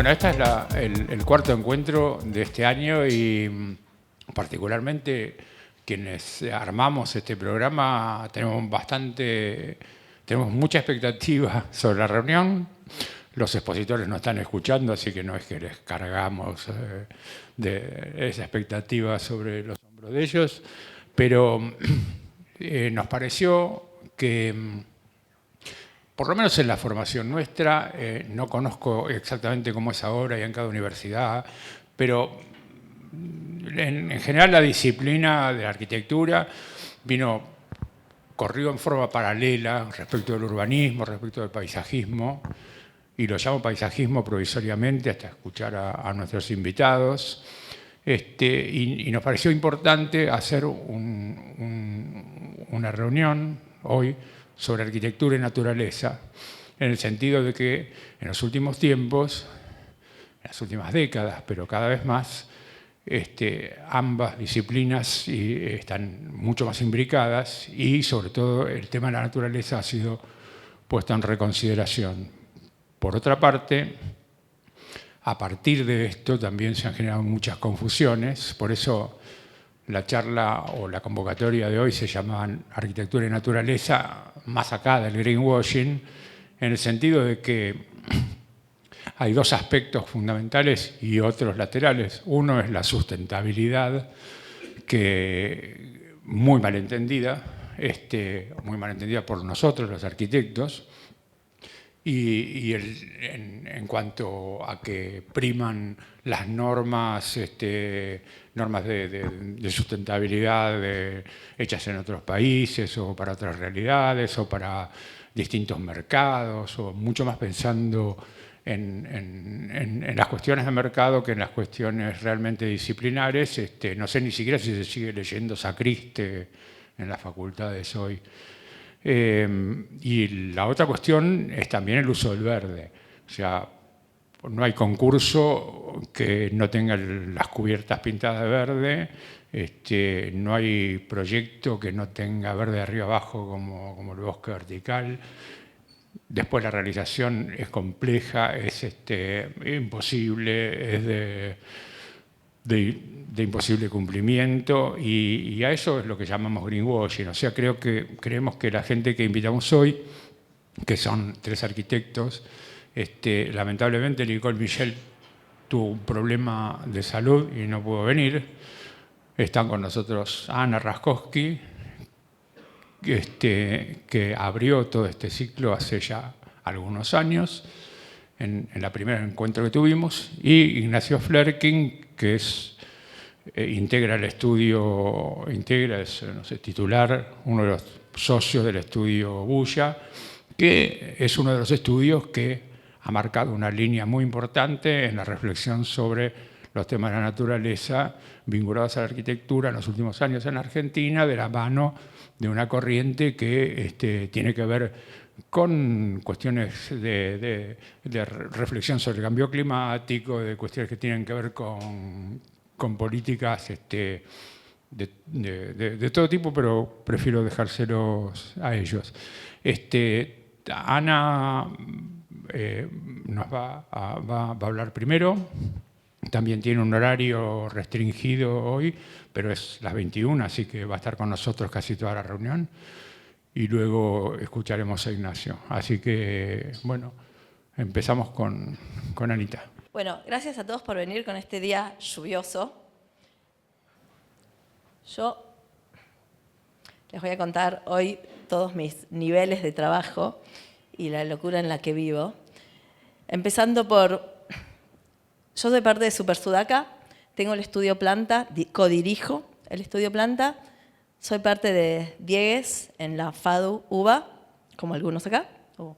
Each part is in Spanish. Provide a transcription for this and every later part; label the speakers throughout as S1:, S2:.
S1: Bueno, este es el cuarto encuentro de este año y particularmente quienes armamos este programa tenemos mucha expectativa sobre la reunión. Los expositores nos están escuchando, así que no es que les cargamos de esa expectativa sobre los hombros de ellos, pero nos pareció que, por lo menos en la formación nuestra, no conozco exactamente cómo es ahora y en cada universidad, pero en general la disciplina de la arquitectura corrió en forma paralela respecto del urbanismo, respecto del paisajismo, y lo llamo paisajismo provisoriamente hasta escuchar a nuestros invitados. Y nos pareció importante hacer una reunión hoy sobre arquitectura y naturaleza, en el sentido de que en los últimos tiempos, en las últimas décadas, pero cada vez más, ambas disciplinas están mucho más imbricadas y sobre todo el tema de la naturaleza ha sido puesto en reconsideración. Por otra parte, a partir de esto también se han generado muchas confusiones, por eso la charla o la convocatoria de hoy se llama Arquitectura y Naturaleza, más acá del greenwashing, en el sentido de que hay dos aspectos fundamentales y otros laterales. Uno es la sustentabilidad, que muy malentendida por nosotros, los arquitectos, en cuanto a que priman las normas, normas de sustentabilidad hechas en otros países o para otras realidades o para distintos mercados, o mucho más pensando en las cuestiones de mercado que en las cuestiones realmente disciplinares. No sé ni siquiera si se sigue leyendo Sacriste en las facultades hoy. Y la otra cuestión es también el uso del verde. O sea, no hay concurso que no tenga las cubiertas pintadas de verde, no hay proyecto que no tenga verde de arriba abajo como el bosque vertical. Después la realización es compleja, es imposible, es de imposible cumplimiento, y a eso es lo que llamamos greenwashing. O sea, creemos que la gente que invitamos hoy, que son 3 arquitectos, lamentablemente Nicole Michel tuvo un problema de salud y no pudo venir. Están con nosotros Ana Raskowski, que abrió todo este ciclo hace ya algunos años, en el primer encuentro que tuvimos, y Ignacio Flerking, que integra el estudio, es titular, uno de los socios del estudio Bulla, que es uno de los estudios que ha marcado una línea muy importante en la reflexión sobre los temas de la naturaleza vinculados a la arquitectura en los últimos años en Argentina, de la mano de una corriente que tiene que ver con cuestiones de reflexión sobre el cambio climático, de cuestiones que tienen que ver con políticas de todo tipo, pero prefiero dejárselos a ellos. Ana nos va a hablar primero. También tiene un horario restringido hoy, pero es las 21, así que va a estar con nosotros casi toda la reunión. Y luego escucharemos a Ignacio. Así que, bueno, empezamos con Anita.
S2: Bueno, gracias a todos por venir con este día lluvioso. Yo les voy a contar hoy todos mis niveles de trabajo y la locura en la que vivo. Empezando por... Yo soy parte de Super Sudaca, tengo el estudio Planta, codirijo el estudio Planta, soy parte de Diegues en la FADU UBA, como algunos acá, o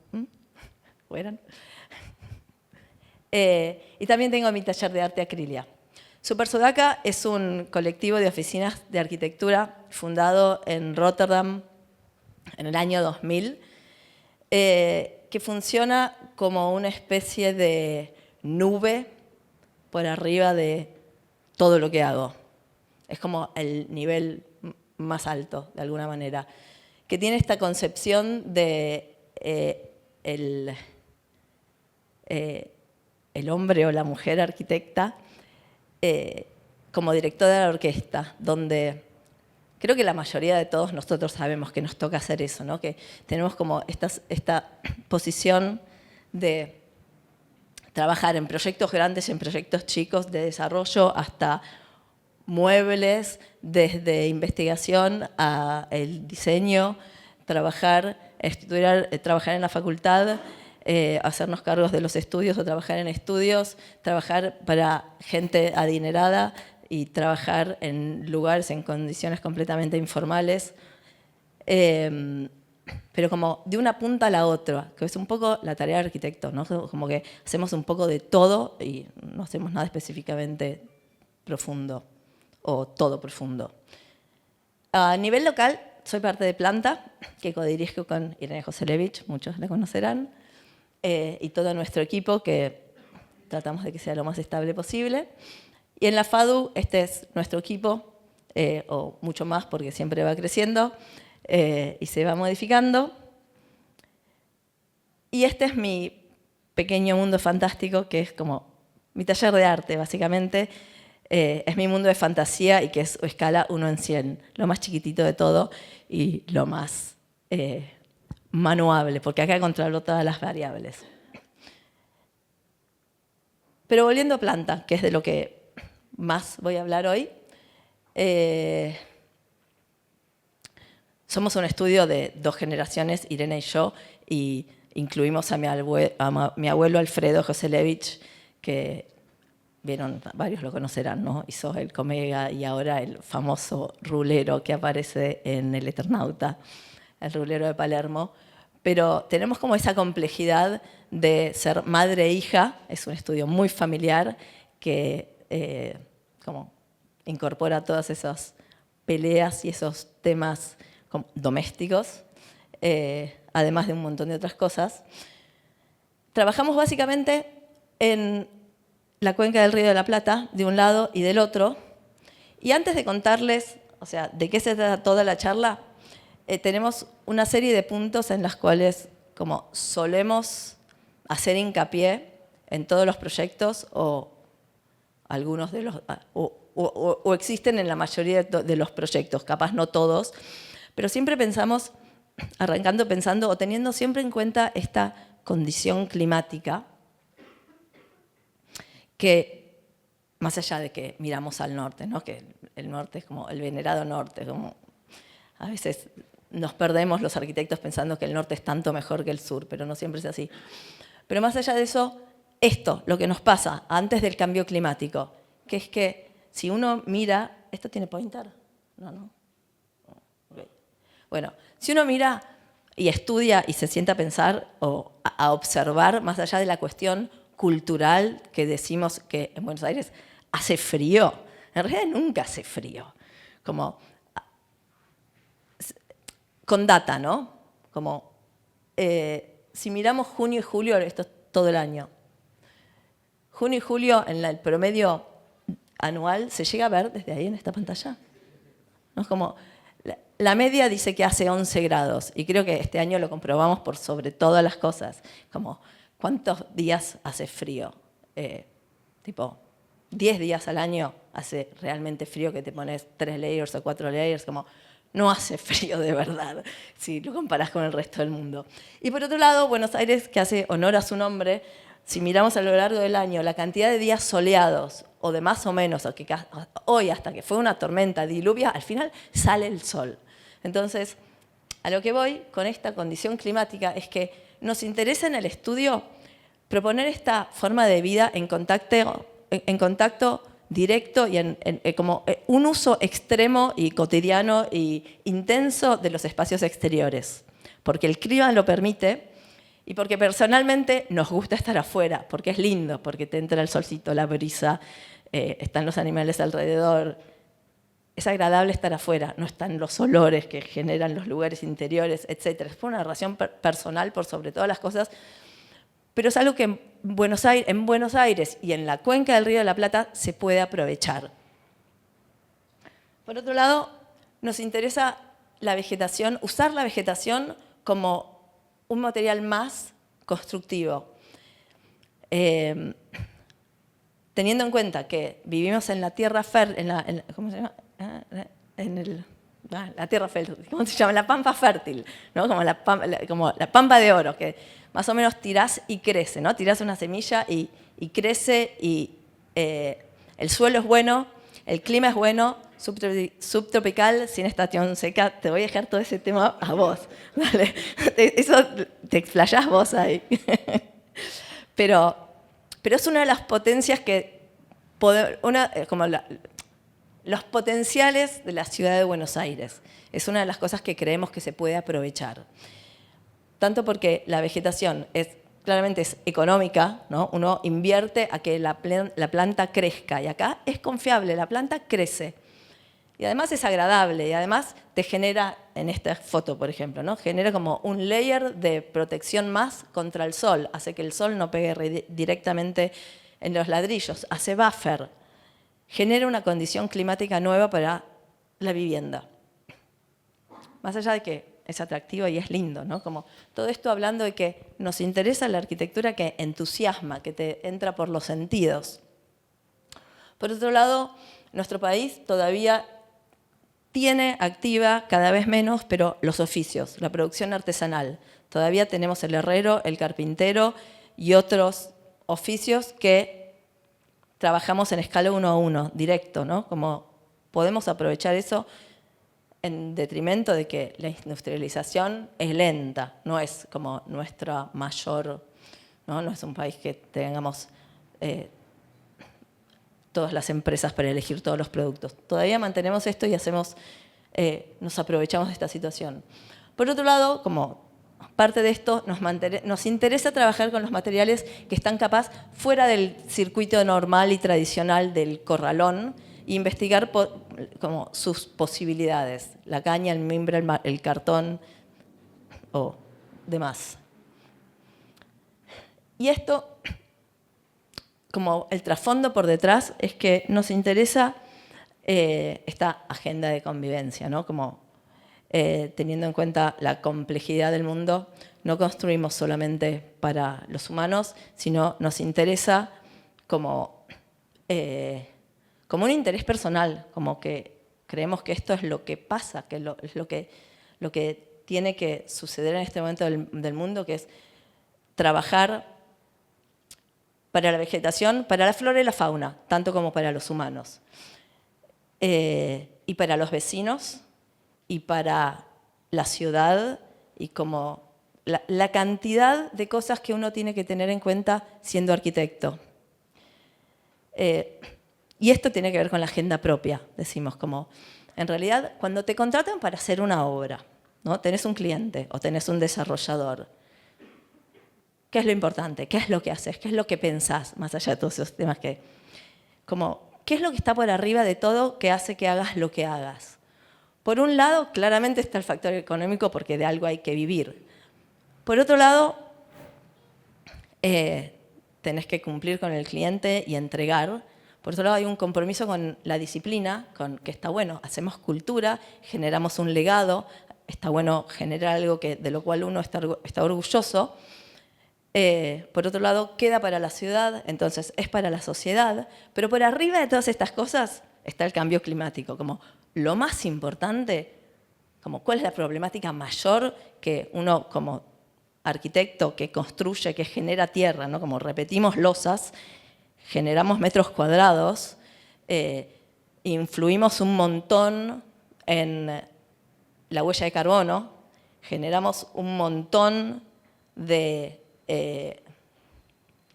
S2: eran. Y también tengo mi taller de arte Acrilia. Super Sudaca es un colectivo de oficinas de arquitectura fundado en Rotterdam en el año 2000, que funciona como una especie de nube por arriba de todo lo que hago. Es como el nivel más alto, de alguna manera, que tiene esta concepción de el el hombre o la mujer arquitecta como director de la orquesta, donde creo que la mayoría de todos nosotros sabemos que nos toca hacer eso, ¿no? Que tenemos como esta posición de trabajar en proyectos grandes, en proyectos chicos de desarrollo, hasta muebles, desde investigación a el diseño, estudiar, trabajar en la facultad, hacernos cargos de los estudios o trabajar en estudios, trabajar para gente adinerada y trabajar en lugares, en condiciones completamente informales. Pero como de una punta a la otra, que es un poco la tarea del arquitecto, ¿no? Como que hacemos un poco de todo y no hacemos nada específicamente profundo o todo profundo. A nivel local, soy parte de Planta, que codirijo con Irene Joselevich, muchos la conocerán, y todo nuestro equipo, que tratamos de que sea lo más estable posible. Y en la FADU, este es nuestro equipo, o mucho más porque siempre va creciendo, y se va modificando. Y este es mi pequeño mundo fantástico, que es como mi taller de arte, básicamente. Es mi mundo de fantasía y que es escala 1 en 100, lo más chiquitito de todo y lo más manuable, porque acá controlo todas las variables. Pero volviendo a Planta, que es de lo que más voy a hablar hoy, somos un estudio de 2 generaciones, Irene y yo, y incluimos a mi abuelo Alfredo Joselevich, que vieron, varios lo conocerán, ¿no? Hizo el Comega y ahora el famoso rulero que aparece en El Eternauta, el rulero de Palermo. Pero tenemos como esa complejidad de ser madre e hija, es un estudio muy familiar que como incorpora todas esas peleas y esos temas domésticos, además de un montón de otras cosas. Trabajamos básicamente en la cuenca del Río de la Plata, de un lado y del otro. Y antes de contarles, o sea, de qué se trata toda la charla, tenemos una serie de puntos en los cuales como solemos hacer hincapié en todos los proyectos o algunos de los o existen en la mayoría de los proyectos, capaz no todos, pero siempre pensamos, arrancando pensando o teniendo siempre en cuenta esta condición climática que, más allá de que miramos al norte, ¿no? Que el norte es como el venerado norte, como a veces nos perdemos los arquitectos pensando que el norte es tanto mejor que el sur, pero no siempre es así. Pero más allá de eso, lo que nos pasa antes del cambio climático, que es que si uno mira, ¿esto tiene pointer? No. Okay. Bueno, si uno mira y estudia y se sienta a pensar o a observar más allá de la cuestión cultural que decimos que en Buenos Aires hace frío, en realidad nunca hace frío. Como con data, ¿no? Como si miramos junio y julio, esto es todo el año. Junio y julio en el promedio anual se llega a ver desde ahí en esta pantalla. ¿No? Es como la media dice que hace 11 grados y creo que este año lo comprobamos por sobre todas las cosas. Como ¿cuántos días hace frío? Tipo 10 días al año hace realmente frío que te pones 3 layers o 4 layers, como no hace frío de verdad si lo comparás con el resto del mundo. Y por otro lado, Buenos Aires, que hace honor a su nombre, si miramos a lo largo del año la cantidad de días soleados o de más o menos, o que hoy hasta que fue una tormenta diluvia, al final sale el sol. Entonces, a lo que voy con esta condición climática es que nos interesa en el estudio proponer esta forma de vida en contacto directo y como un uso extremo y cotidiano y intenso de los espacios exteriores, porque el clima lo permite y porque personalmente nos gusta estar afuera, porque es lindo, porque te entra el solcito, la brisa, están los animales alrededor. Es agradable estar afuera, no están los olores que generan los lugares interiores, etc. Es por una relación personal por sobre todas las cosas, pero es algo que en Buenos Aires y en la cuenca del Río de la Plata se puede aprovechar. Por otro lado, nos interesa la vegetación, usar la vegetación como un material más constructivo. Teniendo en cuenta que vivimos en la tierra fértil, ¿cómo se llama? La tierra fértil, ¿cómo se llama? La pampa fértil, ¿no? Como la pampa de oro, que más o menos tirás y crece, ¿no? Tirás una semilla y crece y el suelo es bueno, el clima es bueno, subtropical, sin estación seca. Te voy a dejar todo ese tema a vos. Dale. Eso te explayás vos ahí. Pero es una de las potencias que... los potenciales de la ciudad de Buenos Aires. Es una de las cosas que creemos que se puede aprovechar. Tanto porque la vegetación claramente es económica, ¿no? Uno invierte a que la planta crezca. Y acá es confiable, la planta crece. Y además es agradable. Y además te genera, en esta foto, por ejemplo, ¿no? Genera como un layer de protección más contra el sol. Hace que el sol no pegue directamente en los ladrillos. Hace buffer. Genera una condición climática nueva para la vivienda. Más allá de que es atractivo y es lindo, ¿no? Como todo esto hablando de que nos interesa la arquitectura que entusiasma, que te entra por los sentidos. Por otro lado, nuestro país todavía tiene activa, cada vez menos, pero los oficios, la producción artesanal. Todavía tenemos el herrero, el carpintero y otros oficios que trabajamos en escala 1 a 1, directo, ¿no? Como podemos aprovechar eso en detrimento de que la industrialización es lenta, no es como nuestra mayor, no es un país que tengamos todas las empresas para elegir todos los productos. Todavía mantenemos esto y nos aprovechamos de esta situación. Por otro lado, como parte de esto, nos interesa trabajar con los materiales que están capaz fuera del circuito normal y tradicional del corralón e investigar como sus posibilidades, la caña, el mimbre, el cartón o demás. Y esto, como el trasfondo por detrás, es que nos interesa esta agenda de convivencia, ¿no? Como teniendo en cuenta la complejidad del mundo, no construimos solamente para los humanos, sino nos interesa como un interés personal, como que creemos que esto es lo que pasa, que es lo que tiene que suceder en este momento del mundo, que es trabajar para la vegetación, para la flora y la fauna, tanto como para los humanos. Y para los vecinos, y para la ciudad, y como la cantidad de cosas que uno tiene que tener en cuenta siendo arquitecto. Y esto tiene que ver con la agenda propia, decimos, como en realidad cuando te contratan para hacer una obra, ¿no? Tenés un cliente o tenés un desarrollador. ¿Qué es lo importante? ¿Qué es lo que haces? ¿Qué es lo que pensás? Más allá de todos esos temas ¿qué es lo que está por arriba de todo que hace que hagas lo que hagas? Por un lado, claramente está el factor económico porque de algo hay que vivir. Por otro lado, tenés que cumplir con el cliente y entregar. Por otro lado, hay un compromiso con la disciplina, que está bueno. Hacemos cultura, generamos un legado, está bueno generar algo de lo cual uno está orgulloso. Por otro lado, queda para la ciudad, entonces es para la sociedad. Pero por arriba de todas estas cosas está el cambio climático, como lo más importante, como cuál es la problemática mayor que uno como arquitecto que construye, que genera tierra, ¿no? Como repetimos losas, generamos metros cuadrados, influimos un montón en la huella de carbono, generamos un montón de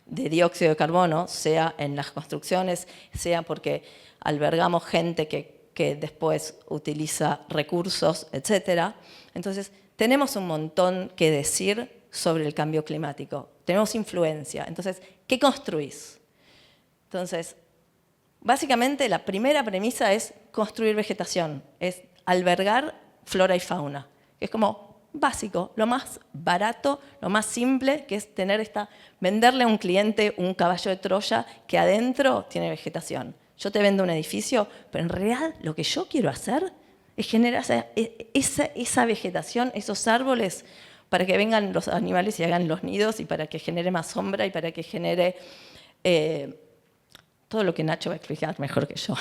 S2: dióxido de carbono, sea en las construcciones, sea porque albergamos gente que después utiliza recursos, etc. Entonces, tenemos un montón que decir sobre el cambio climático. Tenemos influencia. Entonces, ¿qué construís? Entonces, básicamente la primera premisa es construir vegetación, es albergar flora y fauna. Es como básico, lo más barato, lo más simple, que es venderle a un cliente un caballo de Troya que adentro tiene vegetación. Yo te vendo un edificio, pero en realidad lo que yo quiero hacer es generar esa vegetación, esos árboles, para que vengan los animales y hagan los nidos y para que genere más sombra y para que genere todo lo que Nacho va a explicar mejor que yo.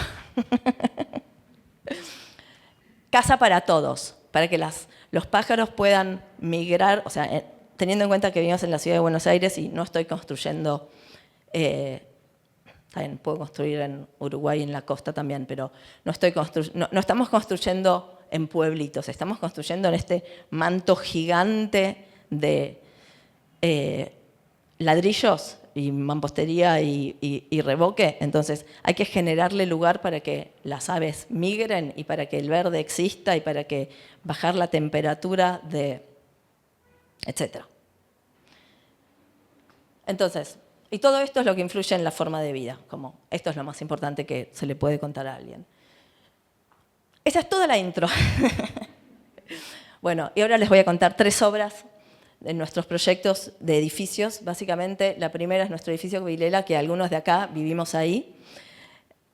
S2: Casa para todos, para que los pájaros puedan migrar, o sea, teniendo en cuenta que vivimos en la ciudad de Buenos Aires y no estoy construyendo, también puedo construir en Uruguay, en la costa también, pero no estamos construyendo en pueblitos, estamos construyendo en este manto gigante de ladrillos y mampostería y revoque. Entonces hay que generarle lugar para que las aves migren y para que el verde exista y para que bajar la temperatura etc. Entonces, y todo esto es lo que influye en la forma de vida, como esto es lo más importante que se le puede contar a alguien. Esa es toda la intro. Bueno, y ahora les voy a contar 3 obras de nuestros proyectos de edificios. Básicamente, la primera es nuestro edificio Vilela, que algunos de acá vivimos ahí,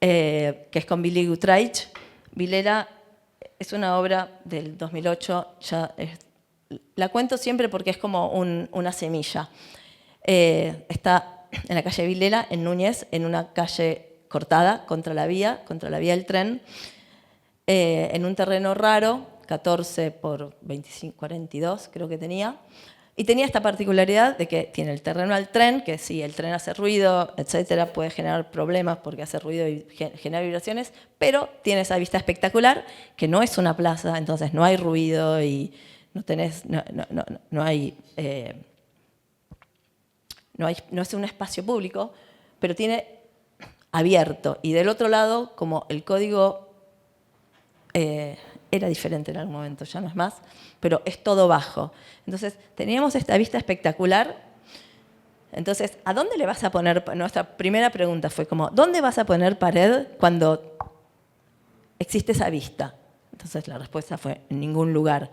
S2: que es con Billy Gutraich. Vilela es una obra del 2008, la cuento siempre porque es como una semilla. Está en la calle Vilela, en Núñez, en una calle cortada contra la vía del tren, en un terreno raro, 14 por 25, 42 creo que tenía, y tenía esta particularidad de que tiene el terreno al tren, que si el tren hace ruido, etcétera, puede generar problemas porque hace ruido y genera vibraciones, pero tiene esa vista espectacular, que no es una plaza, entonces no hay ruido y no es un espacio público, pero tiene abierto. Y del otro lado, como el código era diferente en algún momento, ya no es más, pero es todo bajo. Entonces, teníamos esta vista espectacular. Entonces, ¿a dónde le vas a poner? Nuestra primera pregunta fue como, ¿dónde vas a poner pared cuando existe esa vista? Entonces, la respuesta fue, en ningún lugar.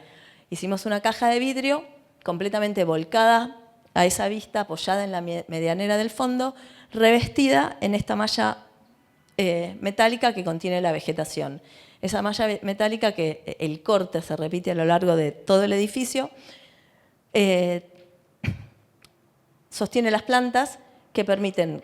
S2: Hicimos una caja de vidrio completamente volcada a esa vista, apoyada en la medianera del fondo, revestida en esta malla metálica que contiene la vegetación. Esa malla metálica que el corte se repite a lo largo de todo el edificio, sostiene las plantas que permiten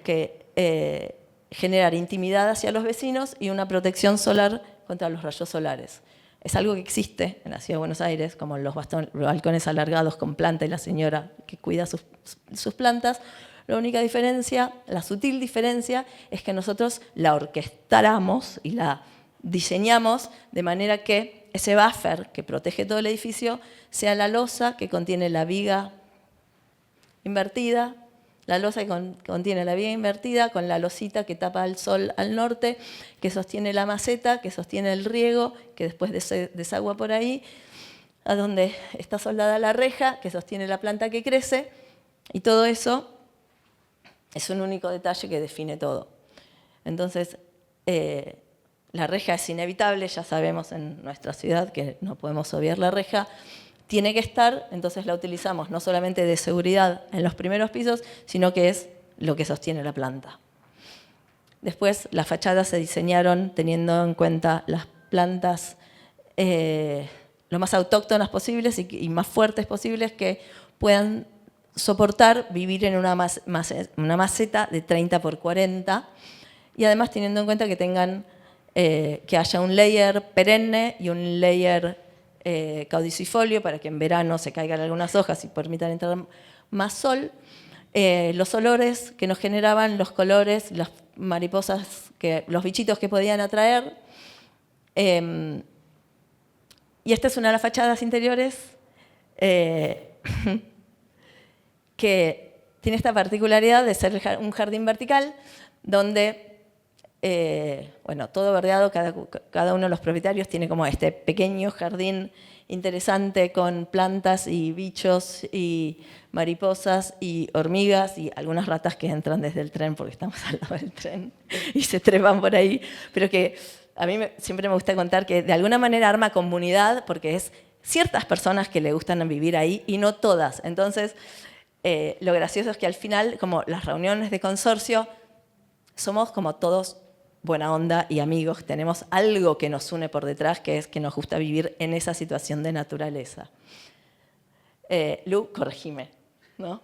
S2: generar intimidad hacia los vecinos y una protección solar contra los rayos solares. Es algo que existe en la ciudad de Buenos Aires, como los balcones alargados con planta y la señora que cuida sus plantas. La única diferencia, la sutil diferencia, es que nosotros la orquestamos y la diseñamos de manera que ese buffer que protege todo el edificio sea la losa que contiene la viga invertida, con la losita que tapa el sol al norte, que sostiene la maceta, que sostiene el riego, que después desagua por ahí, a donde está soldada la reja, que sostiene la planta que crece, y todo eso es un único detalle que define todo. Entonces, la reja es inevitable, ya sabemos en nuestra ciudad que no podemos obviar la reja, tiene que estar, entonces la utilizamos no solamente de seguridad en los primeros pisos, sino que es lo que sostiene la planta. Después, las fachadas se diseñaron teniendo en cuenta las plantas lo más autóctonas posibles y más fuertes posibles que puedan soportar vivir en una maceta de 30 por 40 y además teniendo en cuenta que que haya un layer perenne y un layer caudicifolio para que en verano se caigan algunas hojas y permitan entrar más sol. Los olores que nos generaban, los colores, las mariposas, los bichitos que podían atraer. Y esta es una de las fachadas interiores que tiene esta particularidad de ser un jardín vertical donde todo verdeado, cada uno de los propietarios tiene como este pequeño jardín interesante con plantas y bichos y mariposas y hormigas y algunas ratas que entran desde el tren porque estamos al lado del tren y se trepan por ahí, pero que a mí siempre me gusta contar que de alguna manera arma comunidad porque es ciertas personas que le gustan vivir ahí y no todas. Entonces, lo gracioso es que al final, como las reuniones de consorcio, somos como todos buena onda y amigos, tenemos algo que nos une por detrás, que es que nos gusta vivir en esa situación de naturaleza. Lu, corregime, ¿no?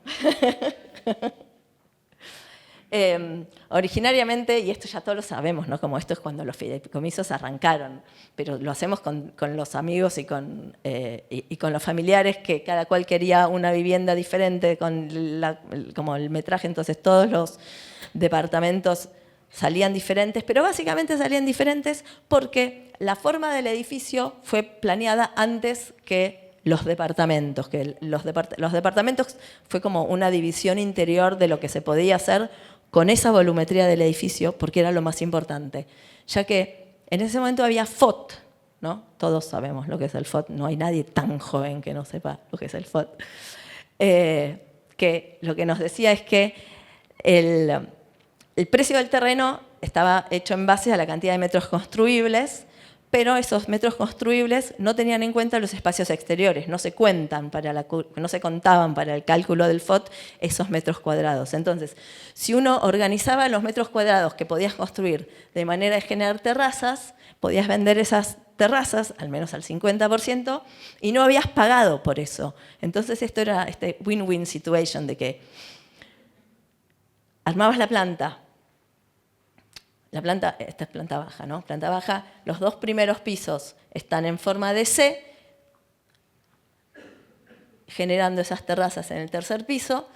S2: Originariamente, y esto ya todos lo sabemos, ¿no? Como esto es cuando los fideicomisos arrancaron, pero lo hacemos con los amigos y con los familiares, que cada cual quería una vivienda diferente, como el metraje, entonces todos los departamentos salían diferentes, pero básicamente salían diferentes porque la forma del edificio fue planeada antes que los departamentos, que los departamentos fue como una división interior de lo que se podía hacer con esa volumetría del edificio, porque era lo más importante, ya que en ese momento había FOT, ¿no? Todos sabemos lo que es el FOT, no hay nadie tan joven que no sepa lo que es el FOT, que lo que nos decía es que el precio del terreno estaba hecho en base a la cantidad de metros construibles, pero esos metros construibles no tenían en cuenta los espacios exteriores, no se contaban para el cálculo del FOT esos metros cuadrados. Entonces, si uno organizaba los metros cuadrados que podías construir de manera de generar terrazas, podías vender esas terrazas, al menos al 50%, y no habías pagado por eso. Entonces, esto era este win-win situation de que armabas la planta. Esta es planta baja, ¿no? Planta baja, los 2 primeros pisos están en forma de C, generando esas terrazas en el tercer piso,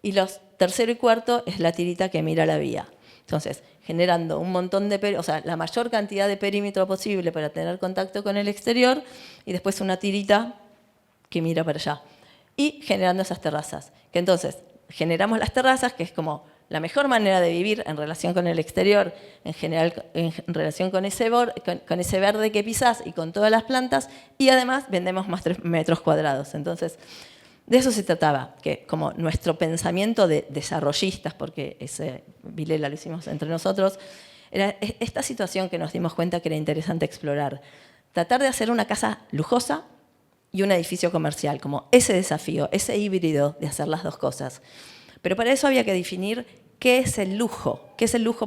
S2: y los tercero y cuarto es la tirita que mira la vía. Entonces, generando un montón de, o sea, la mayor cantidad de perímetro posible para tener contacto con el exterior, y después una tirita que mira para allá. Y generando esas terrazas. Que entonces, generamos las terrazas, que es como la mejor manera de vivir en relación con el exterior, en general en relación con ese verde que pisás y con todas las plantas, y además vendemos más metros cuadrados. Entonces, de eso se trataba, que como nuestro pensamiento de desarrollistas, porque ese Vilela lo hicimos entre nosotros, era esta situación que nos dimos cuenta que era interesante explorar. Tratar de hacer una casa lujosa y un edificio comercial, como ese desafío, ese híbrido de hacer las dos cosas. Pero para eso había que definir qué es el lujo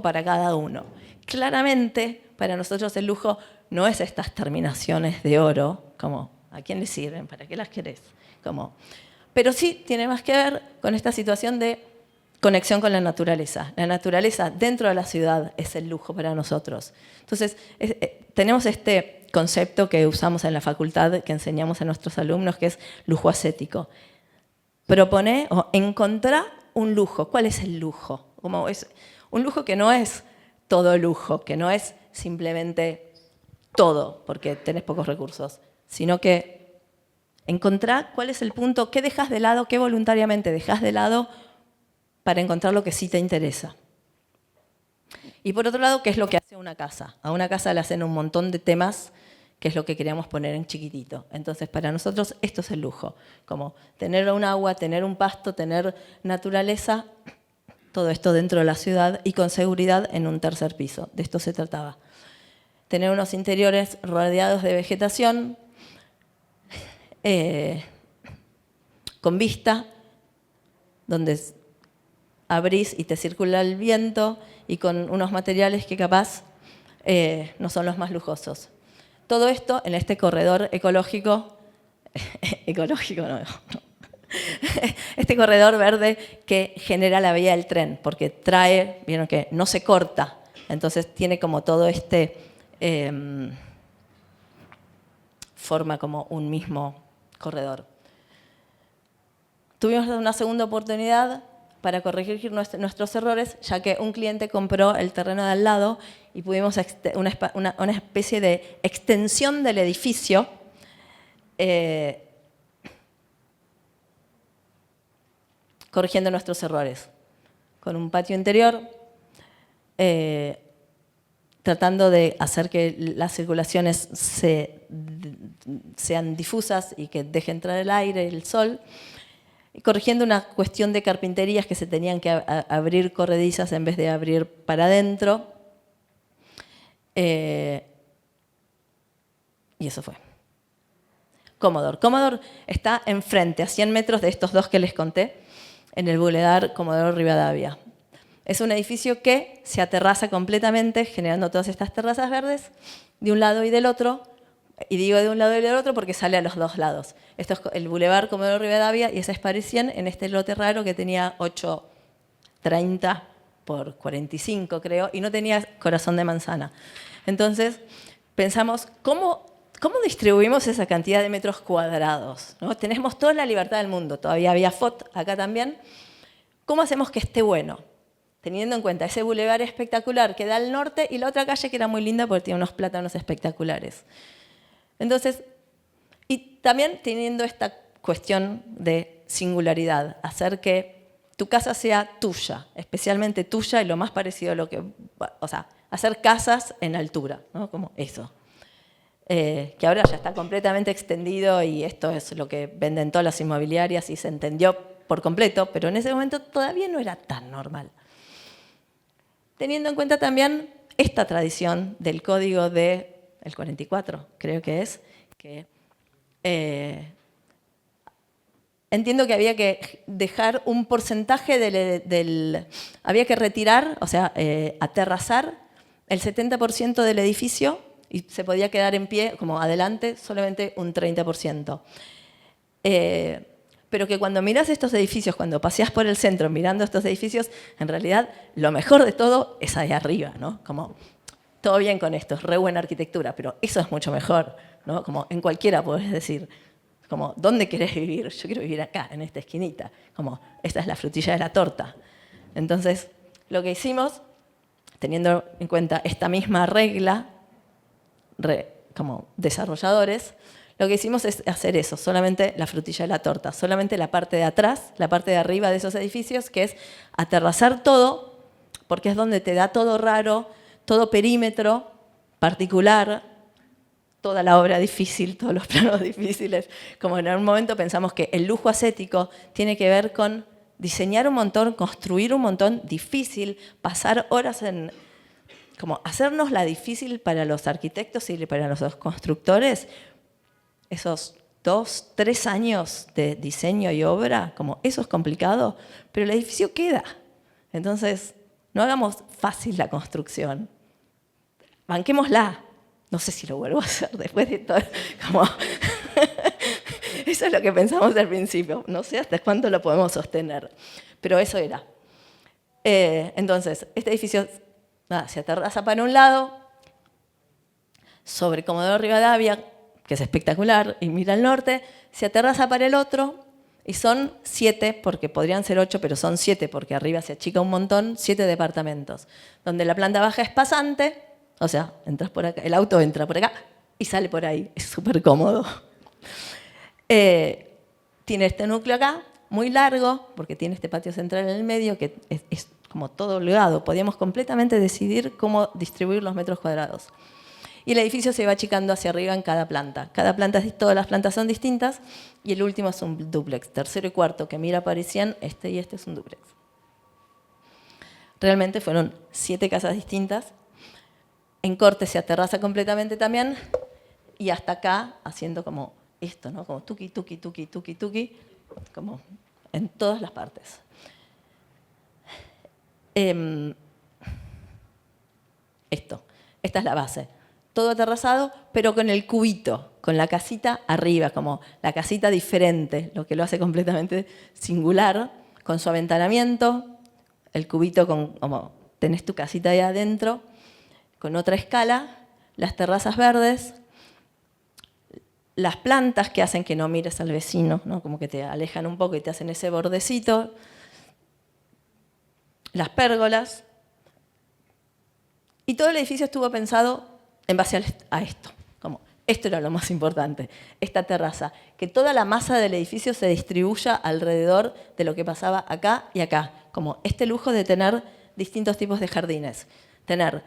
S2: para cada uno. Claramente, para nosotros el lujo no es estas terminaciones de oro, como ¿a quién le sirven? ¿Para qué las querés? Pero sí tiene más que ver con esta situación de conexión con la naturaleza. La naturaleza dentro de la ciudad es el lujo para nosotros. Entonces, tenemos este concepto que usamos en la facultad, que enseñamos a nuestros alumnos, que es lujo ascético. Proponé o encontrar un lujo. ¿Cuál es el lujo? Es un lujo que no es todo lujo, que no es simplemente todo porque tenés pocos recursos, sino que encontrar cuál es el punto, qué dejas de lado, qué voluntariamente dejas de lado para encontrar lo que sí te interesa. Y por otro lado, ¿qué es lo que hace una casa? A una casa le hacen un montón de temas, que es lo que queríamos poner en chiquitito. Entonces, para nosotros esto es el lujo, como tener un agua, tener un pasto, tener naturaleza, todo esto dentro de la ciudad y con seguridad en un tercer piso. De esto se trataba. Tener unos interiores rodeados de vegetación, con vista, donde abrís y te circula el viento y con unos materiales que capaz no son los más lujosos. Todo esto en este corredor ecológico, este corredor verde que genera la vía del tren, porque vieron que no se corta, entonces tiene como todo forma como un mismo corredor. Tuvimos una segunda oportunidad para corregir nuestros errores, ya que un cliente compró el terreno de al lado y pudimos una especie de extensión del edificio corrigiendo nuestros errores, con un patio interior, tratando de hacer que las circulaciones sean difusas y que deje entrar el aire y el sol, y corrigiendo una cuestión de carpinterías que se tenían que abrir corredizas en vez de abrir para adentro. Y eso fue. Comodoro está enfrente, a 100 metros de estos dos que les conté, en el Boulevard Comodoro Rivadavia. Es un edificio que se aterraza completamente, generando todas estas terrazas verdes de un lado y del otro, Y digo de un lado y del otro porque sale a los dos lados. Esto es el Boulevard Comodoro Rivadavia y esa es Parisien en este lote raro que tenía 8,30 por 45, creo, y no tenía corazón de manzana. Entonces, pensamos, ¿cómo distribuimos esa cantidad de metros cuadrados? ¿No? Tenemos toda la libertad del mundo, todavía había FOT acá también. ¿Cómo hacemos que esté bueno? Teniendo en cuenta ese bulevar espectacular que da al norte y la otra calle que era muy linda porque tiene unos plátanos espectaculares. Entonces, y también teniendo esta cuestión de singularidad, hacer que tu casa sea tuya, especialmente tuya y lo más parecido a lo que... O sea, hacer casas en altura, ¿no? Como eso. Que ahora ya está completamente extendido y esto es lo que venden todas las inmobiliarias y se entendió por completo, pero en ese momento todavía no era tan normal. Teniendo en cuenta también esta tradición del código del 44, creo que es, que entiendo que había que dejar un porcentaje había que retirar, o sea, aterrazar el 70% del edificio y se podía quedar en pie, como adelante, solamente un 30%. Pero que cuando miras estos edificios, cuando paseas por el centro mirando estos edificios, en realidad lo mejor de todo es ahí arriba, ¿no? Como, todo bien con esto, es re buena arquitectura, pero eso es mucho mejor, ¿no? Como en cualquiera podés decir, como, ¿dónde querés vivir? Yo quiero vivir acá, en esta esquinita. Como, esta es la frutilla de la torta. Entonces, lo que hicimos, teniendo en cuenta esta misma regla, como desarrolladores, lo que hicimos es hacer eso, solamente la frutilla de la torta, solamente la parte de atrás, la parte de arriba de esos edificios, que es aterrazar todo, porque es donde te da todo raro, todo perímetro particular, toda la obra difícil, todos los planos difíciles. Como en algún momento pensamos que el lujo ascético tiene que ver con diseñar un montón, construir un montón, difícil, pasar horas en... como hacernos la difícil para los arquitectos y para los constructores, esos 2, 3 años de diseño y obra, como eso es complicado, pero el edificio queda. Entonces, no hagamos fácil la construcción. Banquémosla. No sé si lo vuelvo a hacer después de todo. Como eso es lo que pensamos al principio. No sé hasta cuánto lo podemos sostener. Pero eso era. Entonces, este edificio se aterraza para un lado, sobre Comodoro Rivadavia, que es espectacular, y mira al norte, se aterraza para el otro, y son 7, porque podrían ser 8, pero son 7, porque arriba se achica un montón, 7 departamentos, donde la planta baja es pasante, o sea, entras por acá, el auto entra por acá y sale por ahí, es súper cómodo. Tiene este núcleo acá, muy largo, porque tiene este patio central en el medio, que es como todo holgado, podíamos completamente decidir cómo distribuir los metros cuadrados. Y el edificio se va achicando hacia arriba en cada planta. Todas las plantas son distintas, y el último es un dúplex, tercero y cuarto, que mira Parisien, este y este es un dúplex. Realmente fueron 7 casas distintas. En corte se aterraza completamente también, y hasta acá haciendo como esto, ¿no? Como tuki, tuki, tuki, tuki, tuki, como en todas las partes. Esta es la base. Todo aterrazado, pero con el cubito, con la casita arriba, como la casita diferente, lo que lo hace completamente singular, con su aventanamiento, el cubito como tenés tu casita ahí adentro, con otra escala, las terrazas verdes, las plantas que hacen que no mires al vecino, ¿no? Como que te alejan un poco y te hacen ese bordecito, las pérgolas, y todo el edificio estuvo pensado en base a esto. Como, esto era lo más importante, esta terraza, que toda la masa del edificio se distribuya alrededor de lo que pasaba acá y acá, como este lujo de tener distintos tipos de jardines, tener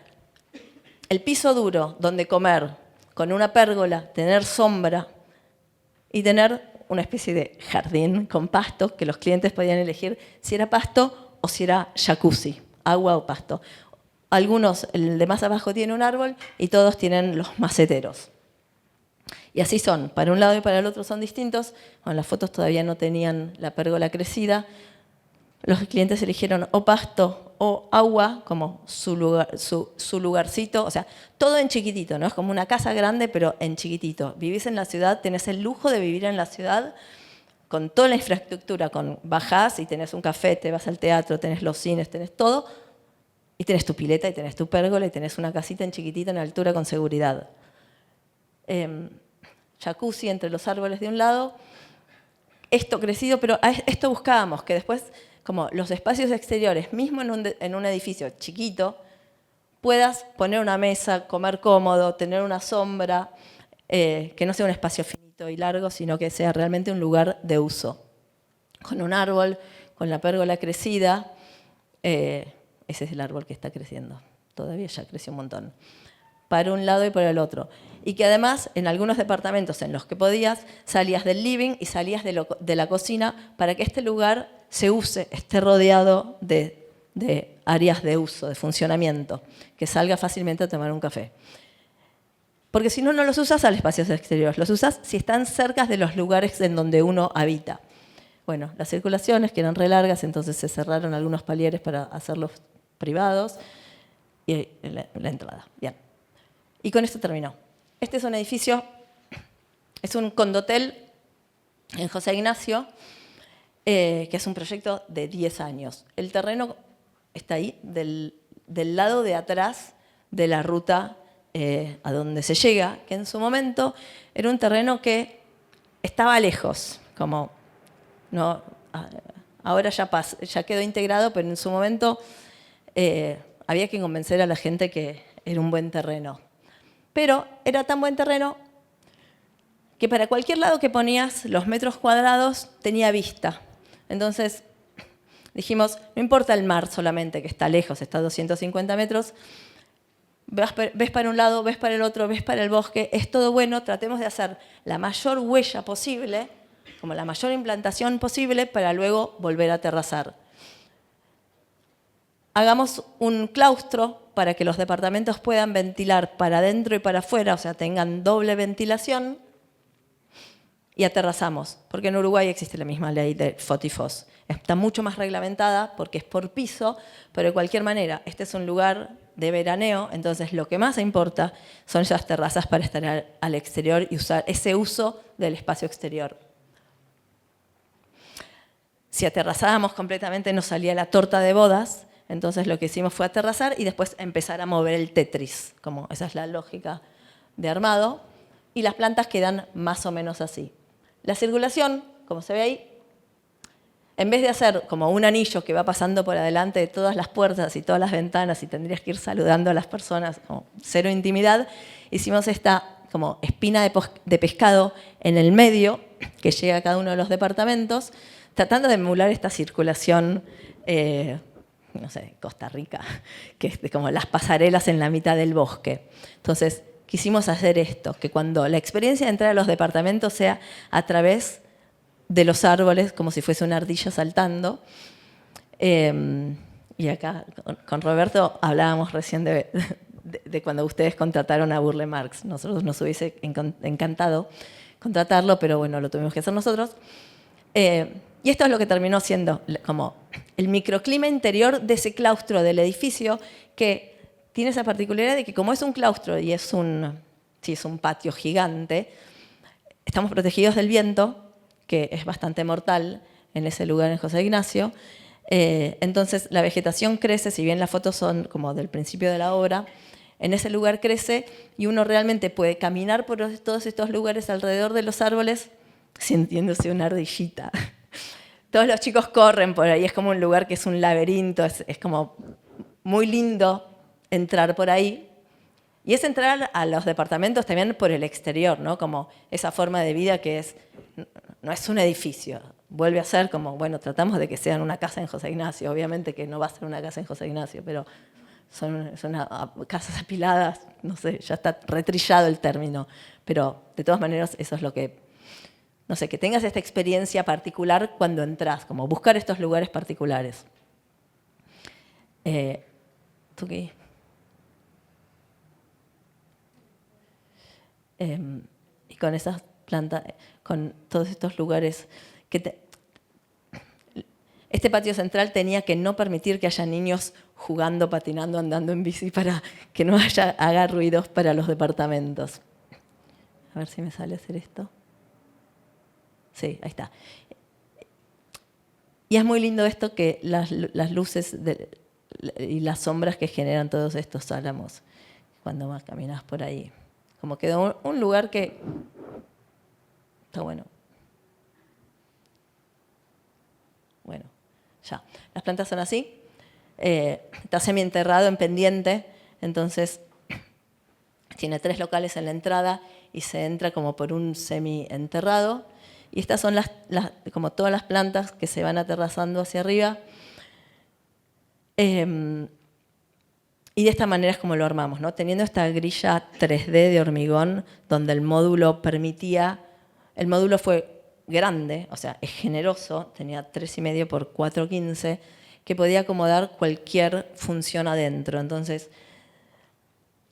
S2: el piso duro donde comer, con una pérgola, tener sombra y tener una especie de jardín con pasto que los clientes podían elegir si era pasto o si era jacuzzi, agua o pasto. Algunos, el de más abajo tiene un árbol y todos tienen los maceteros. Y así son, para un lado y para el otro son distintos. Bueno, las fotos todavía no tenían la pérgola crecida. los clientes eligieron o pasto o agua como su lugarcito, o sea, todo en chiquitito, ¿no? Es como una casa grande, pero en chiquitito. Vivís en la ciudad, tenés el lujo de vivir en la ciudad con toda la infraestructura, bajás y tenés un café, te vas al teatro, tenés los cines, tenés todo, y tenés tu pileta, y tenés tu pérgola, y tenés una casita en chiquitita en altura con seguridad. Jacuzzi entre los árboles de un lado, esto crecido, pero a esto buscábamos, que después, como los espacios exteriores, mismo en un edificio chiquito, puedas poner una mesa, comer cómodo, tener una sombra, que no sea un espacio finito y largo, sino que sea realmente un lugar de uso. Con un árbol, con la pérgola crecida, ese es el árbol que está creciendo, todavía ya creció un montón, para un lado y para el otro. Y que además, en algunos departamentos en los que podías, salías del living y salías de la cocina para que este lugar se use, esté rodeado de áreas de uso, de funcionamiento, que salga fácilmente a tomar un café. Porque si no, no los usas al espacios exteriores, los usas si están cerca de los lugares en donde uno habita. Bueno, las circulaciones que eran re largas, entonces se cerraron algunos palieres para hacerlos privados y la entrada. Bien. Y con esto terminó. Este es un edificio, es un condotel en José Ignacio, que es un proyecto de 10 años. El terreno está ahí, del lado de atrás de la ruta a donde se llega, que en su momento era un terreno que estaba lejos, como no, ahora ya quedó integrado, pero en su momento había que convencer a la gente que era un buen terreno. Pero era tan buen terreno que para cualquier lado que ponías los metros cuadrados tenía vista. Entonces dijimos, no importa el mar solamente, que está lejos, está a 250 metros, ves para un lado, ves para el otro, ves para el bosque, es todo bueno, tratemos de hacer la mayor huella posible, como la mayor implantación posible, para luego volver a terrazar. Hagamos un claustro para que los departamentos puedan ventilar para adentro y para afuera, o sea, tengan doble ventilación, y aterrazamos, porque en Uruguay existe la misma ley de FOTIFOS. Está mucho más reglamentada porque es por piso, pero de cualquier manera, este es un lugar de veraneo, entonces lo que más importa son esas terrazas para estar al exterior y usar ese uso del espacio exterior. Si aterrazábamos completamente nos salía la torta de bodas, entonces lo que hicimos fue aterrazar y después empezar a mover el Tetris, como esa es la lógica de armado, y las plantas quedan más o menos así. La circulación, como se ve ahí, en vez de hacer como un anillo que va pasando por adelante de todas las puertas y todas las ventanas y tendrías que ir saludando a las personas, como cero intimidad, hicimos esta como espina de pescado en el medio que llega a cada uno de los departamentos, tratando de emular esta circulación, no sé, Costa Rica, que es como las pasarelas en la mitad del bosque. Entonces, quisimos hacer esto, que cuando la experiencia de entrar a los departamentos sea a través de los árboles, como si fuese una ardilla saltando. Y acá con Roberto hablábamos recién de cuando ustedes contrataron a Burle Marx. Nosotros nos hubiese encantado contratarlo, pero bueno, lo tuvimos que hacer nosotros. Y esto es lo que terminó siendo como el microclima interior de ese claustro del edificio, que tiene esa particularidad de que como es un claustro y es un patio gigante, estamos protegidos del viento, que es bastante mortal en ese lugar en José Ignacio. Entonces la vegetación crece, si bien las fotos son como del principio de la obra, en ese lugar crece y uno realmente puede caminar por todos estos lugares alrededor de los árboles sintiéndose una ardillita. Todos los chicos corren por ahí, es como un lugar que es un laberinto, es como muy lindo entrar por ahí. Y es entrar a los departamentos también por el exterior, ¿no? Como esa forma de vida que no es un edificio. Vuelve a ser como, bueno, tratamos de que sean una casa en José Ignacio. Obviamente que no va a ser una casa en José Ignacio, pero son casas apiladas, no sé, ya está retrillado el término. Pero de todas maneras eso es lo que, no sé, que tengas esta experiencia particular cuando entras, como buscar estos lugares particulares. ¿Tú qué? Y con esas plantas, con todos estos lugares Este patio central tenía que no permitir que haya niños jugando, patinando, andando en bici para que no haga ruidos para los departamentos. A ver si me sale hacer esto. Sí, ahí está. Y es muy lindo esto que las luces y las sombras que generan todos estos álamos cuando más caminas por ahí. Como quedó un lugar que está bueno. Bueno, ya. Las plantas son así. Está semienterrado en pendiente, entonces tiene 3 locales en la entrada y se entra como por un semienterrado. Y estas son como todas las plantas que se van aterrazando hacia arriba. Y de esta manera es como lo armamos, ¿no? Teniendo esta grilla 3D de hormigón, donde el módulo fue grande, o sea, es generoso, tenía 3,5 por 4,15, que podía acomodar cualquier función adentro. Entonces,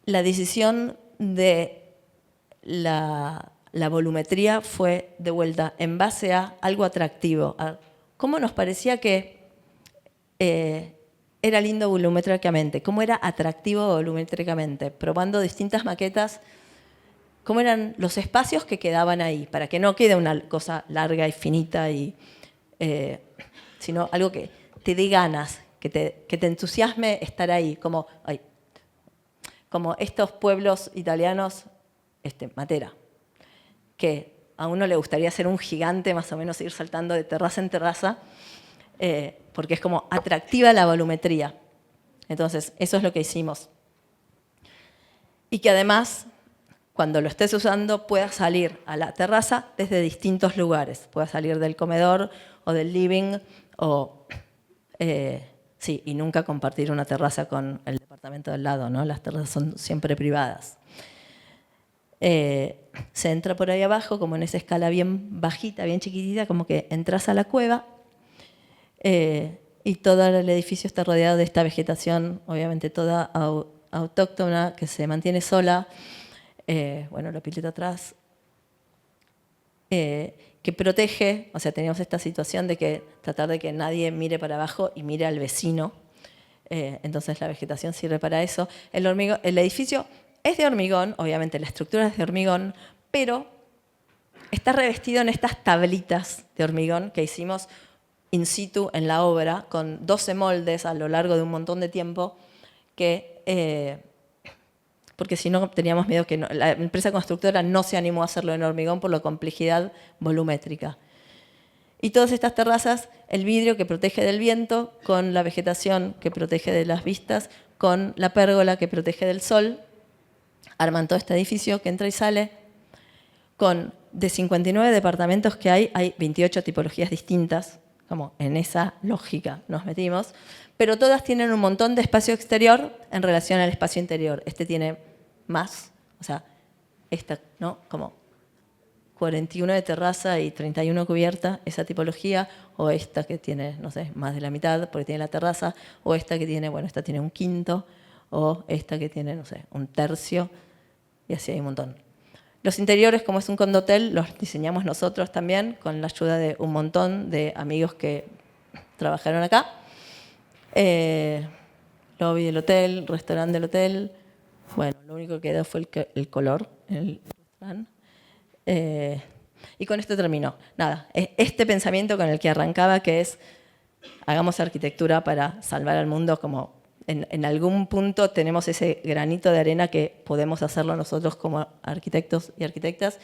S2: la decisión de la volumetría fue de vuelta en base a algo atractivo, a cómo nos parecía que era lindo volumétricamente, cómo era atractivo volumétricamente, probando distintas maquetas, cómo eran los espacios que quedaban ahí, para que no quede una cosa larga y finita, sino algo que te dé ganas, que te entusiasme estar ahí, como estos pueblos italianos, Matera, que a uno le gustaría ser un gigante, más o menos ir saltando de terraza en terraza, porque es como atractiva la volumetría. Entonces, eso es lo que hicimos. Y que además, cuando lo estés usando, puedas salir a la terraza desde distintos lugares. Puedas salir del comedor o del living, y nunca compartir una terraza con el departamento del lado, ¿no? Las terrazas son siempre privadas. Se entra por ahí abajo, como en esa escala bien bajita, bien chiquitita, como que entras a la cueva. Y todo el edificio está rodeado de esta vegetación, obviamente toda autóctona, que se mantiene sola. La pileta atrás, que protege, o sea, teníamos esta situación de que tratar de que nadie mire para abajo y mire al vecino. Entonces la vegetación sirve para eso. El edificio es de hormigón, obviamente la estructura es de hormigón, pero está revestido en estas tablitas de hormigón que hicimos in situ en la obra, con 12 moldes a lo largo de un montón de tiempo, porque si no teníamos miedo que la empresa constructora no se animó a hacerlo en hormigón por la complejidad volumétrica. Y todas estas terrazas, el vidrio que protege del viento, con la vegetación que protege de las vistas, con la pérgola que protege del sol, arman todo este edificio que entra y sale, de 59 departamentos que hay 28 tipologías distintas, como en esa lógica nos metimos, pero todas tienen un montón de espacio exterior en relación al espacio interior. Este tiene más, o sea, esta, ¿no? Como 41 de terraza y 31 cubierta, esa tipología, o esta que tiene, no sé, más de la mitad porque tiene la terraza, o esta que tiene, esta tiene un quinto, o esta que tiene, no sé, un tercio, y así hay un montón. Los interiores, como es un condotel, los diseñamos nosotros también, con la ayuda de un montón de amigos que trabajaron acá. Lobby del hotel, restaurante del hotel. Bueno, lo único que quedó fue el color en el restaurante. Y con esto terminó. Nada, este pensamiento con el que arrancaba, que es hagamos arquitectura para salvar al mundo, como en algún punto tenemos ese granito de arena que podemos hacerlo nosotros como arquitectos y arquitectas.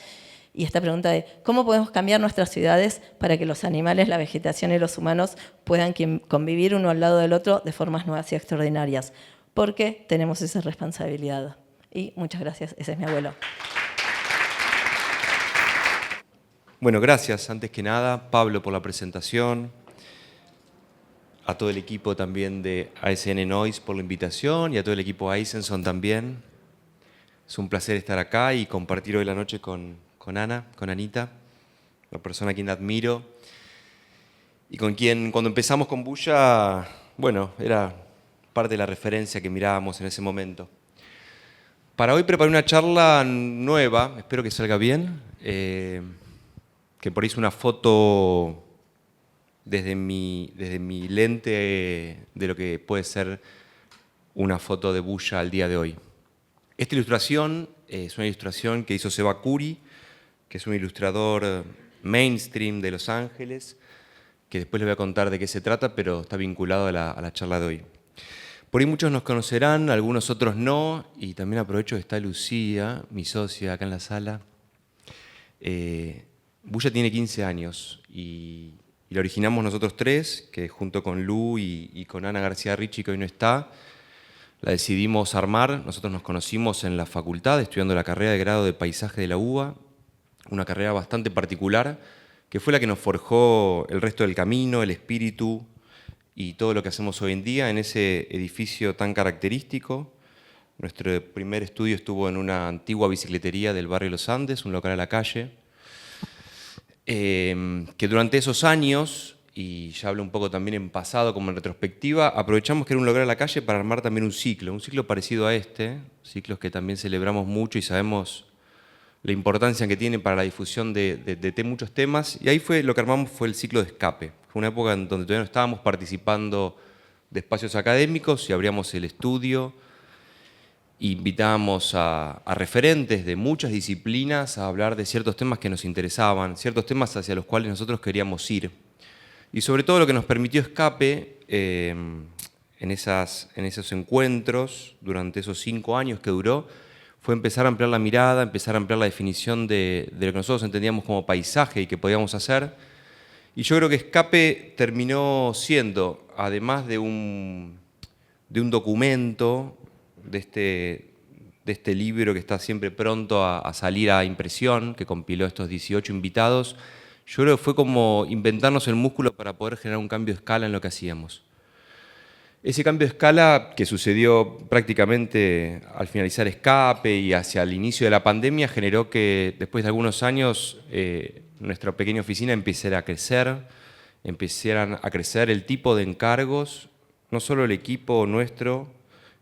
S2: Y esta pregunta de cómo podemos cambiar nuestras ciudades para que los animales, la vegetación y los humanos puedan convivir uno al lado del otro de formas nuevas y extraordinarias. Porque tenemos esa responsabilidad. Y muchas gracias, ese es mi abuelo.
S3: Bueno, gracias antes que nada, Pablo, por la presentación. A todo el equipo también de ASN Noise por la invitación y a todo el equipo Eisenson también. Es un placer estar acá y compartir hoy la noche con Ana, con Anita, una persona a quien admiro y con quien cuando empezamos con Bulla, era parte de la referencia que mirábamos en ese momento. Para hoy preparé una charla nueva, espero que salga bien, que por ahí es una foto desde mi lente de lo que puede ser una foto de Bulla al día de hoy. Esta ilustración es una ilustración que hizo Seba Curi, que es un ilustrador mainstream de Los Ángeles, que después les voy a contar de qué se trata, pero está vinculado a la charla de hoy. Por ahí muchos nos conocerán, algunos otros no, y también aprovecho que está Lucía, mi socia, acá en la sala. Bulla tiene 15 años y la originamos nosotros tres, que junto con Lu y con Ana García Ricci, que hoy no está, la decidimos armar. Nosotros nos conocimos en la facultad, estudiando la carrera de grado de Paisaje de la UBA, una carrera bastante particular, que fue la que nos forjó el resto del camino, el espíritu y todo lo que hacemos hoy en día en ese edificio tan característico. Nuestro primer estudio estuvo en una antigua bicicletería del barrio Los Andes, un local a la calle, que durante esos años, y ya hablo un poco también en pasado como en retrospectiva, aprovechamos que era un local a la calle para armar también un ciclo parecido a este, ciclos que también celebramos mucho y sabemos la importancia que tiene para la difusión de muchos temas, y ahí lo que armamos fue el ciclo de escape. Fue una época en donde todavía no estábamos participando de espacios académicos y abríamos el estudio, invitábamos a referentes de muchas disciplinas a hablar de ciertos temas que nos interesaban, ciertos temas hacia los cuales nosotros queríamos ir. Y sobre todo lo que nos permitió escape en esos encuentros, durante esos 5 años que duró, fue empezar a ampliar la mirada, empezar a ampliar la definición de lo que nosotros entendíamos como paisaje y que podíamos hacer. Y yo creo que Escape terminó siendo, además de un documento, de este libro que está siempre pronto a salir a impresión, que compiló estos 18 invitados, yo creo que fue como inventarnos el músculo para poder generar un cambio de escala en lo que hacíamos. Ese cambio de escala, que sucedió prácticamente al finalizar Escape y hacia el inicio de la pandemia, generó que después de algunos años nuestra pequeña oficina empezara a crecer, empezaran a crecer el tipo de encargos, no solo el equipo nuestro,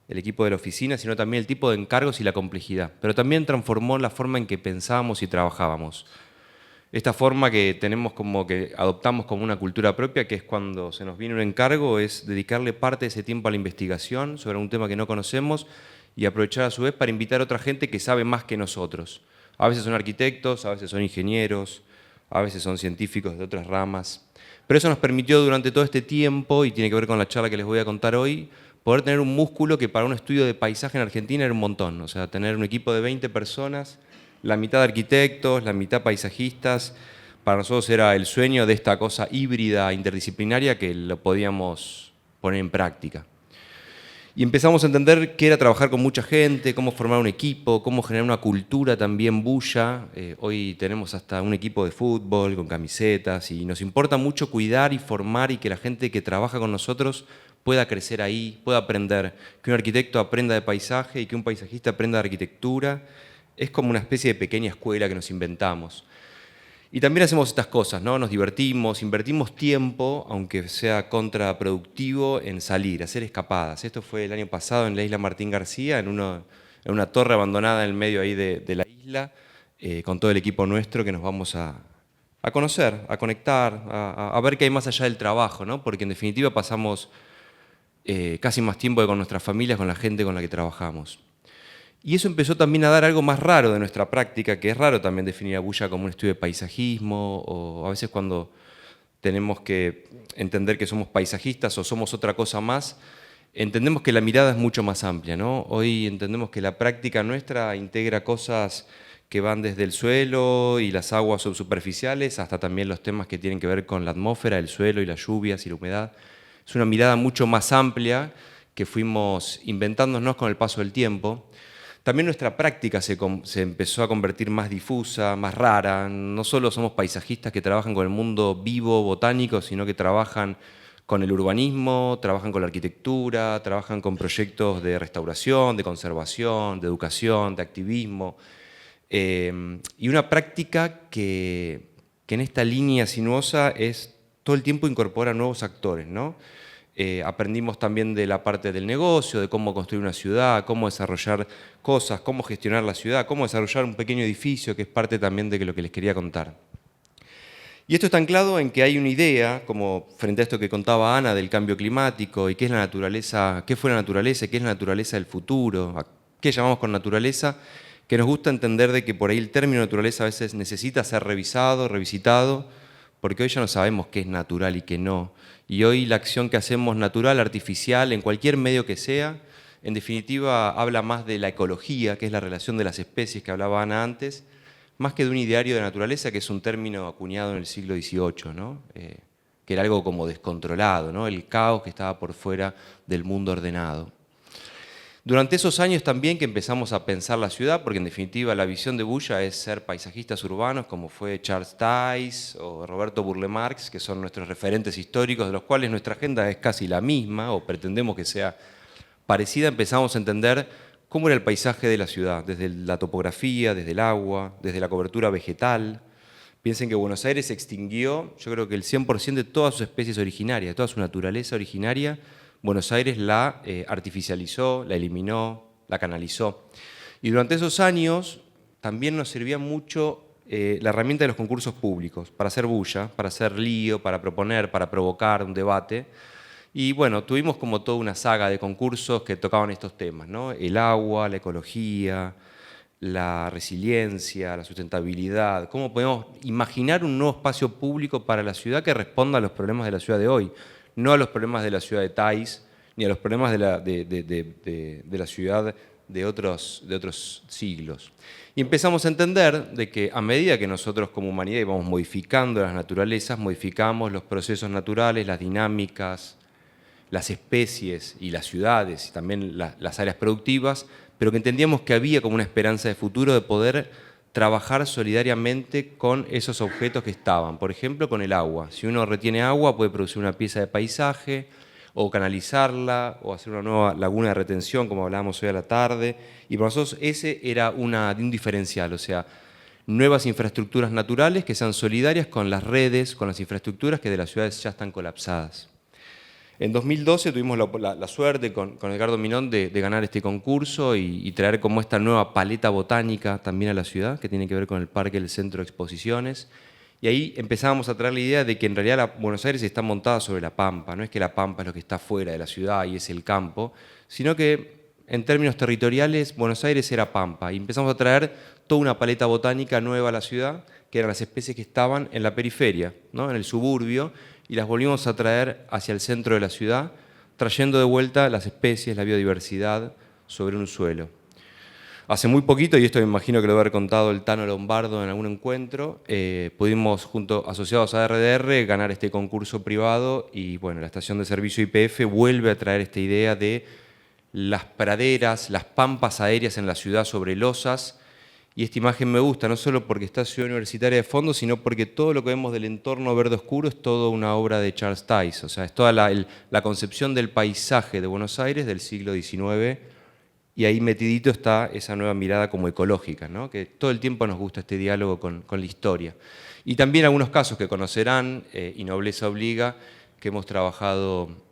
S3: el equipo de la oficina, sino también el tipo de encargos y la complejidad. Pero también transformó la forma en que pensábamos y trabajábamos. Esta forma que tenemos como que adoptamos como una cultura propia, que es cuando se nos viene un encargo, es dedicarle parte de ese tiempo a la investigación sobre un tema que no conocemos y aprovechar a su vez para invitar a otra gente que sabe más que nosotros. A veces son arquitectos, a veces son ingenieros, a veces son científicos de otras ramas. Pero eso nos permitió durante todo este tiempo, y tiene que ver con la charla que les voy a contar hoy, poder tener un músculo que para un estudio de paisaje en Argentina era un montón. O sea, tener un equipo de 20 personas, la mitad arquitectos, la mitad paisajistas. Para nosotros era el sueño de esta cosa híbrida, interdisciplinaria, que lo podíamos poner en práctica. Y empezamos a entender qué era trabajar con mucha gente, cómo formar un equipo, cómo generar una cultura también bulla. Hoy tenemos hasta un equipo de fútbol con camisetas y nos importa mucho cuidar y formar y que la gente que trabaja con nosotros pueda crecer ahí, pueda aprender. Que un arquitecto aprenda de paisaje y que un paisajista aprenda de arquitectura. Es como una especie de pequeña escuela que nos inventamos. Y también hacemos estas cosas, ¿no? Nos divertimos, invertimos tiempo, aunque sea contraproductivo, en salir, hacer escapadas. Esto fue el año pasado en la isla Martín García, en una torre abandonada en el medio ahí de la isla, con todo el equipo nuestro que nos vamos a conocer, a conectar, a ver qué hay más allá del trabajo, ¿no? Porque en definitiva pasamos casi más tiempo que con nuestras familias, con la gente con la que trabajamos. Y eso empezó también a dar algo más raro de nuestra práctica, que es raro también definir a Bulla como un estudio de paisajismo, o a veces cuando tenemos que entender que somos paisajistas o somos otra cosa más, entendemos que la mirada es mucho más amplia, ¿no? Hoy entendemos que la práctica nuestra integra cosas que van desde el suelo y las aguas subsuperficiales hasta también los temas que tienen que ver con la atmósfera, el suelo y las lluvias y la humedad. Es una mirada mucho más amplia que fuimos inventándonos con el paso del tiempo. También nuestra práctica se empezó a convertir más difusa, más rara. No solo somos paisajistas que trabajan con el mundo vivo, botánico, sino que trabajan con el urbanismo, trabajan con la arquitectura, trabajan con proyectos de restauración, de conservación, de educación, de activismo. Y una práctica que en esta línea sinuosa es todo el tiempo incorpora nuevos actores, ¿no? Aprendimos también de la parte del negocio, de cómo construir una ciudad, cómo desarrollar cosas, cómo gestionar la ciudad, cómo desarrollar un pequeño edificio, que es parte también de lo que les quería contar. Y esto está anclado en que hay una idea, como frente a esto que contaba Ana del cambio climático y qué es la naturaleza, qué fue la naturaleza y qué es la naturaleza del futuro, a qué llamamos con naturaleza, que nos gusta entender de que por ahí el término naturaleza a veces necesita ser revisado, revisitado, porque hoy ya no sabemos qué es natural y qué no. Y hoy la acción que hacemos natural, artificial, en cualquier medio que sea, en definitiva habla más de la ecología, que es la relación de las especies que hablaba Ana antes, más que de un ideario de naturaleza, que es un término acuñado en el siglo XVIII, ¿no? Que era algo como descontrolado, ¿no? El caos que estaba por fuera del mundo ordenado. Durante esos años también que empezamos a pensar la ciudad, porque en definitiva la visión de Bulla es ser paisajistas urbanos, como fue Charles Teiss o Roberto Burle Marx, que son nuestros referentes históricos, de los cuales nuestra agenda es casi la misma, o pretendemos que sea parecida. Empezamos a entender cómo era el paisaje de la ciudad, desde la topografía, desde el agua, desde la cobertura vegetal. Piensen que Buenos Aires extinguió, yo creo que el 100% de todas sus especies originarias, de toda su naturaleza originaria. Buenos Aires la artificializó, la eliminó, la canalizó. Y durante esos años también nos servía mucho la herramienta de los concursos públicos, para hacer bulla, para hacer lío, para proponer, para provocar un debate. Y bueno, tuvimos como toda una saga de concursos que tocaban estos temas, ¿no? El agua, la ecología, la resiliencia, la sustentabilidad. ¿Cómo podemos imaginar un nuevo espacio público para la ciudad que responda a los problemas de la ciudad de hoy? No a los problemas de la ciudad de Teiss, ni a los problemas de la ciudad de otros siglos. Y empezamos a entender de que a medida que nosotros como humanidad íbamos modificando las naturalezas, modificamos los procesos naturales, las dinámicas, las especies y las ciudades y también las áreas productivas, pero que entendíamos que había como una esperanza de futuro de poder trabajar solidariamente con esos objetos que estaban. Por ejemplo, con el agua. Si uno retiene agua, puede producir una pieza de paisaje, o canalizarla, o hacer una nueva laguna de retención, como hablábamos hoy a la tarde. Y para nosotros ese era un diferencial, o sea, nuevas infraestructuras naturales que sean solidarias con las redes, con las infraestructuras que de las ciudades ya están colapsadas. En 2012 tuvimos la suerte con Edgardo Minón de ganar este concurso y traer como esta nueva paleta botánica también a la ciudad, que tiene que ver con el parque del Centro de Exposiciones. Y ahí empezábamos a traer la idea de que en realidad Buenos Aires está montada sobre la Pampa. No es que la Pampa es lo que está fuera de la ciudad y es el campo, sino que en términos territoriales Buenos Aires era Pampa. Y empezamos a traer toda una paleta botánica nueva a la ciudad, que eran las especies que estaban en la periferia, ¿no? En el suburbio, y las volvimos a traer hacia el centro de la ciudad, trayendo de vuelta las especies, la biodiversidad sobre un suelo. Hace muy poquito, y esto me imagino que lo haber contado el Tano Lombardo en algún encuentro, pudimos, asociados a RDR, ganar este concurso privado y bueno, la estación de servicio YPF vuelve a traer esta idea de las praderas, las pampas aéreas en la ciudad sobre losas. Y esta imagen me gusta, no solo porque está Ciudad Universitaria de fondo, sino porque todo lo que vemos del entorno verde oscuro es toda una obra de Charles Teiss. O sea, es toda la concepción del paisaje de Buenos Aires del siglo XIX. Y ahí metidito está esa nueva mirada como ecológica, ¿no? Que todo el tiempo nos gusta este diálogo con la historia. Y también algunos casos que conocerán, y Nobleza Obliga, que hemos trabajado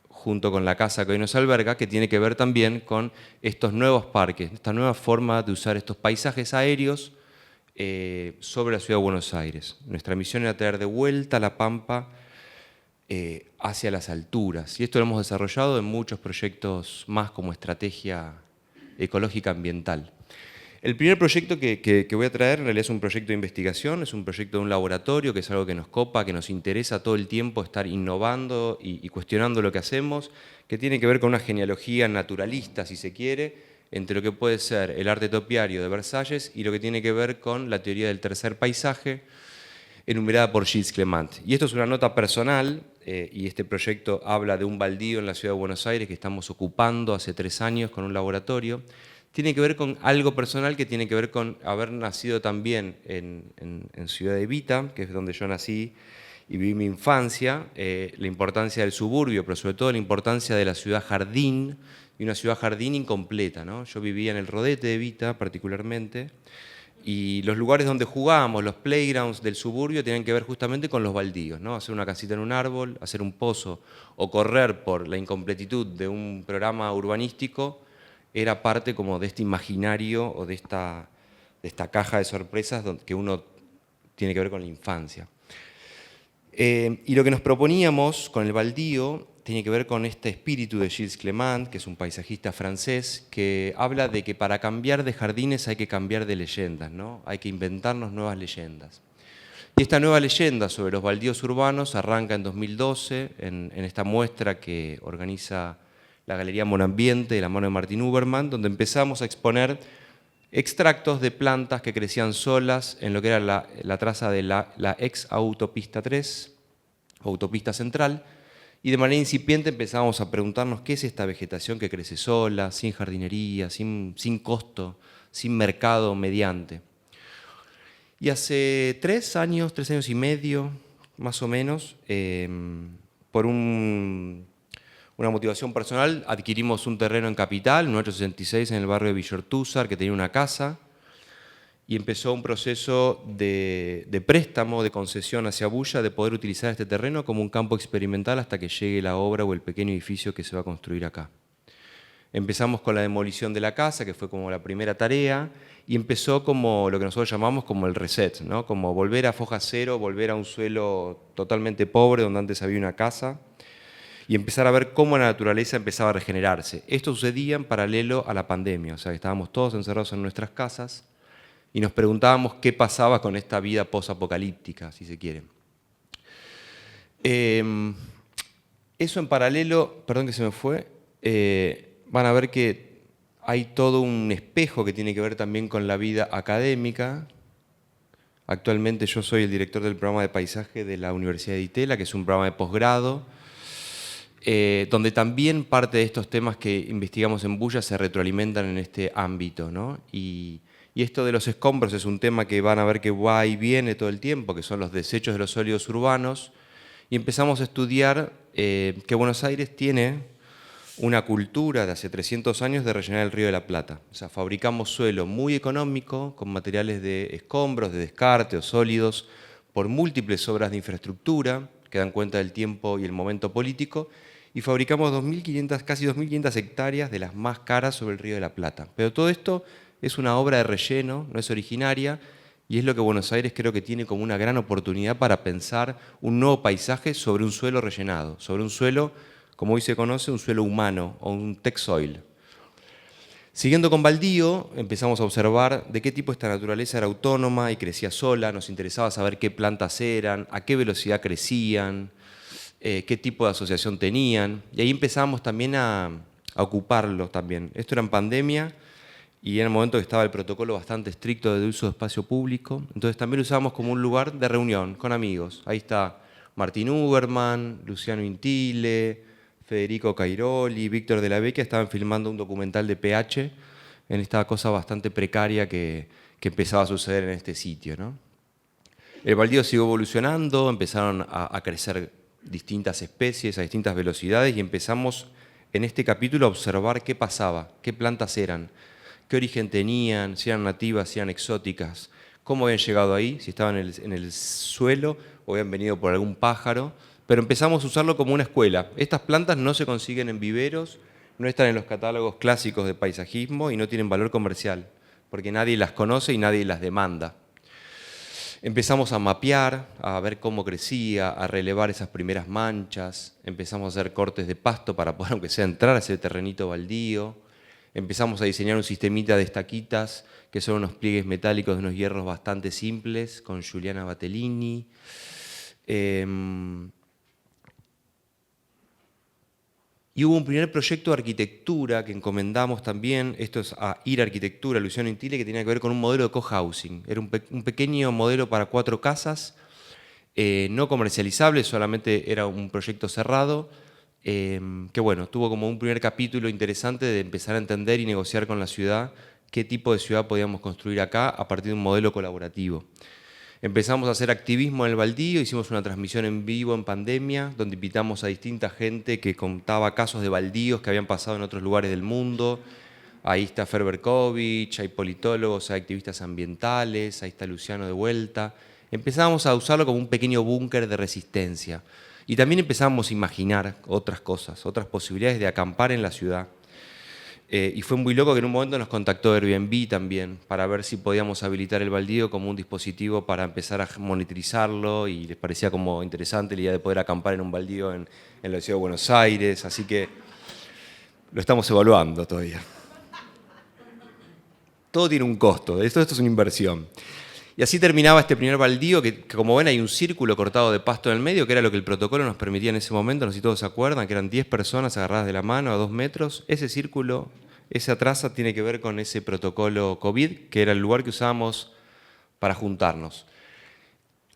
S3: junto con la casa que hoy nos alberga, que tiene que ver también con estos nuevos parques, esta nueva forma de usar estos paisajes aéreos sobre la ciudad de Buenos Aires. Nuestra misión era traer de vuelta la Pampa hacia las alturas, y esto lo hemos desarrollado en muchos proyectos más como estrategia ecológica ambiental. El primer proyecto que voy a traer en realidad es un proyecto de investigación, es un proyecto de un laboratorio, que es algo que nos copa, que nos interesa todo el tiempo estar innovando y cuestionando lo que hacemos, que tiene que ver con una genealogía naturalista, si se quiere, entre lo que puede ser el arte topiario de Versalles y lo que tiene que ver con la teoría del tercer paisaje, enumerada por Gilles Clement. Y esto es una nota personal, y este proyecto habla de un baldío en la ciudad de Buenos Aires que estamos ocupando hace 3 años con un laboratorio. Tiene que ver con algo personal que tiene que ver con haber nacido también en Ciudad de Evita, que es donde yo nací y viví mi infancia, la importancia del suburbio, pero sobre todo la importancia de la ciudad jardín, y una ciudad jardín incompleta, ¿no? Yo vivía en el Rodete de Evita particularmente, y los lugares donde jugábamos, los playgrounds del suburbio, tenían que ver justamente con los baldíos, ¿no? Hacer una casita en un árbol, hacer un pozo o correr por la incompletitud de un programa urbanístico era parte como de este imaginario o de esta caja de sorpresas que uno tiene que ver con la infancia. Y lo que nos proponíamos con el baldío tiene que ver con este espíritu de Gilles Clement, que es un paisajista francés, que habla de que para cambiar de jardines hay que cambiar de leyendas, ¿no? Hay que inventarnos nuevas leyendas. Y esta nueva leyenda sobre los baldíos urbanos arranca en 2012 en esta muestra que organiza la Galería Monambiente de la mano de Martin Uberman, donde empezamos a exponer extractos de plantas que crecían solas en lo que era la traza de la ex autopista 3, autopista central, y de manera incipiente empezamos a preguntarnos qué es esta vegetación que crece sola, sin jardinería, sin costo, sin mercado mediante. Y hace 3 años y medio, más o menos, por una motivación personal, adquirimos un terreno en Capital, 1866, en el barrio de Villortúzar, que tenía una casa, y empezó un proceso de préstamo, de concesión hacia Bulla, de poder utilizar este terreno como un campo experimental hasta que llegue la obra o el pequeño edificio que se va a construir acá. Empezamos con la demolición de la casa, que fue como la primera tarea, y empezó como lo que nosotros llamamos como el reset, ¿no? Como volver a foja cero, volver a un suelo totalmente pobre donde antes había una casa, y empezar a ver cómo la naturaleza empezaba a regenerarse. Esto sucedía en paralelo a la pandemia, o sea que estábamos todos encerrados en nuestras casas y nos preguntábamos qué pasaba con esta vida posapocalíptica, si se quiere. Eso en paralelo, perdón que se me fue, van a ver que hay todo un espejo que tiene que ver también con la vida académica. Actualmente yo soy el director del programa de paisaje de la Universidad de Itela, que es un programa de posgrado, donde también parte de estos temas que investigamos en Bulla se retroalimentan en este ámbito, ¿no? Y esto de los escombros es un tema que van a ver que va y viene todo el tiempo, que son los desechos de los sólidos urbanos, y empezamos a estudiar que Buenos Aires tiene una cultura de hace 300 años de rellenar el Río de la Plata. O sea, fabricamos suelo muy económico, con materiales de escombros, de descarte o sólidos, por múltiples obras de infraestructura, que dan cuenta del tiempo y el momento político, y fabricamos casi 2.500 hectáreas de las más caras sobre el Río de la Plata. Pero todo esto es una obra de relleno, no es originaria, y es lo que Buenos Aires creo que tiene como una gran oportunidad para pensar un nuevo paisaje sobre un suelo rellenado, sobre un suelo, como hoy se conoce, un suelo humano o un tech soil. Siguiendo con baldío, empezamos a observar de qué tipo esta naturaleza era autónoma y crecía sola, nos interesaba saber qué plantas eran, a qué velocidad crecían, qué tipo de asociación tenían, y ahí empezamos también a ocuparlos también. Esto era en pandemia y en el momento que estaba el protocolo bastante estricto de uso de espacio público, entonces también lo usábamos como un lugar de reunión con amigos. Ahí está Martin Uberman, Luciano Intile, Federico Cairoli, Víctor de la Vecchia, estaban filmando un documental de PH en esta cosa bastante precaria que empezaba a suceder en este sitio, ¿no? El baldío siguió evolucionando, empezaron a crecer distintas especies a distintas velocidades y empezamos en este capítulo a observar qué pasaba, qué plantas eran, qué origen tenían, si eran nativas, si eran exóticas, cómo habían llegado ahí, si estaban en el suelo o habían venido por algún pájaro, pero empezamos a usarlo como una escuela. Estas plantas no se consiguen en viveros, no están en los catálogos clásicos de paisajismo y no tienen valor comercial, porque nadie las conoce y nadie las demanda. Empezamos a mapear, a ver cómo crecía, a relevar esas primeras manchas, empezamos a hacer cortes de pasto para poder, aunque sea, entrar a ese terrenito baldío, empezamos a diseñar un sistemita de estaquitas, que son unos pliegues metálicos de unos hierros bastante simples, con Giuliana Battellini. Y hubo un primer proyecto de arquitectura que encomendamos también, esto es a IR Arquitectura, Luciano Intile, que tenía que ver con un modelo de cohousing. Era un pequeño modelo para 4 casas, no comercializable, solamente era un proyecto cerrado, que bueno, tuvo como un primer capítulo interesante de empezar a entender y negociar con la ciudad qué tipo de ciudad podíamos construir acá a partir de un modelo colaborativo. Empezamos a hacer activismo en el baldío, hicimos una transmisión en vivo en pandemia, donde invitamos a distinta gente que contaba casos de baldíos que habían pasado en otros lugares del mundo. Ahí está Fer Berkovich, hay politólogos, hay activistas ambientales, ahí está Luciano de vuelta. Empezamos a usarlo como un pequeño búnker de resistencia. Y también empezamos a imaginar otras cosas, otras posibilidades de acampar en la ciudad. Y fue muy loco que en un momento nos contactó Airbnb también para ver si podíamos habilitar el baldío como un dispositivo para empezar a monitorizarlo, y les parecía como interesante la idea de poder acampar en un baldío en la ciudad de Buenos Aires, así que lo estamos evaluando todavía. Todo tiene un costo, esto es una inversión. Y así terminaba este primer baldío, que como ven hay un círculo cortado de pasto en el medio, que era lo que el protocolo nos permitía en ese momento, no sé si todos se acuerdan, que eran 10 personas agarradas de la mano a 2 metros. Ese círculo, esa traza tiene que ver con ese protocolo COVID, que era el lugar que usábamos para juntarnos.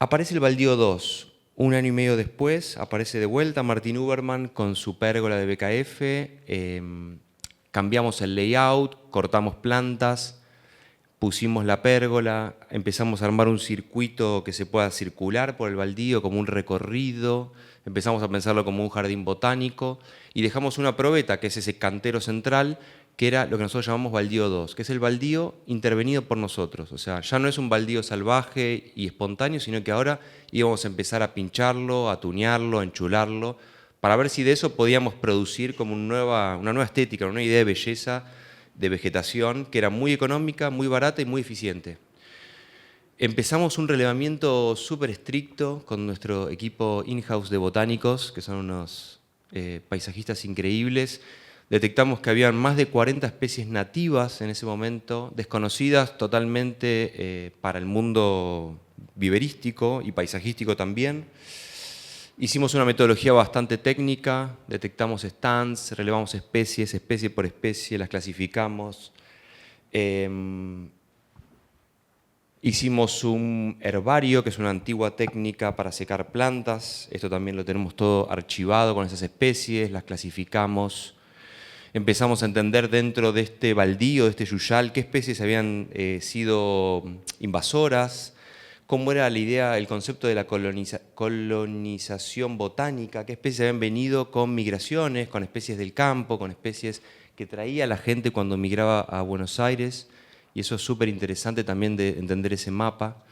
S3: Aparece el baldío 2. Un año y medio después aparece de vuelta Martín Uberman con su pérgola de BKF. Cambiamos el layout, cortamos plantas, pusimos la pérgola, empezamos a armar un circuito que se pueda circular por el baldío como un recorrido, empezamos a pensarlo como un jardín botánico y dejamos una probeta, que es ese cantero central, que era lo que nosotros llamamos baldío 2, que es el baldío intervenido por nosotros. O sea, ya no es un baldío salvaje y espontáneo, sino que ahora íbamos a empezar a pincharlo, a tunearlo, a enchularlo, para ver si de eso podíamos producir como una nueva estética, una nueva idea de belleza, de vegetación, que era muy económica, muy barata y muy eficiente. Empezamos un relevamiento súper estricto con nuestro equipo in-house de botánicos, que son unos paisajistas increíbles. Detectamos que habían más de 40 especies nativas en ese momento, desconocidas totalmente para el mundo viverístico y paisajístico también. Hicimos una metodología bastante técnica, detectamos stands, relevamos especies, especie por especie, las clasificamos. Hicimos un herbario, que es una antigua técnica para secar plantas. Esto también lo tenemos todo archivado con esas especies, las clasificamos. Empezamos a entender dentro de este baldío, de este yuyal, qué especies habían sido invasoras, cómo era la idea, el concepto de la colonización botánica, qué especies habían venido con migraciones, con especies del campo, con especies que traía la gente cuando migraba a Buenos Aires, y eso es súper interesante también de entender ese mapa.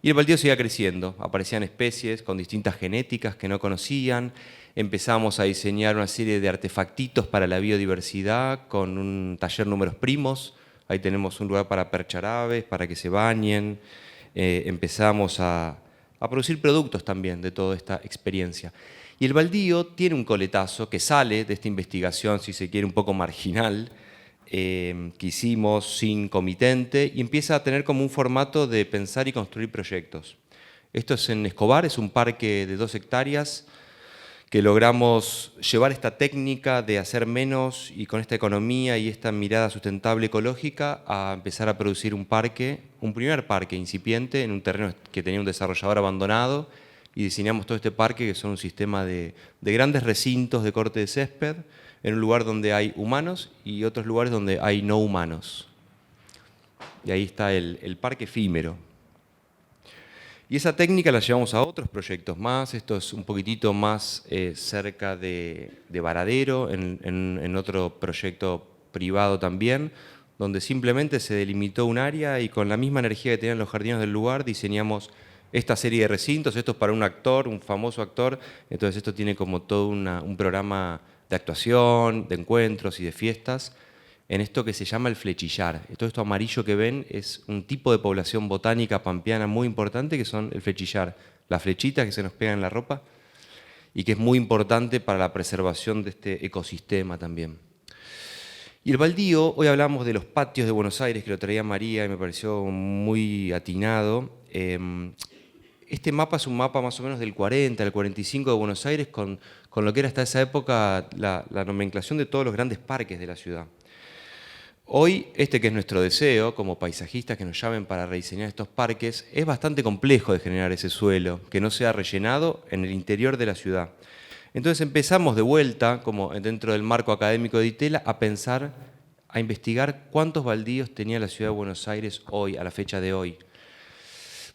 S3: Y el baldío seguía creciendo, aparecían especies con distintas genéticas que no conocían, empezamos a diseñar una serie de artefactitos para la biodiversidad con un taller números primos, ahí tenemos un lugar para perchar aves, para que se bañen. Empezamos a producir productos también de toda esta experiencia. Y el baldío tiene un coletazo que sale de esta investigación, si se quiere, un poco marginal, que hicimos sin comitente, y empieza a tener como un formato de pensar y construir proyectos. Esto es en Escobar, es un parque de 2 hectáreas, que logramos llevar esta técnica de hacer menos y con esta economía y esta mirada sustentable ecológica a empezar a producir un parque, un primer parque incipiente en un terreno que tenía un desarrollador abandonado, y diseñamos todo este parque, que son un sistema de grandes recintos de corte de césped en un lugar donde hay humanos y otros lugares donde hay no humanos. Y ahí está el parque efímero. Y esa técnica la llevamos a otros proyectos más. Esto es un poquitito más cerca de Varadero, en otro proyecto privado también, donde simplemente se delimitó un área y con la misma energía que tenían los jardineros del lugar diseñamos esta serie de recintos. Esto es para un actor, un famoso actor, entonces esto tiene como todo un programa de actuación, de encuentros y de fiestas, en esto que se llama el flechillar. Todo esto amarillo que ven es un tipo de población botánica pampeana muy importante, que son el flechillar, las flechitas que se nos pegan en la ropa, y que es muy importante para la preservación de este ecosistema también. Y el baldío, hoy hablamos de los patios de Buenos Aires, que lo traía María y me pareció muy atinado. Este mapa es un mapa más o menos del 40 al 45 de Buenos Aires, con lo que era hasta esa época la nomenclación de todos los grandes parques de la ciudad. Hoy, que es nuestro deseo, como paisajistas que nos llamen para rediseñar estos parques, es bastante complejo de generar ese suelo, que no sea rellenado en el interior de la ciudad. Entonces empezamos de vuelta, como dentro del marco académico de Ditela, a pensar, a investigar cuántos baldíos tenía la ciudad de Buenos Aires hoy, a la fecha de hoy.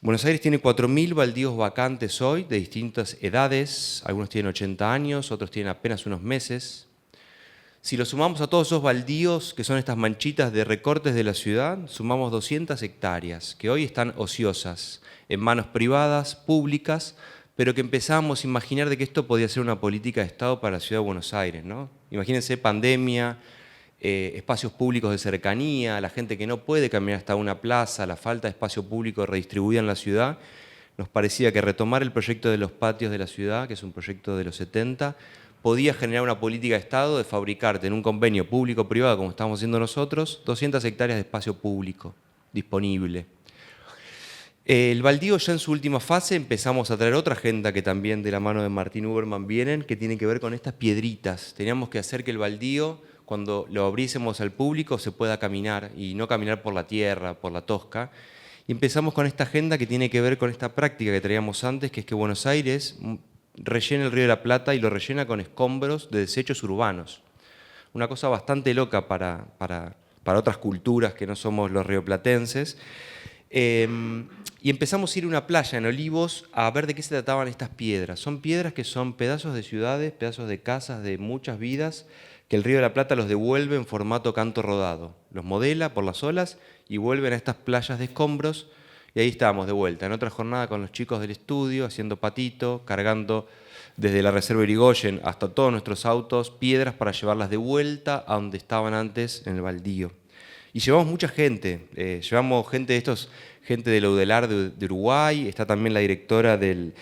S3: Buenos Aires tiene 4.000 baldíos vacantes hoy, de distintas edades, algunos tienen 80 años, otros tienen apenas unos meses. Si lo sumamos a todos esos baldíos, que son estas manchitas de recortes de la ciudad, sumamos 200 hectáreas, que hoy están ociosas, en manos privadas, públicas, pero que empezamos a imaginar de que esto podía ser una política de Estado para la ciudad de Buenos Aires, ¿no? Imagínense pandemia, espacios públicos de cercanía, la gente que no puede caminar hasta una plaza, la falta de espacio público redistribuida en la ciudad, nos parecía que retomar el proyecto de los patios de la ciudad, que es un proyecto de los 70, podía generar una política de Estado de fabricarte en un convenio público-privado, como estamos haciendo nosotros, 200 hectáreas de espacio público disponible. El baldío ya en su última fase empezamos a traer otra agenda que también de la mano de Martín Uberman vienen, que tiene que ver con estas piedritas. Teníamos que hacer que el baldío, cuando lo abriésemos al público, se pueda caminar y no caminar por la tierra, por la tosca. Y empezamos con esta agenda que tiene que ver con esta práctica que traíamos antes, que es que Buenos Aires rellena el Río de la Plata y lo rellena con escombros de desechos urbanos. Una cosa bastante loca para otras culturas que no somos los rioplatenses. Y empezamos a ir a una playa en Olivos a ver de qué se trataban estas piedras. Son piedras que son pedazos de ciudades, pedazos de casas, de muchas vidas, que el Río de la Plata los devuelve en formato canto rodado. Los modela por las olas y vuelven a estas playas de escombros. Y ahí estábamos de vuelta, en otra jornada con los chicos del estudio, haciendo patito, cargando desde la Reserva Irigoyen hasta todos nuestros autos, piedras para llevarlas de vuelta a donde estaban antes, en el baldío. Y llevamos mucha gente, llevamos gente de la UDELAR de Uruguay, está también la directora del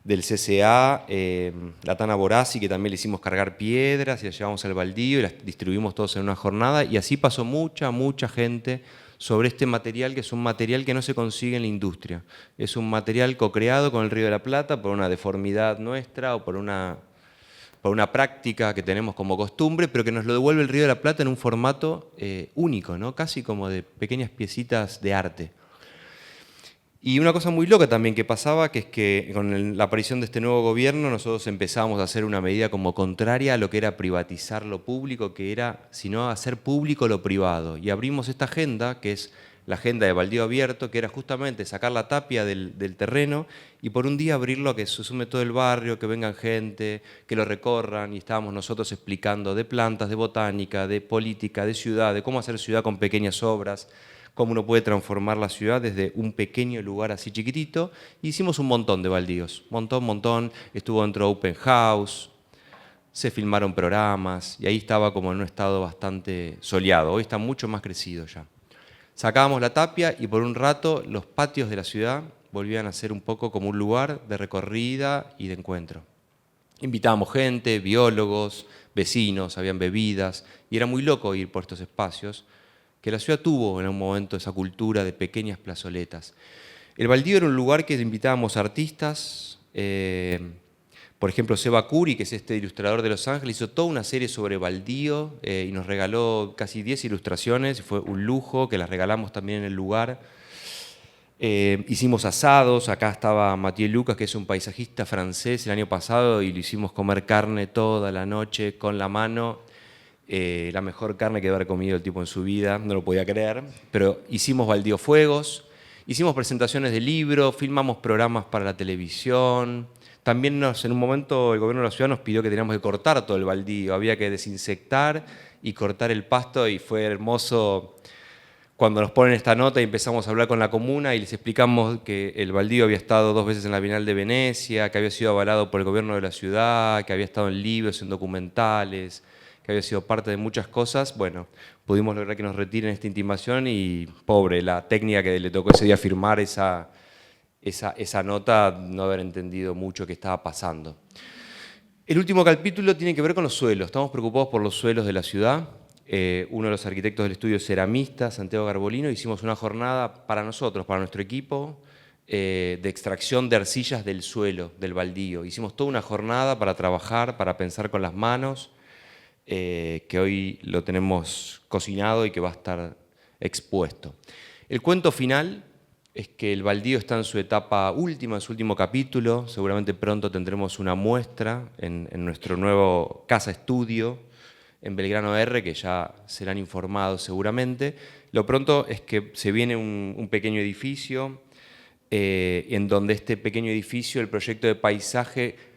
S3: CCA, la Tana Borazzi, que también le hicimos cargar piedras y las llevamos al baldío y las distribuimos todos en una jornada, y así pasó mucha gente sobre este material, que es un material que no se consigue en la industria. Es un material co-creado con el Río de la Plata por una deformidad nuestra o por una práctica que tenemos como costumbre, pero que nos lo devuelve el Río de la Plata en un formato único, ¿no? Casi como de pequeñas piecitas de arte. Y una cosa muy loca también que pasaba, que es que con la aparición de este nuevo gobierno nosotros empezábamos a hacer una medida como contraria a lo que era privatizar lo público, que era, sino hacer público lo privado. Y abrimos esta agenda, que es la agenda de baldío abierto, que era justamente sacar la tapia del terreno y por un día abrirlo a que se sume todo el barrio, que vengan gente, que lo recorran, y estábamos nosotros explicando de plantas, de botánica, de política, de ciudad, de cómo hacer ciudad con pequeñas obras, cómo uno puede transformar la ciudad desde un pequeño lugar así chiquitito. Hicimos un montón de baldíos, montón, estuvo dentro de Open House, se filmaron programas y ahí estaba como en un estado bastante soleado. Hoy está mucho más crecido ya. Sacábamos la tapia y por un rato los patios de la ciudad volvían a ser un poco como un lugar de recorrida y de encuentro. Invitábamos gente, biólogos, vecinos, habían bebidas y era muy loco ir por estos espacios, que la ciudad tuvo en un momento esa cultura de pequeñas plazoletas. El baldío era un lugar que invitábamos artistas, por ejemplo Seba Curi, que es este ilustrador de Los Ángeles, hizo toda una serie sobre baldío y nos regaló casi 10 ilustraciones, y fue un lujo, que las regalamos también en el lugar. Hicimos asados, acá estaba Mathieu Lucas, que es un paisajista francés, el año pasado, y lo hicimos comer carne toda la noche con la mano. La mejor carne que haber comido el tipo en su vida, no lo podía creer, pero hicimos baldíofuegos, hicimos presentaciones de libros, filmamos programas para la televisión. También en un momento el gobierno de la ciudad nos pidió que teníamos que cortar todo el baldío, había que desinsectar y cortar el pasto, y fue hermoso cuando nos ponen esta nota y empezamos a hablar con la comuna y les explicamos que el baldío había estado 2 veces en la Bienal de Venecia, que había sido avalado por el gobierno de la ciudad, que había estado en libros, en documentales, que había sido parte de muchas cosas. Bueno, pudimos lograr que nos retiren esta intimación y, pobre, la técnica que le tocó ese día firmar esa nota, no haber entendido mucho qué estaba pasando. El último capítulo tiene que ver con los suelos. Estamos preocupados por los suelos de la ciudad. Uno de los arquitectos del estudio ceramista, Santiago Garbolino, hicimos una jornada para nosotros, para nuestro equipo, de extracción de arcillas del suelo, del baldío. Hicimos toda una jornada para trabajar, para pensar con las manos, que hoy lo tenemos cocinado y que va a estar expuesto. El cuento final es que el baldío está en su etapa última, en su último capítulo. Seguramente pronto tendremos una muestra en nuestro nuevo casa estudio en Belgrano R, que ya serán informados seguramente. Lo pronto es que se viene un pequeño edificio, en donde este pequeño edificio, el proyecto de paisaje,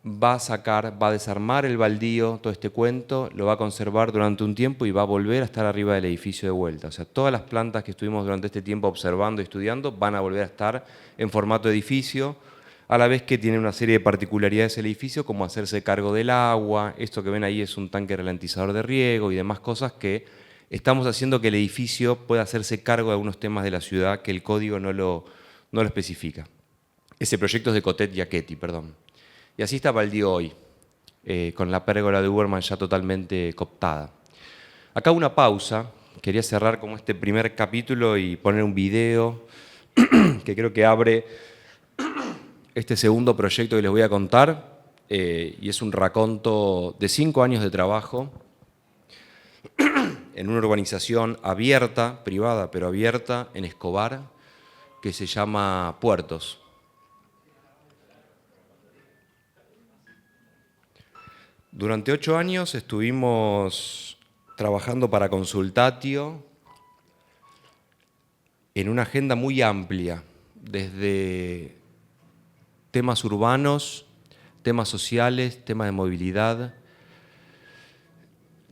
S3: va a desarmar el baldío, todo este cuento, lo va a conservar durante un tiempo y va a volver a estar arriba del edificio de vuelta. O sea, todas las plantas que estuvimos durante este tiempo observando y estudiando van a volver a estar en formato edificio. a la vez que tiene una serie de particularidades el edificio, como hacerse cargo del agua, esto que ven ahí es un tanque ralentizador de riego y demás cosas que estamos haciendo que el edificio pueda hacerse cargo de algunos temas de la ciudad que el código no lo especifica. Ese proyecto es de Cotet Giachetti, perdón. Y así está Baldío hoy, con la pérgola de Uberman ya totalmente cooptada. Acá una pausa, quería cerrar como este primer capítulo y poner un video que creo que abre este segundo proyecto que les voy a contar, y es un raconto de 5 años de trabajo en una urbanización abierta, privada pero abierta, en Escobar, que se llama Puertos. Durante 8 años estuvimos trabajando para Consultatio en una agenda muy amplia, desde temas urbanos, temas sociales, temas de movilidad,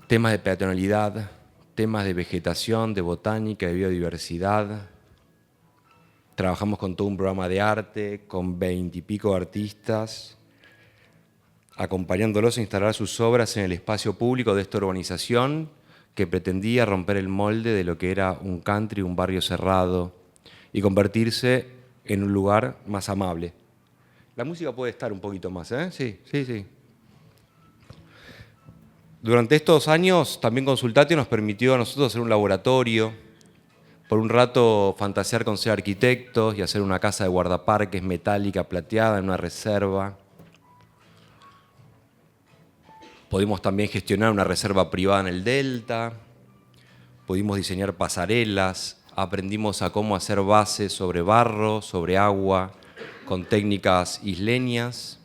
S3: temas de peatonalidad, temas de vegetación, de botánica, de biodiversidad. Trabajamos con todo un programa de arte, con 20 y pico artistas, acompañándolos a instalar sus obras en el espacio público de esta urbanización que pretendía romper el molde de lo que era un country, un barrio cerrado, y convertirse en un lugar más amable. La música puede estar un poquito más, ¿eh? Sí, sí, sí. Durante estos años también Consultatio nos permitió a nosotros hacer un laboratorio, por un rato fantasear con ser arquitectos y hacer una casa de guardaparques metálica plateada en una reserva. Pudimos también gestionar una reserva privada en el Delta, pudimos diseñar pasarelas, aprendimos a cómo hacer bases sobre barro, sobre agua, con técnicas isleñas.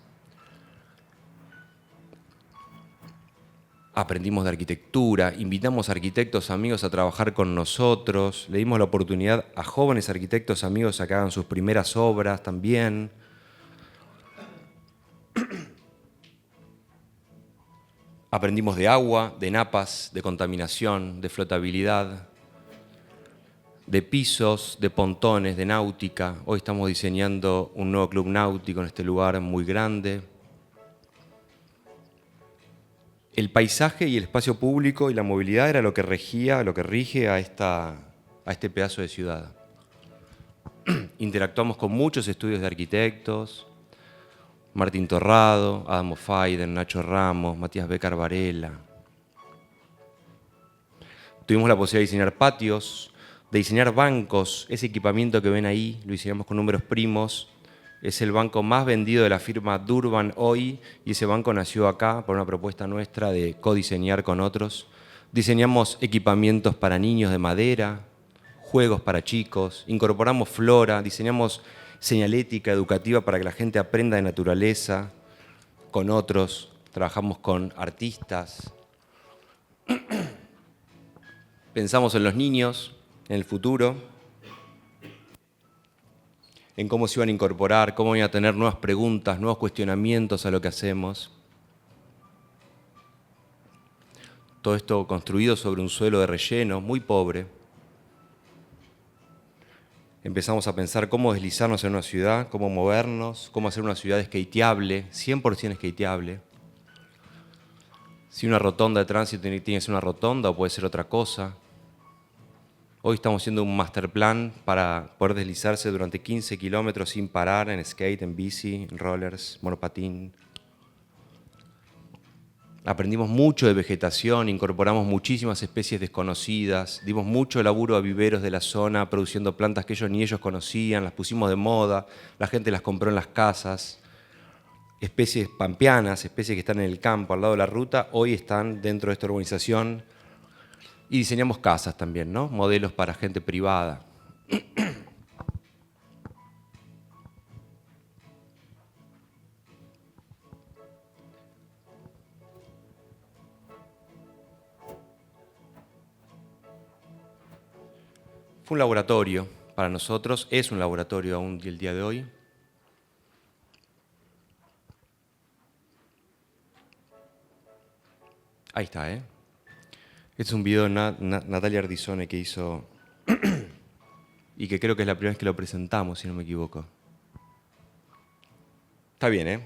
S3: Aprendimos de arquitectura, invitamos a arquitectos amigos a trabajar con nosotros, le dimos la oportunidad a jóvenes arquitectos amigos a que hagan sus primeras obras también. Aprendimos de agua, de napas, de contaminación, de flotabilidad, de pisos, de pontones, de náutica. Hoy estamos diseñando un nuevo club náutico en este lugar muy grande. El paisaje y el espacio público y la movilidad era lo que regía, lo que rige a este pedazo de ciudad. Interactuamos con muchos estudios de arquitectos, Martín Torrado, Adamo Faiden, Nacho Ramos, Matías Becar Varela. Tuvimos la posibilidad de diseñar patios, de diseñar bancos. Ese equipamiento que ven ahí lo diseñamos con números primos. Es el banco más vendido de la firma Durban hoy, y ese banco nació acá por una propuesta nuestra de codiseñar con otros. Diseñamos equipamientos para niños de madera, juegos para chicos, incorporamos flora, diseñamos señalética educativa para que la gente aprenda de naturaleza con otros, trabajamos con artistas. Pensamos en los niños, en el futuro, en cómo se iban a incorporar, cómo iban a tener nuevas preguntas, nuevos cuestionamientos a lo que hacemos. Todo esto construido sobre un suelo de relleno muy pobre. Empezamos a pensar cómo deslizarnos en una ciudad, cómo movernos, cómo hacer una ciudad skateable, 100% skateable. Si una rotonda de tránsito tiene que ser una rotonda o puede ser otra cosa. Hoy estamos haciendo un master plan para poder deslizarse durante 15 kilómetros sin parar en skate, en bici, en rollers, monopatín. Aprendimos mucho de vegetación, incorporamos muchísimas especies desconocidas, dimos mucho laburo a viveros de la zona produciendo plantas que ellos ni ellos conocían, las pusimos de moda, la gente las compró en las casas. Especies pampeanas, especies que están en el campo, al lado de la ruta, hoy están dentro de esta urbanización. Y diseñamos casas también, ¿no? Modelos para gente privada. Fue un laboratorio para nosotros, es un laboratorio aún el día de hoy. Ahí está, ¿eh? Este es un video de Natalia Ardizone que hizo y que creo que es la primera vez que lo presentamos, si no me equivoco. Está bien, ¿eh?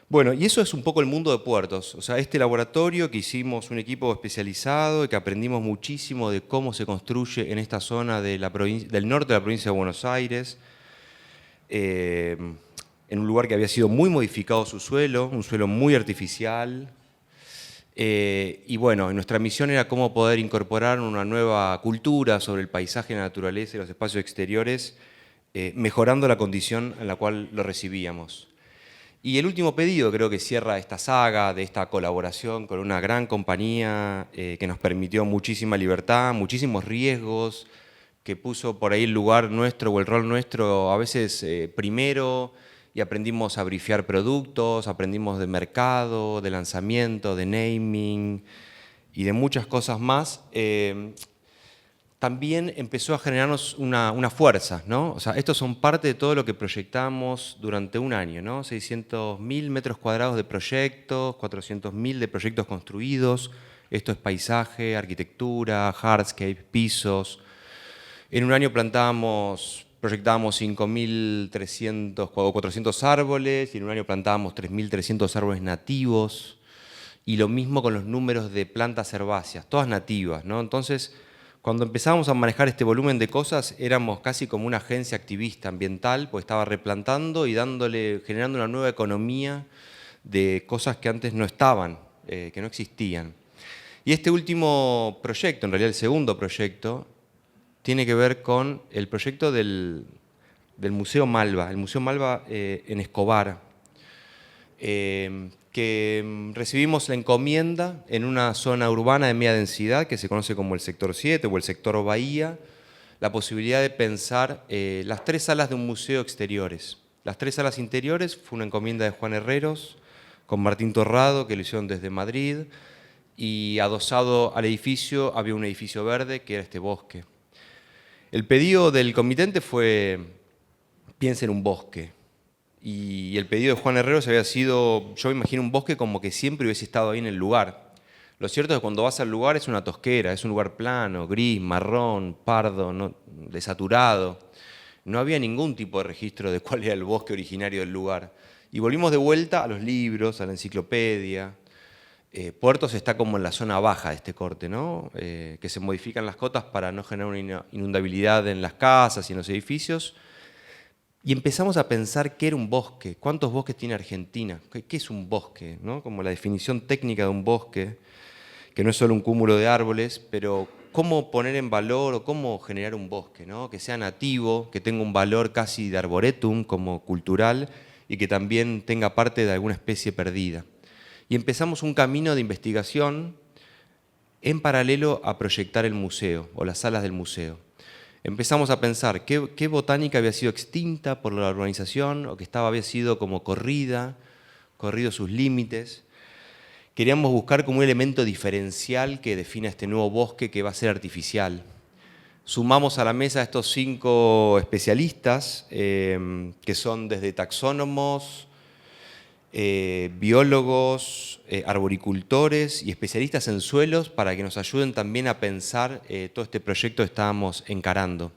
S3: Bueno, y eso es un poco el mundo de puertos. O sea, este laboratorio que hicimos un equipo especializado y que aprendimos muchísimo de cómo se construye en esta zona de del norte de la provincia de Buenos Aires, en un lugar que había sido muy modificado su suelo, un suelo muy artificial. Y bueno, nuestra misión era cómo poder incorporar una nueva cultura sobre el paisaje, la naturaleza y los espacios exteriores, mejorando la condición en la cual lo recibíamos. Y el último pedido creo que cierra esta saga de esta colaboración con una gran compañía que nos permitió muchísima libertad, muchísimos riesgos, que puso por ahí el lugar nuestro o el rol nuestro a veces primero, y aprendimos a brifear productos, aprendimos de mercado, de lanzamiento, de naming y de muchas cosas más. También empezó a generarnos una fuerza, ¿no? O sea, estos son parte de todo lo que proyectamos durante un año, ¿no? 600.000 metros cuadrados de proyectos, 400.000 de proyectos construidos. Esto es paisaje, arquitectura, hardscape, pisos. En un año proyectábamos 5.300 o 400 árboles, y en un año plantábamos 3.300 árboles nativos. Y lo mismo con los números de plantas herbáceas, todas nativas, ¿no? Entonces, cuando empezamos a manejar este volumen de cosas, éramos casi como una agencia activista ambiental, pues estaba replantando y generando una nueva economía de cosas que antes no estaban, que no existían. Y este último proyecto, en realidad el segundo proyecto, tiene que ver con el proyecto del Museo Malva, el Museo Malva en Escobar, que recibimos la encomienda en una zona urbana de media densidad que se conoce como el sector 7 o el sector Bahía, la posibilidad de pensar las 3 salas de un museo exteriores. Las 3 salas interiores fue una encomienda de Juan Herreros con Martín Torrado, que lo hicieron desde Madrid, y adosado al edificio había un edificio verde que era este bosque. El pedido del comitente fue: piensa en un bosque. Y el pedido de Juan Herreros había sido, yo me imagino un bosque como que siempre hubiese estado ahí en el lugar. Lo cierto es que cuando vas al lugar es una tosquera, es un lugar plano, gris, marrón, pardo, desaturado. No había ningún tipo de registro de cuál era el bosque originario del lugar. Y volvimos de vuelta a los libros, a la enciclopedia. Puertos está como en la zona baja de este corte, ¿no? Que se modifican las cotas para no generar una inundabilidad en las casas y en los edificios. Y empezamos a pensar qué era un bosque, cuántos bosques tiene Argentina, qué es un bosque, ¿no? Como la definición técnica de un bosque, que no es solo un cúmulo de árboles, pero cómo poner en valor o cómo generar un bosque, ¿no? Que sea nativo, que tenga un valor casi de arboretum como cultural y que también tenga parte de alguna especie perdida. Y empezamos un camino de investigación en paralelo a proyectar el museo o las salas del museo. Empezamos a pensar qué botánica había sido extinta por la urbanización o que había sido como corrido sus límites. Queríamos buscar como un elemento diferencial que defina este nuevo bosque que va a ser artificial. Sumamos a la mesa a estos 5 especialistas, que son desde taxónomos, biólogos, arboricultores y especialistas en suelos para que nos ayuden también a pensar todo este proyecto que estábamos encarando.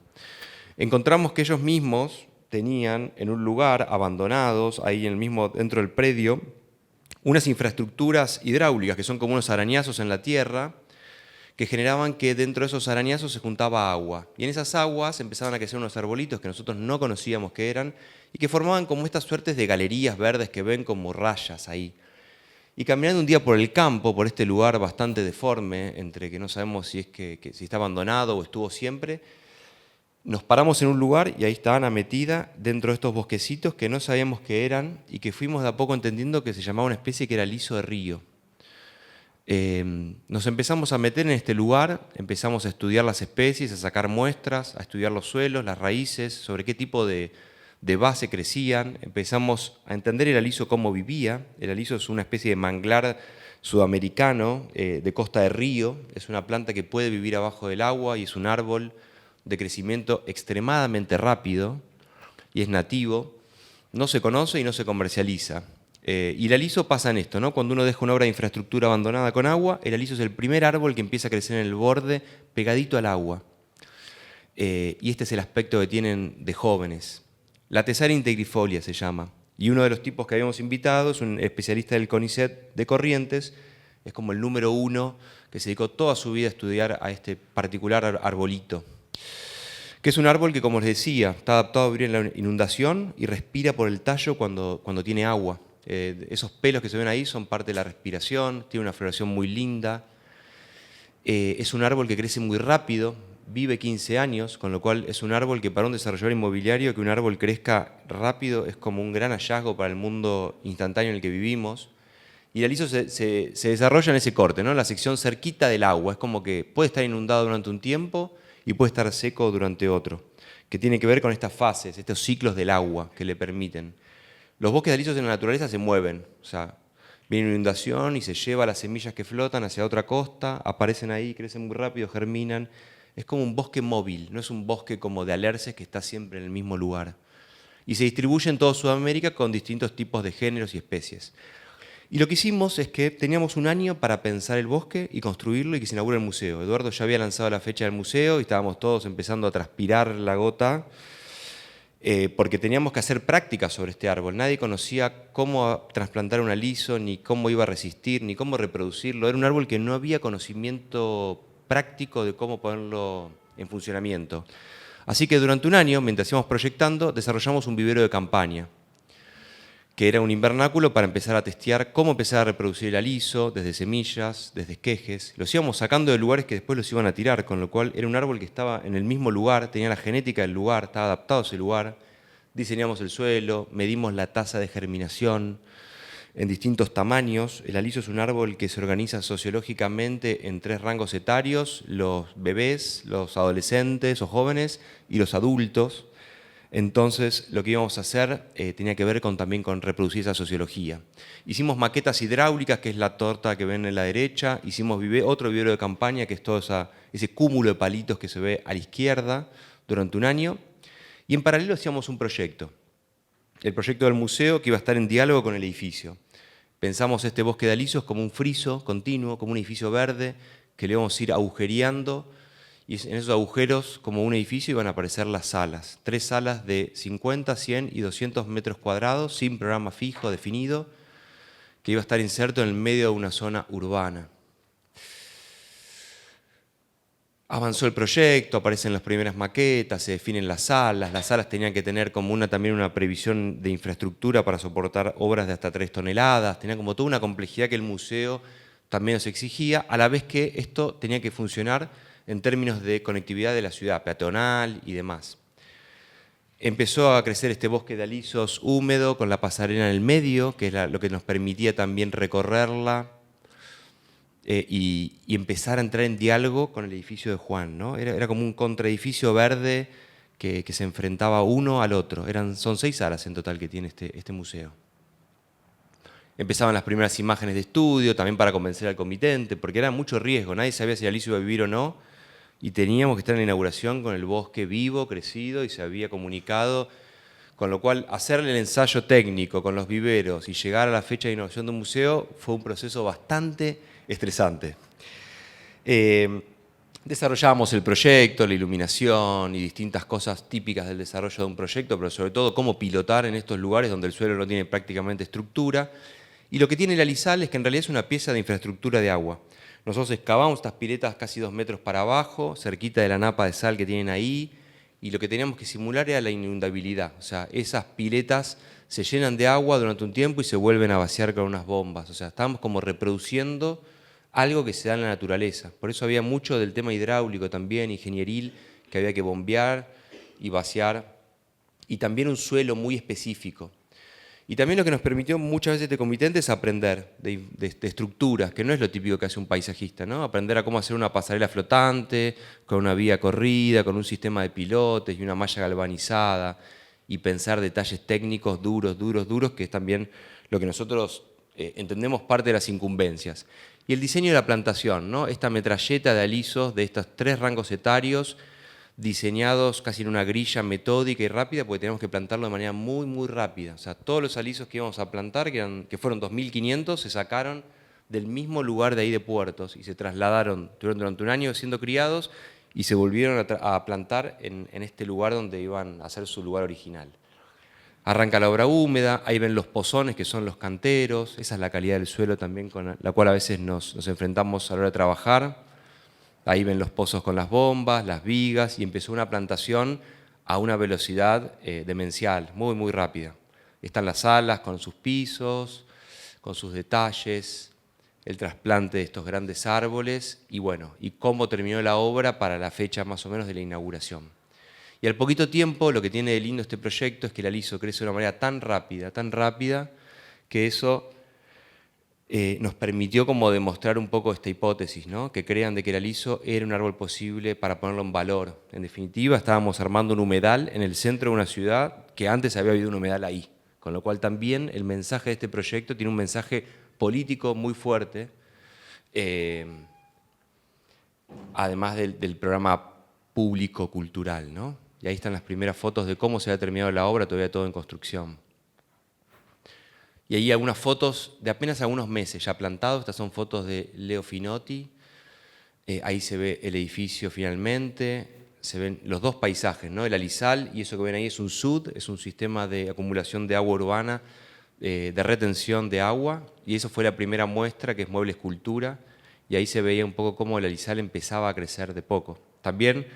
S3: Encontramos que ellos mismos tenían en un lugar, abandonados, ahí dentro del predio, unas infraestructuras hidráulicas que son como unos arañazos en la tierra, que generaban que dentro de esos arañazos se juntaba agua. Y en esas aguas empezaban a crecer unos arbolitos que nosotros no conocíamos qué eran y que formaban como estas suertes de galerías verdes que ven como rayas ahí. Y caminando un día por el campo, por este lugar bastante deforme, entre que no sabemos si está abandonado o estuvo siempre, nos paramos en un lugar y ahí estaba Ana metida dentro de estos bosquecitos que no sabíamos qué eran y que fuimos de a poco entendiendo que se llamaba una especie que era liso de río. Nos empezamos a meter en este lugar, empezamos a estudiar las especies, a sacar muestras, a estudiar los suelos, las raíces, sobre qué tipo de base crecían. Empezamos a entender el aliso cómo vivía. El aliso es una especie de manglar sudamericano de costa de río. Es una planta que puede vivir abajo del agua y es un árbol de crecimiento extremadamente rápido y es nativo. No se conoce y no se comercializa. Y el aliso pasa en esto, ¿no? Cuando uno deja una obra de infraestructura abandonada con agua, el aliso es el primer árbol que empieza a crecer en el borde, pegadito al agua. Y este es el aspecto que tienen de jóvenes. La Tesaria integrifolia se llama. Y uno de los tipos que habíamos invitado es un especialista del CONICET de Corrientes, es como el número 1 que se dedicó toda su vida a estudiar a este particular arbolito, que es un árbol que, como les decía, está adaptado a vivir en la inundación y respira por el tallo cuando tiene agua. Esos pelos que se ven ahí son parte de la respiración, tiene una floración muy linda. Es un árbol que crece muy rápido, vive 15 años, con lo cual es un árbol que para un desarrollador inmobiliario que un árbol crezca rápido es como un gran hallazgo para el mundo instantáneo en el que vivimos. Y el aliso se desarrolla en ese corte, ¿no? La sección cerquita del agua, es como que puede estar inundado durante un tiempo y puede estar seco durante otro, que tiene que ver con estas fases, estos ciclos del agua que le permiten. Los bosques de alisos en la naturaleza se mueven, o sea, viene una inundación y se lleva las semillas que flotan hacia otra costa, aparecen ahí, crecen muy rápido, germinan. Es como un bosque móvil, no es un bosque como de alerces que está siempre en el mismo lugar. Y se distribuye en toda Sudamérica con distintos tipos de géneros y especies. Y lo que hicimos es que teníamos un año para pensar el bosque y construirlo y que se inaugure el museo. Eduardo ya había lanzado la fecha del museo y estábamos todos empezando a transpirar la gota porque teníamos que hacer prácticas sobre este árbol. Nadie conocía cómo trasplantar un aliso, ni cómo iba a resistir, ni cómo reproducirlo. Era un árbol que no había conocimiento práctico de cómo ponerlo en funcionamiento. Así que durante un año, mientras íbamos proyectando, desarrollamos un vivero de campaña, que era un invernáculo para empezar a testear cómo empezar a reproducir el aliso, desde semillas, desde esquejes. Los íbamos sacando de lugares que después los iban a tirar, con lo cual era un árbol que estaba en el mismo lugar, tenía la genética del lugar, estaba adaptado a ese lugar. Diseñamos el suelo, medimos la tasa de germinación en distintos tamaños. El aliso es un árbol que se organiza sociológicamente en 3 rangos etarios: los bebés, los adolescentes o jóvenes y los adultos. Entonces, lo que íbamos a hacer tenía que ver también con reproducir esa sociología. Hicimos maquetas hidráulicas, que es la torta que ven en la derecha. Hicimos otro vivero de campaña, que es todo ese cúmulo de palitos que se ve a la izquierda, durante un año. Y en paralelo hacíamos un proyecto. El proyecto del museo, que iba a estar en diálogo con el edificio. Pensamos este bosque de alisos como un friso continuo, como un edificio verde, que le íbamos a ir agujereando. Y en esos agujeros, como un edificio, iban a aparecer las salas. 3 salas de 50, 100 y 200 metros cuadrados, sin programa fijo definido, que iba a estar inserto en el medio de una zona urbana. Avanzó el proyecto, aparecen las primeras maquetas, se definen las salas. Las salas tenían que tener como también una previsión de infraestructura para soportar obras de hasta 3 toneladas. Tenía como toda una complejidad que el museo también nos exigía, a la vez que esto tenía que funcionar en términos de conectividad de la ciudad, peatonal y demás. Empezó a crecer este bosque de alisos húmedo con la pasarela en el medio, que es lo que nos permitía también recorrerla y empezar a entrar en diálogo con el edificio de Juan, ¿no? Era como un contraedificio verde que se enfrentaba uno al otro. Son 6 salas en total que tiene este museo. Empezaban las primeras imágenes de estudio, también para convencer al comitente, porque era mucho riesgo, nadie sabía si el aliso iba a vivir o no, y teníamos que estar en la inauguración con el bosque vivo, crecido, y se había comunicado, con lo cual hacerle el ensayo técnico con los viveros y llegar a la fecha de inauguración de un museo fue un proceso bastante estresante. Desarrollábamos el proyecto, la iluminación y distintas cosas típicas del desarrollo de un proyecto, pero sobre todo cómo pilotar en estos lugares donde el suelo no tiene prácticamente estructura. Y lo que tiene el alisal es que en realidad es una pieza de infraestructura de agua. Nosotros excavamos estas piletas casi 2 metros para abajo, cerquita de la napa de sal que tienen ahí, y lo que teníamos que simular era la inundabilidad. O sea, esas piletas se llenan de agua durante un tiempo y se vuelven a vaciar con unas bombas. O sea, estábamos como reproduciendo algo que se da en la naturaleza. Por eso había mucho del tema hidráulico también, ingenieril, que había que bombear y vaciar, y también un suelo muy específico. Y también lo que nos permitió muchas veces este comitente es aprender de estructuras, que no es lo típico que hace un paisajista, ¿no? Aprender a cómo hacer una pasarela flotante, con una vía corrida, con un sistema de pilotes y una malla galvanizada, y pensar detalles técnicos duros, que es también lo que nosotros entendemos parte de las incumbencias. Y el diseño de la plantación, ¿no? Esta metralleta de alisos de estos 3 rangos etarios, diseñados casi en una grilla metódica y rápida, porque teníamos que plantarlo de manera muy, muy rápida. O sea, todos los alisos que íbamos a plantar, que fueron 2.500, se sacaron del mismo lugar de ahí de Puertos y se trasladaron durante un año siendo criados y se volvieron a plantar en este lugar donde iban a ser su lugar original. Arranca la obra húmeda, ahí ven los pozones que son los canteros, esa es la calidad del suelo también con la cual a veces nos enfrentamos a la hora de trabajar. Ahí ven los pozos con las bombas, las vigas, y empezó una plantación a una velocidad demencial, muy, muy rápida. Están las salas con sus pisos, con sus detalles, el trasplante de estos grandes árboles y bueno, y cómo terminó la obra para la fecha más o menos de la inauguración. Y al poquito tiempo, lo que tiene de lindo este proyecto es que el aliso crece de una manera tan rápida, que eso nos permitió como demostrar un poco esta hipótesis, ¿no? Que crean de que el aliso era un árbol posible para ponerlo en valor. En definitiva, estábamos armando un humedal en el centro de una ciudad que antes había habido un humedal ahí. Con lo cual también el mensaje de este proyecto tiene un mensaje político muy fuerte, además del programa público-cultural, ¿no? Y ahí están las primeras fotos de cómo se había terminado la obra, todavía todo en construcción. Y ahí algunas fotos de apenas algunos meses ya plantados. Estas son fotos de Leo Finotti. Ahí se ve el edificio finalmente. Se ven los dos paisajes, ¿no? El alisal, y eso que ven ahí es un SUD, es un sistema de acumulación de agua urbana, de retención de agua. Y eso fue la primera muestra, que es mueble escultura. Y ahí se veía un poco cómo el alisal empezaba a crecer de poco. También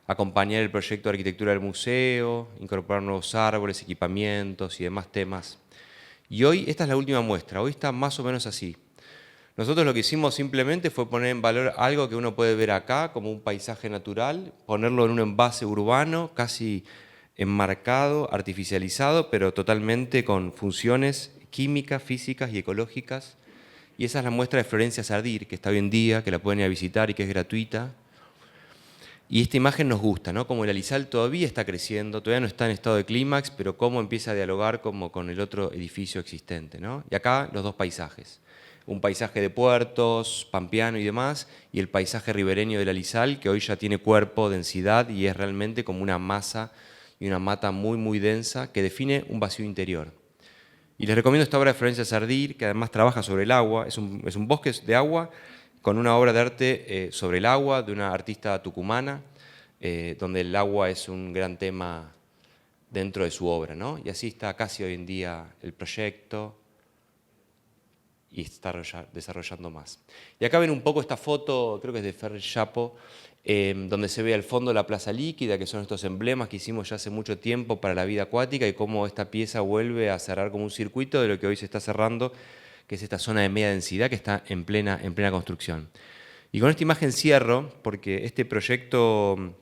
S3: acompañar el proyecto de arquitectura del museo, incorporar nuevos árboles, equipamientos y demás temas. Y hoy, esta es la última muestra, hoy está más o menos así. Nosotros lo que hicimos simplemente fue poner en valor algo que uno puede ver acá, como un paisaje natural, ponerlo en un envase urbano, casi enmarcado, artificializado, pero totalmente con funciones químicas, físicas y ecológicas. Y esa es la muestra de Florencia Sardir, que está hoy en día, que la pueden ir a visitar y que es gratuita. Y esta imagen nos gusta, ¿no? Como el alisal todavía está creciendo, todavía no está en estado de clímax, pero cómo empieza a dialogar como con el otro edificio existente, ¿no? Y acá los dos paisajes. Un paisaje de puertos, pampeano y demás, y el paisaje ribereño del alisal, que hoy ya tiene cuerpo, densidad, y es realmente como una masa y una mata muy, muy densa que define un vacío interior. Y les recomiendo esta obra de Florencia Sardir, que además trabaja sobre el agua, es un bosque de agua, con una obra de arte sobre el agua de una artista tucumana, donde el agua es un gran tema dentro de su obra, ¿no? Y así está casi hoy en día el proyecto y está desarrollando más. Y acá ven un poco esta foto, creo que es de Ferrer Chapo, donde se ve al fondo la plaza líquida, que son estos emblemas que hicimos ya hace mucho tiempo para la vida acuática y cómo esta pieza vuelve a cerrar como un circuito de lo que hoy se está cerrando, que es esta zona de media densidad que está en plena construcción. Y con esta imagen cierro, porque este proyecto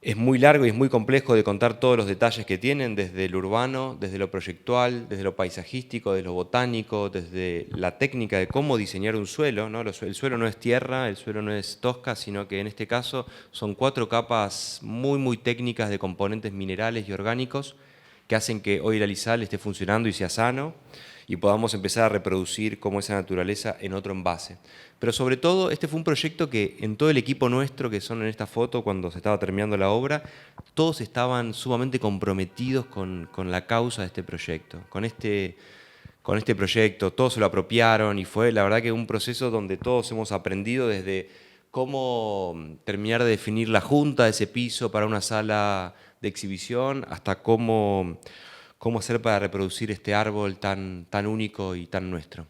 S3: es muy largo y es muy complejo de contar todos los detalles que tienen, desde lo urbano, desde lo proyectual, desde lo paisajístico, desde lo botánico, desde la técnica de cómo diseñar un suelo, ¿no? El suelo no es tierra, el suelo no es tosca, sino que en este caso son 4 capas muy, muy técnicas de componentes minerales y orgánicos que hacen que hoy el alisal esté funcionando y sea sano, y podamos empezar a reproducir como esa naturaleza en otro envase. Pero sobre todo, este fue un proyecto que en todo el equipo nuestro, que son en esta foto cuando se estaba terminando la obra, todos estaban sumamente comprometidos con la causa de este proyecto, con este proyecto, todos se lo apropiaron y fue la verdad que un proceso donde todos hemos aprendido desde cómo terminar de definir la junta de ese piso para una sala de exhibición, hasta cómo hacer para reproducir este árbol tan único y tan nuestro.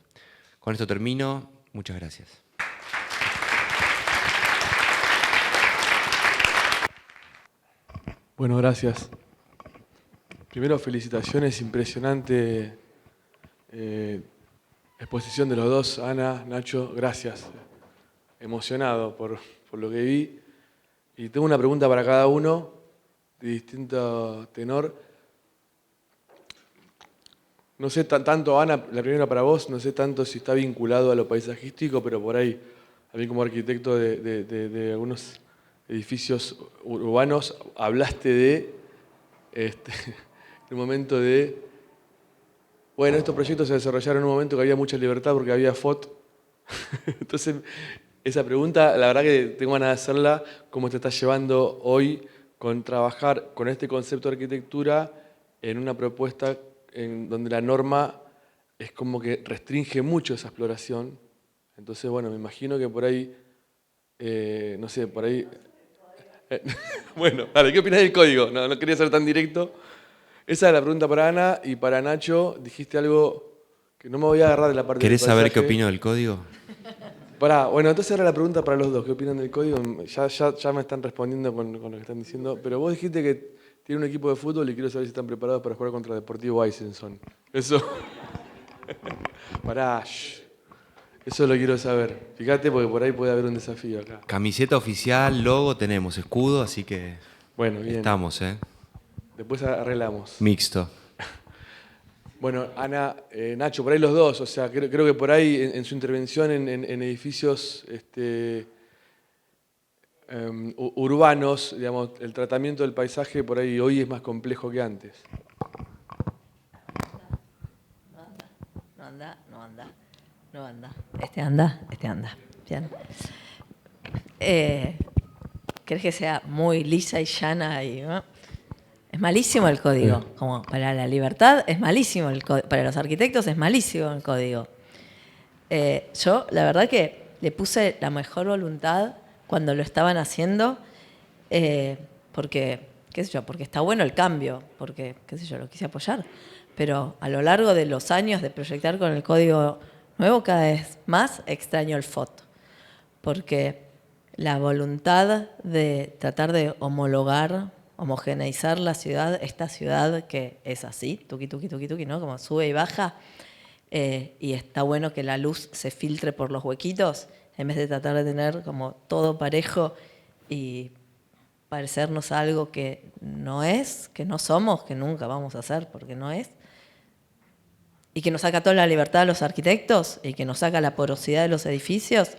S3: Con esto termino. Muchas gracias.
S4: Bueno, gracias. Primero, felicitaciones, impresionante exposición de los dos, Ana, Nacho, gracias. Emocionado por lo que vi. Y tengo una pregunta para cada uno, de distinto tenor. No sé tanto, Ana, la primera para vos, no sé tanto si está vinculado a lo paisajístico, pero por ahí, a mí como arquitecto de algunos edificios urbanos, hablaste de, el momento de, bueno, estos proyectos se desarrollaron en un momento que había mucha libertad porque había FOT. Entonces, esa pregunta, la verdad que tengo ganas de hacerla, ¿cómo te estás llevando hoy con trabajar con este concepto de arquitectura en una propuesta en donde la norma es como que restringe mucho esa exploración? Entonces, bueno, me imagino que por ahí, no sé, por ahí... bueno, vale, ¿qué opinas del código? No quería ser tan directo. Esa es la pregunta para Ana, y para Nacho dijiste algo que no me voy a agarrar de la parte del
S3: ¿Querés saber qué
S4: paisaje.
S3: opino del código?
S4: Bueno, entonces ahora la pregunta para los dos, ¿qué opinan del código? Ya me están respondiendo con lo que están diciendo, pero vos dijiste que tiene un equipo de fútbol y quiero saber si están preparados para jugar contra Deportivo Eisenson. Eso... Pará, eso lo quiero saber. Fíjate porque por ahí puede haber un desafío acá.
S3: Camiseta oficial, logo, tenemos escudo, así que
S4: Bueno, bien.
S3: estamos,
S4: Después arreglamos.
S3: Mixto.
S4: Bueno, Ana, Nacho, por ahí los dos, o sea, creo que por ahí en su intervención en edificios urbanos, digamos, el tratamiento del paisaje por ahí hoy es más complejo que antes.
S2: No anda. Este anda. Bien. ¿Querés que sea muy lisa y llana? ¿No? Es malísimo el código. Como para la libertad es malísimo el código. Para los arquitectos es malísimo el código. Yo, la verdad que le puse la mejor voluntad cuando lo estaban haciendo, porque, qué sé yo, porque está bueno el cambio, porque, qué sé yo, lo quise apoyar. Pero a lo largo de los años de proyectar con el código nuevo, cada vez más extraño el FOT. Porque la voluntad de tratar de homogeneizar la ciudad, esta ciudad que es así, tuqui, ¿no? Como sube y baja, y está bueno que la luz se filtre por los huequitos, en vez de tratar de tener como todo parejo y parecernos a algo que no es, que no somos, que nunca vamos a ser porque no es, y que nos saca toda la libertad a los arquitectos y que nos saca la porosidad de los edificios,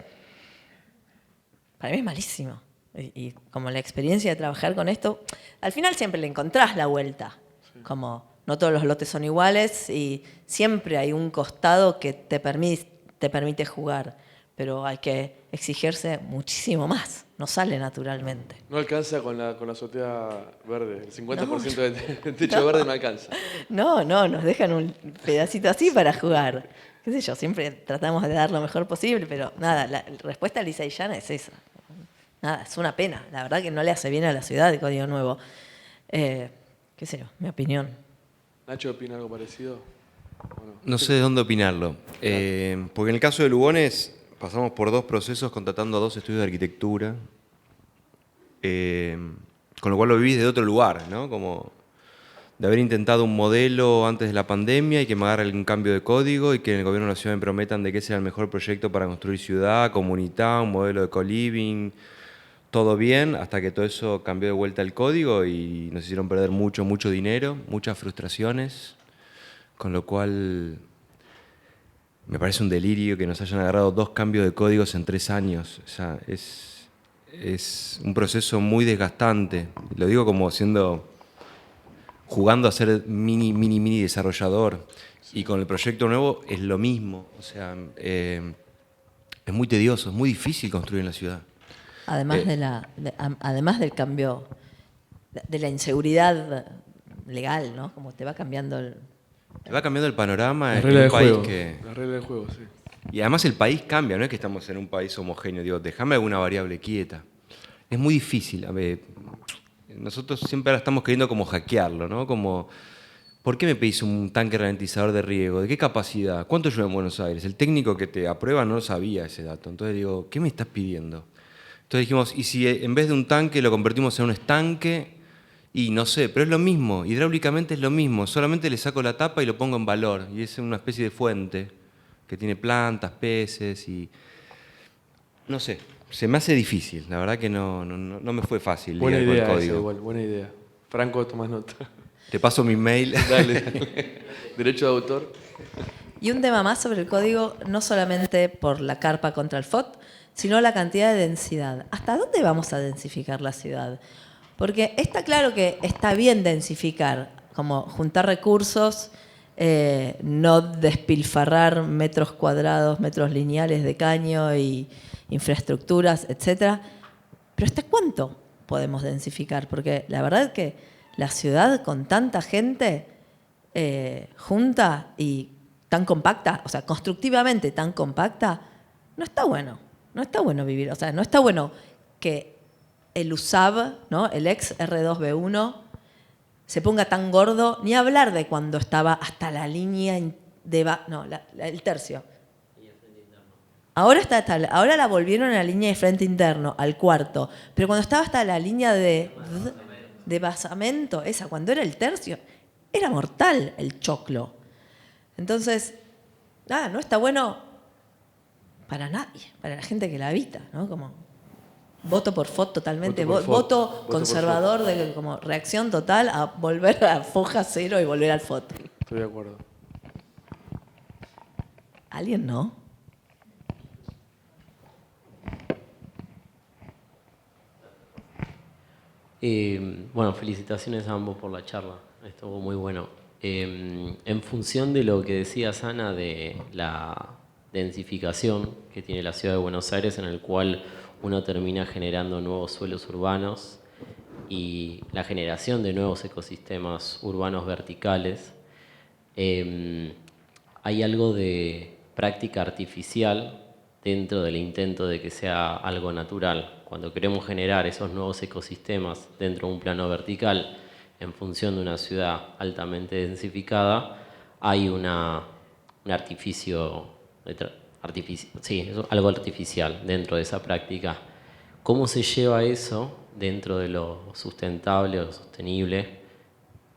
S2: para mí es malísimo. Y como la experiencia de trabajar con esto, al final siempre le encontrás la vuelta. Sí. Como no todos los lotes son iguales y siempre hay un costado que te permite jugar, pero hay que exigirse muchísimo más. No sale naturalmente.
S4: No alcanza con la azotea verde. El 50% del techo verde no alcanza.
S2: No, nos dejan un pedacito así para jugar. Qué sé yo, siempre tratamos de dar lo mejor posible, pero nada, la respuesta lisa y llana es esa. Nada, es una pena. La verdad que no le hace bien a la ciudad el código nuevo. Qué sé yo, mi opinión.
S4: ¿Nacho opina algo parecido?
S3: No sé de dónde opinarlo. Porque en el caso de Lugones pasamos por 2 procesos contratando a 2 estudios de arquitectura, con lo cual lo vivís de otro lugar, ¿no? Como de haber intentado un modelo antes de la pandemia y que me agarre algún cambio de código y que en el gobierno de la ciudad me prometan de que ese era el mejor proyecto para construir ciudad, comunidad, un modelo de co-living, todo bien, hasta que todo eso cambió de vuelta el código y nos hicieron perder mucho dinero, muchas frustraciones, con lo cual me parece un delirio que nos hayan agarrado 2 cambios de códigos en 3 años. O sea, es un proceso muy desgastante. Lo digo como jugando a ser mini desarrollador. Sí. Y con el proyecto nuevo es lo mismo. O sea, es muy tedioso, es muy difícil construir en la ciudad.
S2: Además del cambio, de la inseguridad legal, ¿no? Como te va cambiando el...
S3: Te va cambiando el panorama
S4: en un país
S3: que...
S4: La regla del juego, sí.
S3: Y además el país cambia, no es que estamos en un país homogéneo. Digo, déjame alguna variable quieta. Es muy difícil. A ver, nosotros siempre ahora estamos queriendo como hackearlo, ¿no? Como, ¿por qué me pedís un tanque ralentizador de riego? ¿De qué capacidad? ¿Cuánto llueve en Buenos Aires? El técnico que te aprueba no sabía ese dato. Entonces digo, ¿qué me estás pidiendo? Entonces dijimos, ¿y si en vez de un tanque lo convertimos en un estanque? Y no sé, pero es lo mismo, hidráulicamente es lo mismo, solamente le saco la tapa y lo pongo en valor. Y es una especie de fuente que tiene plantas, peces y... No sé, se me hace difícil, la verdad que no me fue fácil.
S4: Buena idea
S3: con el código.
S4: igual, buena idea. Franco, tomás nota.
S3: Te paso mi mail.
S4: Dale. Derecho de autor.
S2: Y un tema más sobre el código, no solamente por la carpa contra el FOT, sino la cantidad de densidad. ¿Hasta dónde vamos a densificar la ciudad? Porque está claro que está bien densificar, como juntar recursos no despilfarrar metros cuadrados, metros lineales de caño y infraestructuras, etc. Pero ¿hasta cuánto podemos densificar? Porque la verdad es que la ciudad con tanta gente junta y tan compacta, o sea, constructivamente tan compacta, no está bueno. No está bueno vivir, o sea, no está bueno que el USAB, ¿no?, el ex R2B1, se ponga tan gordo, ni hablar de cuando estaba hasta la línea el tercio. Ahora la volvieron a la línea de frente interno, al cuarto, pero cuando estaba hasta la línea de basamento, esa, cuando era el tercio, era mortal el choclo. Entonces, no está bueno para nadie, para la gente que la habita, ¿no? Como voto por FOT totalmente, voto conservador, de como reacción total a volver a foja cero y volver al FOT.
S4: Estoy de acuerdo.
S2: ¿Alguien no?
S5: Bueno, felicitaciones a ambos por la charla, estuvo muy bueno. En función de lo que decías, Ana, de la densificación que tiene la ciudad de Buenos Aires, en el cual uno termina generando nuevos suelos urbanos y la generación de nuevos ecosistemas urbanos verticales, hay algo de práctica artificial dentro del intento de que sea algo natural. Cuando queremos generar esos nuevos ecosistemas dentro de un plano vertical en función de una ciudad altamente densificada, hay un artificio, sí, algo artificial dentro de esa práctica. ¿Cómo se lleva eso dentro de lo sustentable o lo sostenible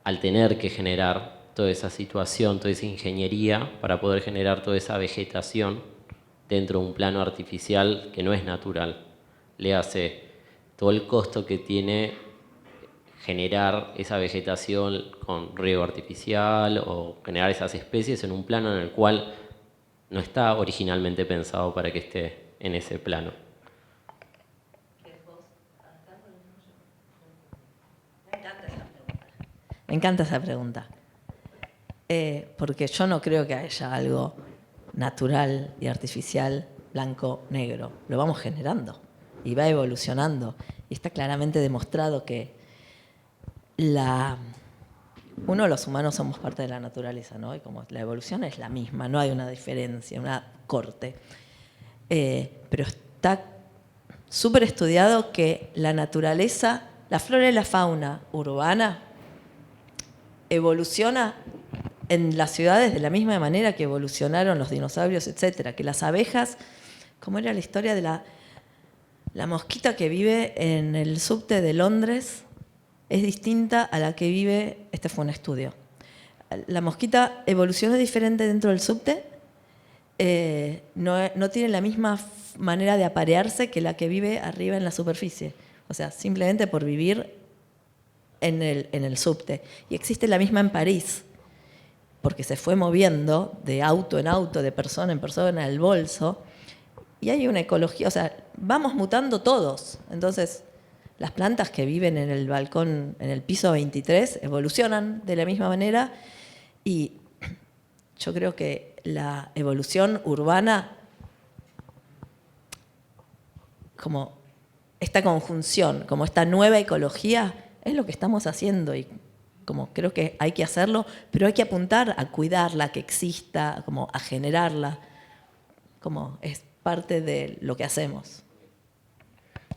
S5: al tener que generar toda esa situación, toda esa ingeniería para poder generar toda esa vegetación dentro de un plano artificial que no es natural? Le hace todo el costo que tiene generar esa vegetación con riego artificial o generar esas especies en un plano en el cual no está originalmente pensado para que esté en ese plano.
S2: Me encanta esa pregunta. Porque yo no creo que haya algo natural y artificial, blanco, negro. Lo vamos generando y va evolucionando. Y está claramente demostrado que los humanos somos parte de la naturaleza, ¿no? Y como la evolución es la misma, no hay una diferencia, una corte. Pero está súper estudiado que la naturaleza, la flora y la fauna urbana evoluciona en las ciudades de la misma manera que evolucionaron los dinosaurios, etcétera. Que las abejas, ¿cómo era la historia de la mosquita que vive en el subte de Londres? Es distinta a la que vive, este fue un estudio. La mosquita evoluciona diferente dentro del subte, no tiene la misma manera de aparearse que la que vive arriba en la superficie. O sea, simplemente por vivir en el subte. Y existe la misma en París, porque se fue moviendo de auto en auto, de persona en persona, el bolso, y hay una ecología, o sea, vamos mutando todos. Entonces, las plantas que viven en el balcón, en el piso 23, evolucionan de la misma manera y yo creo que la evolución urbana, como esta conjunción, como esta nueva ecología, es lo que estamos haciendo y como creo que hay que hacerlo, pero hay que apuntar a cuidarla, que exista, como a generarla, como es parte de lo que hacemos.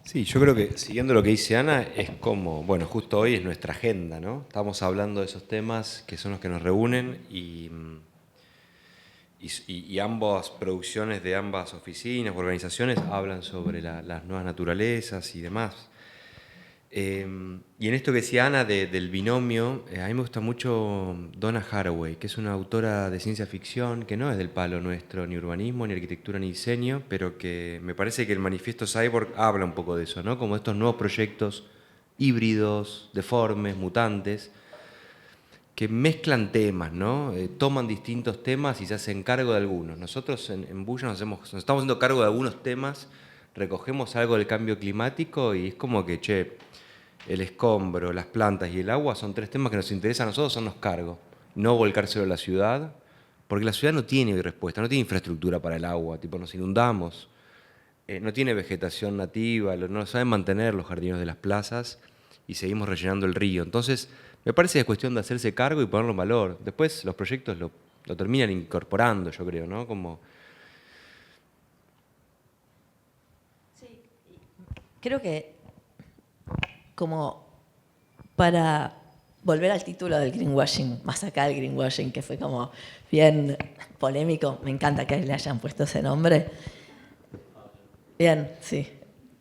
S3: Sí, yo creo que siguiendo lo que dice Ana, es como, bueno, justo hoy es nuestra agenda, ¿no? Estamos hablando de esos temas que son los que nos reúnen y ambas producciones de ambas oficinas, organizaciones, hablan sobre las nuevas naturalezas y demás. Y en esto que decía Ana del binomio, a mí me gusta mucho Donna Haraway, que es una autora de ciencia ficción que no es del palo nuestro, ni urbanismo, ni arquitectura, ni diseño, pero que me parece que el manifiesto Cyborg habla un poco de eso, ¿no? Como estos nuevos proyectos híbridos, deformes, mutantes, que mezclan temas, ¿no? Toman distintos temas y se hacen cargo de algunos. Nosotros en Bulla nos estamos haciendo cargo de algunos temas, recogemos algo del cambio climático y es como que, che, el escombro, las plantas y el agua son tres temas que nos interesan a nosotros, son los cargos. no volcárselo a la ciudad, porque la ciudad no tiene respuesta, no tiene infraestructura para el agua, tipo nos inundamos, no tiene vegetación nativa, no saben mantener los jardines de las plazas y seguimos rellenando el río. Entonces, me parece que es cuestión de hacerse cargo y ponerlo en valor. Después los proyectos lo terminan incorporando, yo creo, ¿no? Como...
S2: Sí, creo que como para volver al título del greenwashing, más acá del greenwashing, que fue como bien polémico, me encanta que le hayan puesto ese nombre. Bien, sí.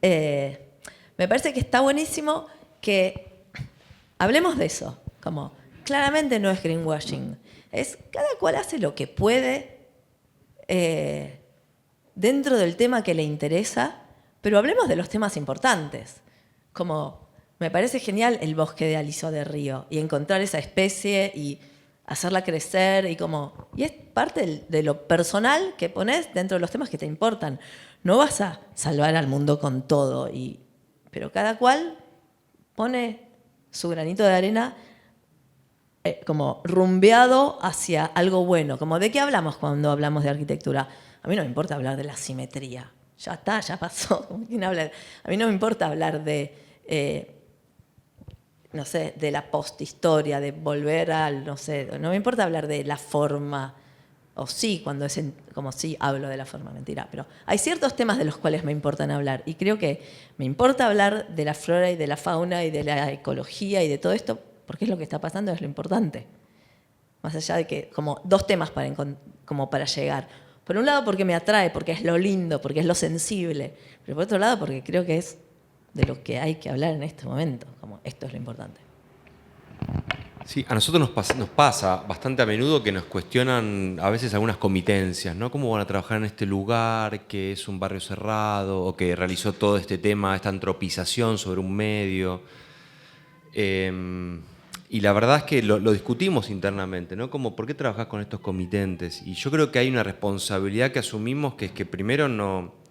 S2: Me parece que está buenísimo que hablemos de eso, como claramente no es greenwashing, es cada cual hace lo que puede dentro del tema que le interesa, pero hablemos de los temas importantes, como me parece genial el bosque de Aliso de Río y encontrar esa especie y hacerla crecer y es parte de lo personal que pones dentro de los temas que te importan. No vas a salvar al mundo con todo, pero cada cual pone su granito de arena como rumbeado hacia algo bueno. Como ¿de qué hablamos cuando hablamos de arquitectura? A mí no me importa hablar de la simetría. Ya está, ya pasó. ¿Quién habla? A mí no me importa hablar de, no sé, de la posthistoria, de volver al, no sé, no me importa hablar de la forma, o sí, cuando es como sí hablo de la forma, mentira, pero hay ciertos temas de los cuales me importan hablar y creo que me importa hablar de la flora y de la fauna y de la ecología y de todo esto porque es lo que está pasando, es lo importante. Más allá de que, como dos temas como para llegar. Por un lado porque me atrae, porque es lo lindo, porque es lo sensible, pero por otro lado porque creo que es de lo que hay que hablar en este momento, como esto es lo importante.
S3: Sí, a nosotros nos pasa bastante a menudo que nos cuestionan a veces algunas comitencias, ¿no? ¿Cómo van a trabajar en este lugar que es un barrio cerrado o que realizó todo este tema, esta antropización sobre un medio? Y la verdad es que lo discutimos internamente, ¿no? Como, ¿por qué trabajás con estos comitentes? Y yo creo que hay una responsabilidad que asumimos que es que primero no...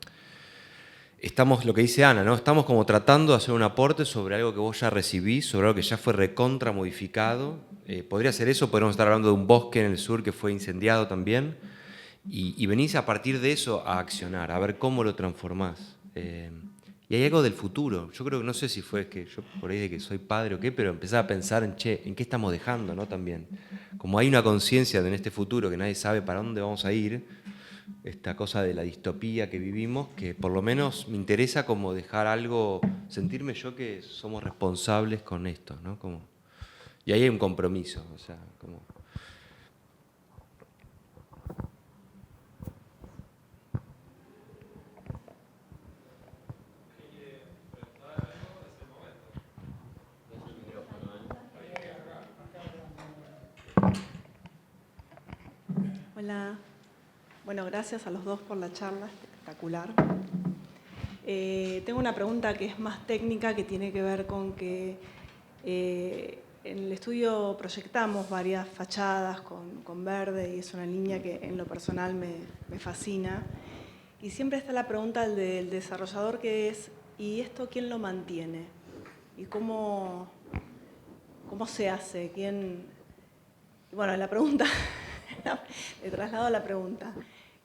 S3: Estamos, lo que dice Ana, ¿no? Estamos como tratando de hacer un aporte sobre algo que vos ya recibís, sobre algo que ya fue recontra modificado. Podría ser eso, podríamos estar hablando de un bosque en el sur que fue incendiado también. Y venís a partir de eso a accionar, a ver cómo lo transformás. Y hay algo del futuro. Yo creo que, no sé si fue que yo por ahí de que soy padre o qué, pero empezaba a pensar en qué estamos dejando, ¿no? También. Como hay una conciencia en este futuro que nadie sabe para dónde vamos a ir, esta cosa de la distopía que vivimos, que por lo menos me interesa como dejar algo, sentirme yo que somos responsables con esto, ¿no? Como, y ahí hay un compromiso, o sea, como...
S6: Hola. Bueno, gracias a los dos por la charla, espectacular. Tengo una pregunta que es más técnica, que tiene que ver con que en el estudio proyectamos varias fachadas con verde y es una línea que en lo personal me fascina. Y siempre está la pregunta del desarrollador que es, ¿y esto quién lo mantiene? ¿Y cómo se hace? Bueno, la pregunta... Le traslado la pregunta.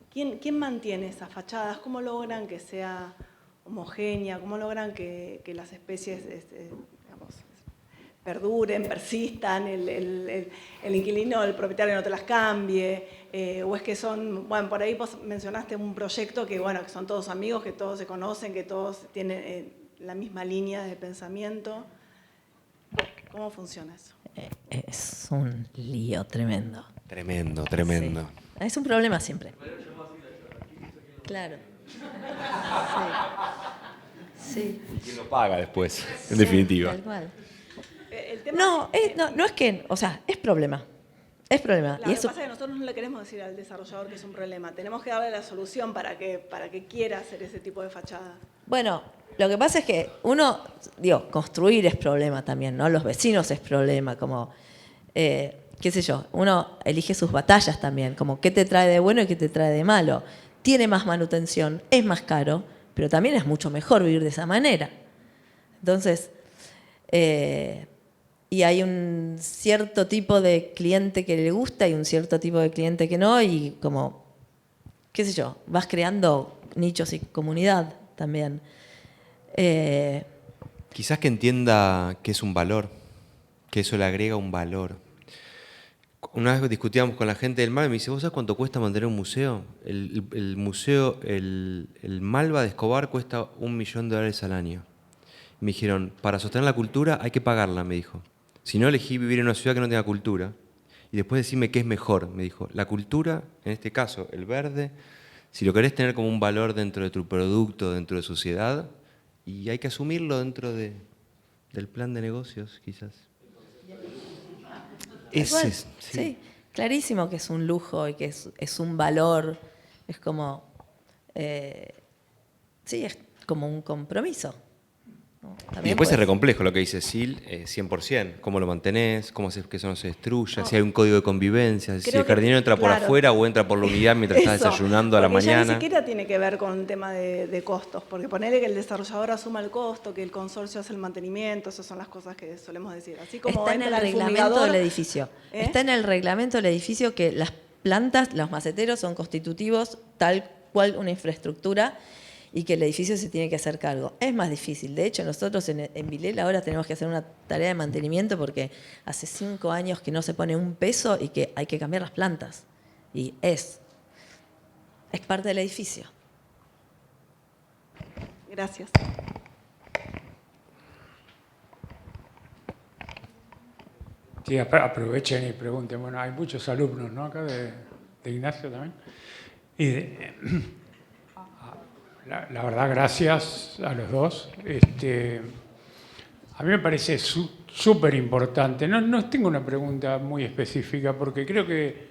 S6: ¿Quién mantiene esas fachadas? ¿Cómo logran que sea homogénea? ¿Cómo logran que las especies digamos, perduren, persistan, el inquilino, el propietario no te las cambie? ¿O es que son, bueno, por ahí vos mencionaste un proyecto que, bueno, que son todos amigos, que todos se conocen, que todos tienen la misma línea de pensamiento? ¿Cómo funciona eso?
S2: Es un lío tremendo.
S3: Tremendo, tremendo.
S2: Sí. Es un problema siempre. Claro. Sí.
S3: ¿Y quién lo paga después, en definitiva?
S2: Tal cual.
S6: El tema
S2: No es que, o sea, es problema. Es problema.
S6: Claro,
S2: y
S6: lo que pasa es que nosotros no le queremos decir al desarrollador que es un problema. Tenemos que darle la solución para que quiera hacer ese tipo de fachada.
S2: Bueno, lo que pasa es que construir es problema también, ¿no? Los vecinos es problema, como, qué sé yo, uno elige sus batallas también, como qué te trae de bueno y qué te trae de malo. Tiene más manutención, es más caro, pero también es mucho mejor vivir de esa manera. Entonces, y hay un cierto tipo de cliente que le gusta y un cierto tipo de cliente que no, y como, qué sé yo, vas creando nichos y comunidad también.
S3: Quizás que entienda que es un valor, que eso le agrega un valor. Una vez discutíamos con la gente del Malva y me dice, ¿vos sabés cuánto cuesta mantener un museo? El museo, el Malva de Escobar cuesta $1 millón al año. Y me dijeron, para sostener la cultura hay que pagarla, me dijo. Si no, elegí vivir en una ciudad que no tenga cultura. Y después decime qué es mejor, me dijo. La cultura, en este caso, el verde, si lo querés tener como un valor dentro de tu producto, dentro de sociedad, y hay que asumirlo dentro del plan de negocios, quizás.
S2: Igual,
S3: Sí.
S2: sí, clarísimo que es un lujo y que es un valor, es como, sí, es como un compromiso, ¿no?
S3: Y
S2: También
S3: después es
S2: puede
S3: re
S2: ser.
S3: complejo lo que dice Sil, 100%. ¿Cómo lo mantenés? ¿Cómo haces que eso no se destruya? Si hay un código de convivencia, si
S6: Creo
S3: el
S6: que,
S3: jardinero entra por
S6: claro.
S3: afuera o entra por la unidad mientras estás
S6: Eso,
S3: desayunando a la
S6: porque ya
S3: mañana.
S6: ni siquiera tiene que ver con un tema de costos, porque ponerle que el desarrollador asuma el costo, que el consorcio hace el mantenimiento, esas son las cosas que solemos decir. Así como
S2: Está en el
S6: entra
S2: reglamento
S6: fumigador,
S2: del edificio.
S6: ¿eh?
S2: Está en el reglamento del edificio que las plantas, los maceteros son constitutivos tal cual una infraestructura y que el edificio se tiene que hacer cargo. Es más difícil. De hecho, nosotros en Vilela ahora tenemos que hacer una tarea de mantenimiento porque hace 5 años que no se pone un peso y que hay que cambiar las plantas. Y es parte del edificio.
S6: Gracias.
S1: Sí, aprovechen y pregunten. Bueno, hay muchos alumnos, ¿no? Acá de Ignacio también. Y la verdad, gracias a los dos. A mí me parece súper importante. No tengo una pregunta muy específica porque creo que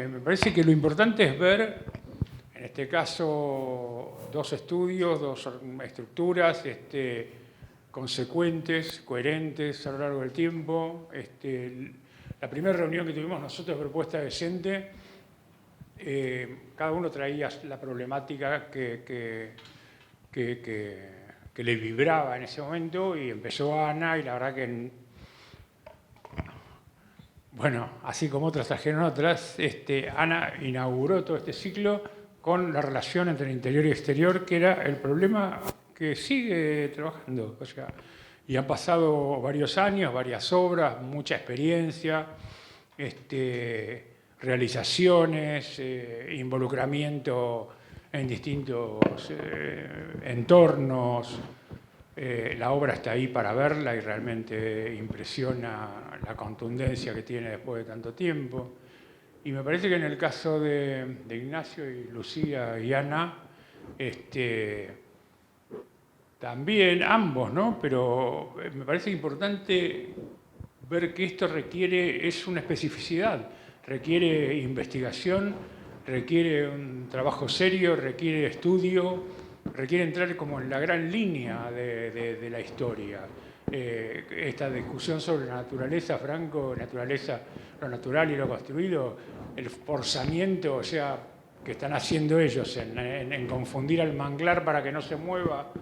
S1: me parece que lo importante es ver, en este caso, dos estudios, dos estructuras consecuentes, coherentes a lo largo del tiempo. La primera reunión que tuvimos nosotros, Propuesta Decente, cada uno traía la problemática que le vibraba en ese momento y empezó Ana y la verdad que, bueno, así como otras trajeron otras, Ana inauguró todo este ciclo con la relación entre el interior y exterior, que era el problema que sigue trabajando. O sea, y han pasado varios años, varias obras, mucha experiencia, realizaciones, involucramiento en distintos entornos. La obra está ahí para verla y realmente impresiona la contundencia que tiene después de tanto tiempo. Y me parece que en el caso de Ignacio y Lucía y Ana, también ambos, ¿no? Pero me parece importante ver que esto es una especificidad, requiere investigación, requiere un trabajo serio, requiere estudio, requiere entrar como en la gran línea de la historia. Esta discusión sobre la naturaleza, Franco, naturaleza, lo natural y lo construido, el forzamiento, o sea, que están haciendo ellos en confundir al manglar para que no se mueva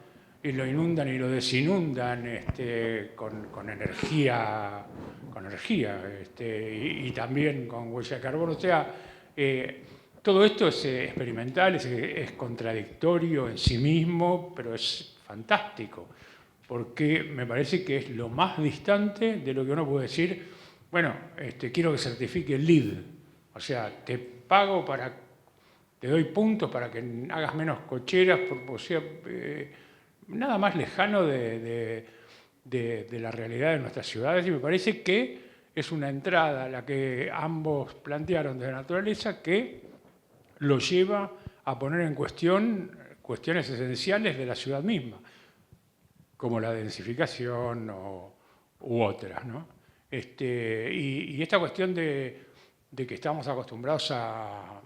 S1: y lo inundan y lo desinundan con energía, y también con huella de carbono. O sea, todo esto es experimental, es contradictorio en sí mismo, pero es fantástico, porque me parece que es lo más distante de lo que uno puede decir, bueno, quiero que certifique el LEED, o sea, te doy puntos para que hagas menos cocheras, o sea, nada más lejano de la realidad de nuestras ciudades, y me parece que es una entrada la que ambos plantearon de la naturaleza que lo lleva a poner en cuestión cuestiones esenciales de la ciudad misma, como la densificación u otras, ¿no? Y esta cuestión de que estamos acostumbrados a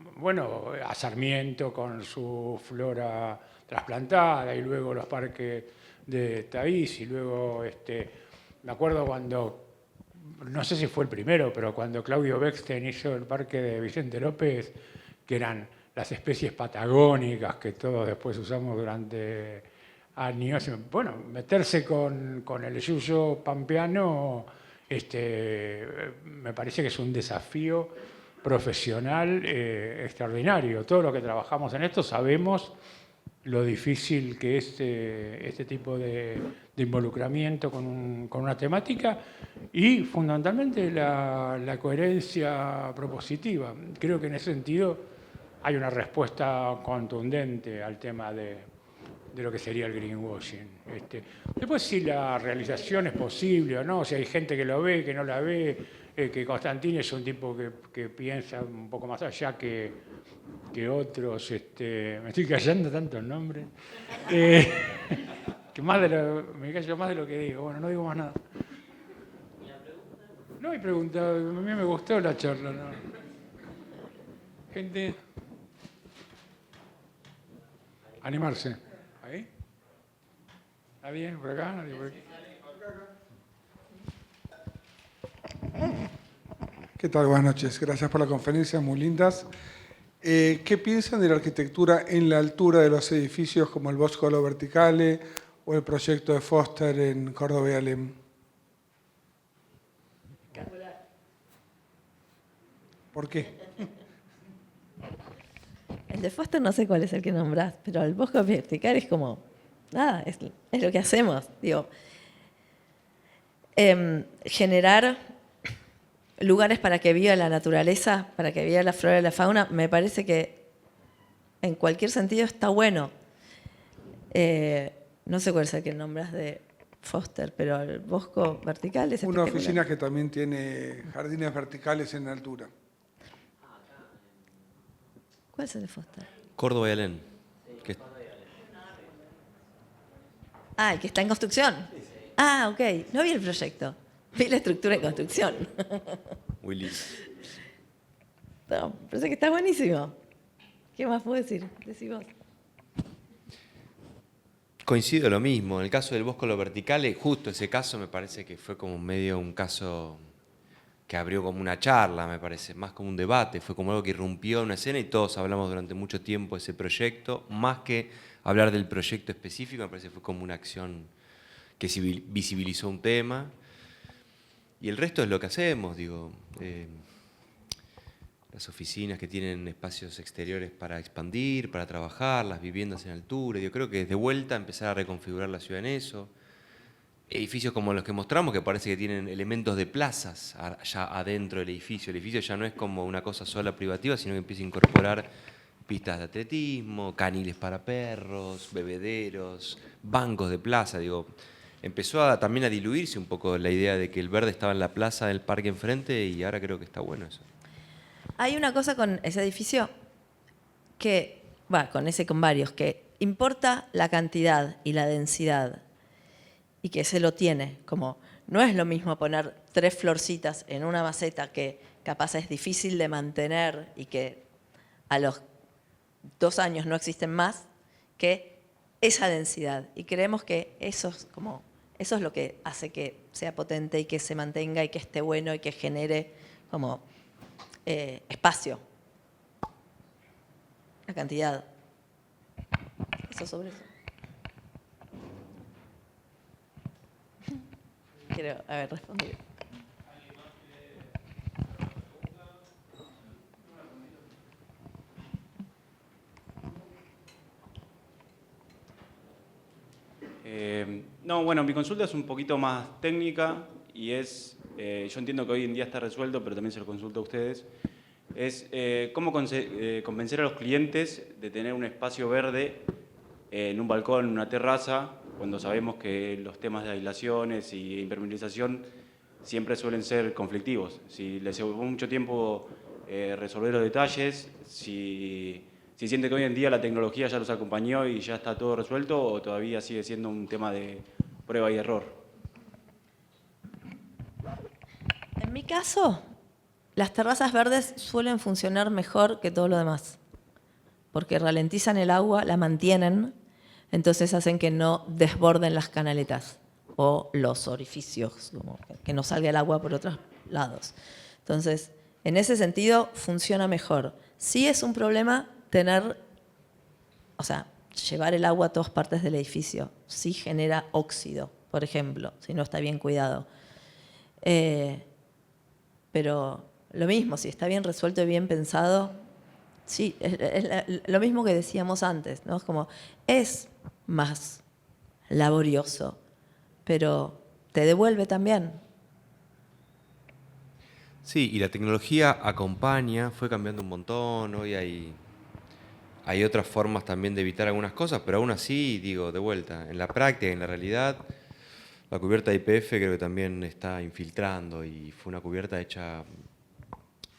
S1: Sarmiento con su flora trasplantada y luego los parques de Taís y luego, me acuerdo cuando, no sé si fue el primero, pero cuando Claudio Bechstein hizo el parque de Vicente López, que eran las especies patagónicas que todos después usamos durante años. Bueno, meterse con el yuyo pampeano me parece que es un desafío profesional extraordinario. Todos los que trabajamos en esto sabemos lo difícil que es este tipo de involucramiento con una temática y fundamentalmente la coherencia propositiva. Creo que en ese sentido hay una respuesta contundente al tema de lo que sería el greenwashing. Después si la realización es posible o no, si hay gente que lo ve, que no la ve, que Constantini es un tipo que piensa un poco más allá que otros, me estoy callando tantos nombres, que me callo más de lo que digo, bueno, no digo más nada. No hay pregunta, a mí me gustó la charla, ¿no? Gente, animarse. ¿Ahí? ¿Nadie por acá? ¿Nadie por aquí?
S7: ¿Qué tal? Buenas noches. Gracias por la conferencia, muy lindas. ¿Qué piensan de la arquitectura en la altura de los edificios como el Boscolo Verticale o el proyecto de Foster en Córdoba y Alem? ¿Por qué?
S2: El de Foster no sé cuál es el que nombrás, pero el bosque vertical es como, nada, es lo que hacemos. Digo, generar lugares para que viva la naturaleza, para que viva la flora y la fauna, me parece que en cualquier sentido está bueno. No sé cuál es el que nombras de Foster, pero el bosque vertical es
S7: Una
S2: espectacular.
S7: oficina que también tiene jardines verticales en altura.
S2: ¿Cuál es el de Foster?
S3: Córdoba y Alem.
S2: Ah, el que está en construcción. Ah, ok. No vi el proyecto. Vi la estructura en construcción.
S3: Muy lindo.
S2: No, parece que está buenísimo. ¿Qué más puedo decir? Decí vos.
S3: Coincido lo mismo. En el caso del Boscolo Verticale, justo ese caso me parece que fue como medio un caso que abrió como una charla, me parece, más como un debate. Fue como algo que irrumpió en una escena y todos hablamos durante mucho tiempo de ese proyecto. Más que hablar del proyecto específico, me parece que fue como una acción que visibilizó un tema. Y el resto es lo que hacemos, digo. Las oficinas que tienen espacios exteriores para expandir, para trabajar, las viviendas en altura. Yo creo que es de vuelta empezar a reconfigurar la ciudad en eso. Edificios como los que mostramos, que parece que tienen elementos de plazas ya adentro del edificio. El edificio ya no es como una cosa sola privativa, sino que empieza a incorporar pistas de atletismo, caniles para perros, bebederos, bancos de plaza. Digo, empezó también a diluirse un poco la idea de que el verde estaba en la plaza del parque enfrente y ahora creo que está bueno eso.
S2: Hay una cosa con ese edificio que, con varios, que importa la cantidad y la densidad y que se lo tiene. Como no es lo mismo poner 3 florcitas en una maceta que capaz es difícil de mantener y que a los 2 años no existen más, que esa densidad. Y creemos que eso es lo que hace que sea potente y que se mantenga y que esté bueno y que genere como espacio. La cantidad. Eso sobre eso. Quiero haber respondido.
S8: No, bueno, mi consulta es un poquito más técnica y es, yo entiendo que hoy en día está resuelto, pero también se lo consulto a ustedes, es cómo convencer a los clientes de tener un espacio verde en un balcón, en una terraza, cuando sabemos que los temas de aislaciones y impermeabilización siempre suelen ser conflictivos. Si les llevó mucho tiempo resolver los detalles, si siente que hoy en día la tecnología ya los acompañó y ya está todo resuelto o todavía sigue siendo un tema de prueba y error.
S2: En mi caso, las terrazas verdes suelen funcionar mejor que todo lo demás, porque ralentizan el agua, la mantienen, entonces hacen que no desborden las canaletas o los orificios, como que no salga el agua por otros lados. Entonces, en ese sentido, funciona mejor. Sí es un problema tener, llevar el agua a todas partes del edificio. Sí genera óxido, por ejemplo, si no está bien cuidado. Pero lo mismo, si está bien resuelto y bien pensado, sí, es lo mismo que decíamos antes, ¿no? Es como, es más laborioso, pero te devuelve también.
S3: Sí, y la tecnología acompaña, fue cambiando un montón, hoy hay otras formas también de evitar algunas cosas, pero aún así, digo, de vuelta, en la práctica, en la realidad, la cubierta de IPF creo que también está infiltrando y fue una cubierta hecha,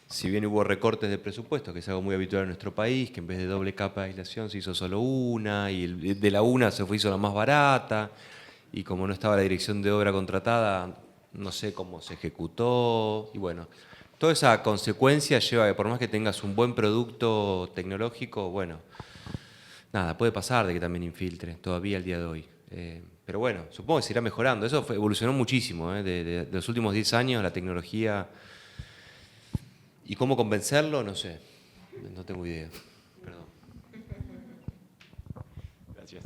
S3: si bien hubo recortes de presupuesto, que es algo muy habitual en nuestro país, que en vez de doble capa de aislación se hizo solo una y de la una se hizo la más barata y como no estaba la dirección de obra contratada, no sé cómo se ejecutó y bueno, toda esa consecuencia lleva a que por más que tengas un buen producto tecnológico, bueno, nada, puede pasar de que también infiltre todavía el día de hoy. Pero bueno, supongo que se irá mejorando. Eso evolucionó muchísimo, de los últimos 10 años, la tecnología. ¿Y cómo convencerlo? No sé, no tengo idea. Perdón.
S8: Gracias.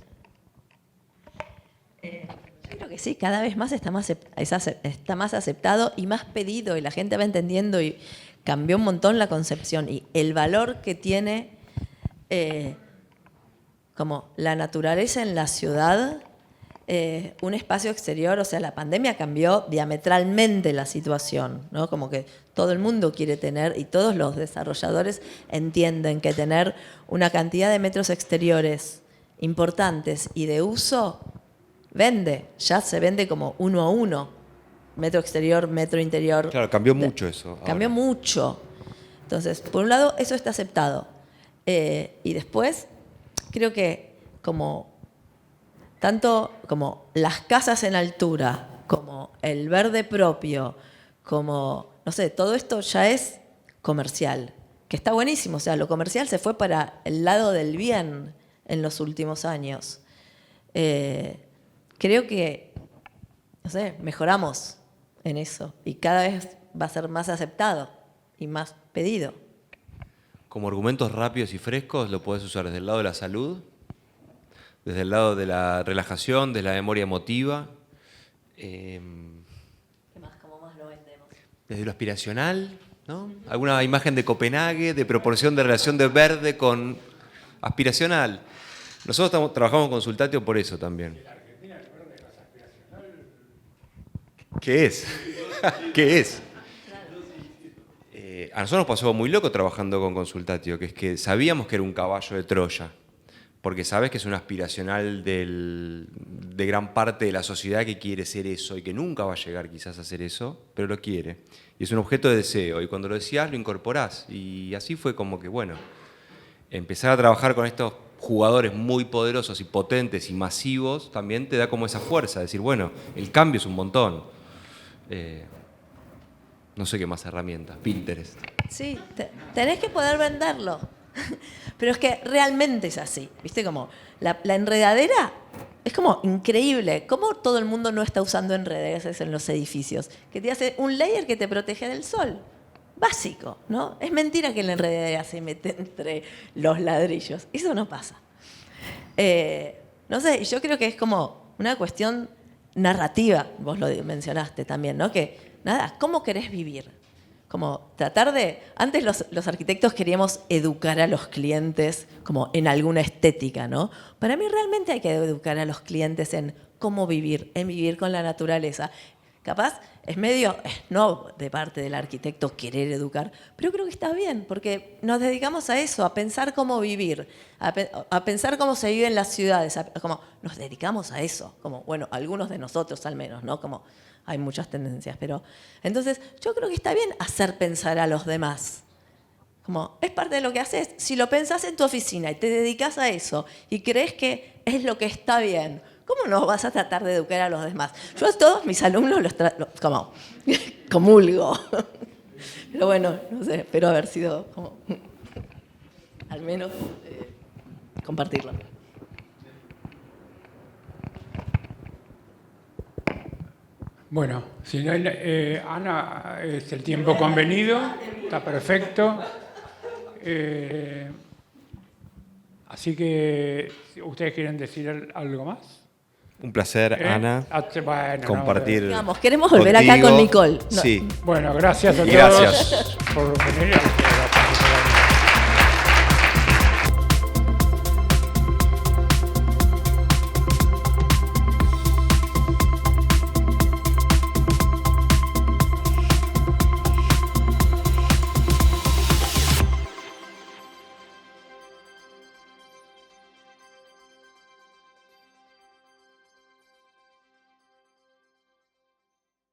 S2: Yo creo que sí, cada vez más está más aceptado y más pedido y la gente va entendiendo y cambió un montón la concepción y el valor que tiene como la naturaleza en la ciudad, un espacio exterior, o sea, la pandemia cambió diametralmente la situación, ¿no? Como que todo el mundo quiere tener y todos los desarrolladores entienden que tener una cantidad de metros exteriores importantes y de uso vende, ya se vende como 1 a 1, metro exterior, metro interior.
S3: Claro, cambió mucho eso.
S2: Cambió mucho. Entonces, por un lado, eso está aceptado. Y después, creo que tanto como las casas en altura, como el verde propio, como, no sé, todo esto ya es comercial, que está buenísimo. O sea, lo comercial se fue para el lado del bien en los últimos años. Creo que, no sé, mejoramos en eso y cada vez va a ser más aceptado y más pedido.
S3: Como argumentos rápidos y frescos lo puedes usar desde el lado de la salud, desde el lado de la relajación, de la memoria emotiva.
S2: ¿Qué más? ¿Cómo más lo vendemos?
S3: Desde lo aspiracional, ¿no? Alguna imagen de Copenhague, de proporción de relación de verde con aspiracional. Nosotros trabajamos en Consultatio por eso también. ¿Qué es? ¿Qué es? A nosotros nos pasó muy loco trabajando con Consultatio, que es que sabíamos que era un caballo de Troya, porque sabes que es un aspiracional de gran parte de la sociedad que quiere ser eso y que nunca va a llegar quizás a ser eso, pero lo quiere. Y es un objeto de deseo, y cuando lo deseas lo incorporás. Y así fue como que, bueno, empezar a trabajar con estos jugadores muy poderosos y potentes y masivos también te da como esa fuerza, decir, bueno, el cambio es un montón. No sé qué más herramientas, Pinterest.
S2: Sí, tenés que poder venderlo. Pero es que realmente es así, ¿viste? Como la enredadera es como increíble. ¿Cómo todo el mundo no está usando enredaderas en los edificios? Que te hace un layer que te protege del sol. Básico, ¿no? Es mentira que la enredadera se mete entre los ladrillos. Eso no pasa. No sé, y yo creo que es como una cuestión narrativa, vos lo mencionaste también, ¿no? Que, nada, ¿cómo querés vivir? Como tratar de... Antes los arquitectos queríamos educar a los clientes como en alguna estética, ¿no? Para mí realmente hay que educar a los clientes en cómo vivir, en vivir con la naturaleza. Capaz es medio no de parte del arquitecto querer educar, pero creo que está bien, porque nos dedicamos a eso, a pensar cómo vivir, a pensar cómo se vive en las ciudades, como nos dedicamos a eso, como, bueno, algunos de nosotros al menos, ¿no? Como hay muchas tendencias, pero entonces yo creo que está bien hacer pensar a los demás. Como es parte de lo que haces. Si lo pensás en tu oficina y te dedicas a eso y crees que es lo que está bien, ¿cómo no vas a tratar de educar a los demás? Yo a todos mis alumnos los como comulgo. Pero bueno, no sé, espero haber sido como al menos compartirlo.
S1: Bueno, si no, Ana, es el tiempo convenido, está perfecto. Así que, ¿ustedes quieren decir algo más?
S3: Un placer, Ana,
S1: Bueno,
S3: compartir.
S2: Digamos, queremos volver acá con
S3: contigo.
S2: Nicole. No.
S3: Sí.
S1: Bueno, gracias a todos
S3: Gracias.
S1: por venir.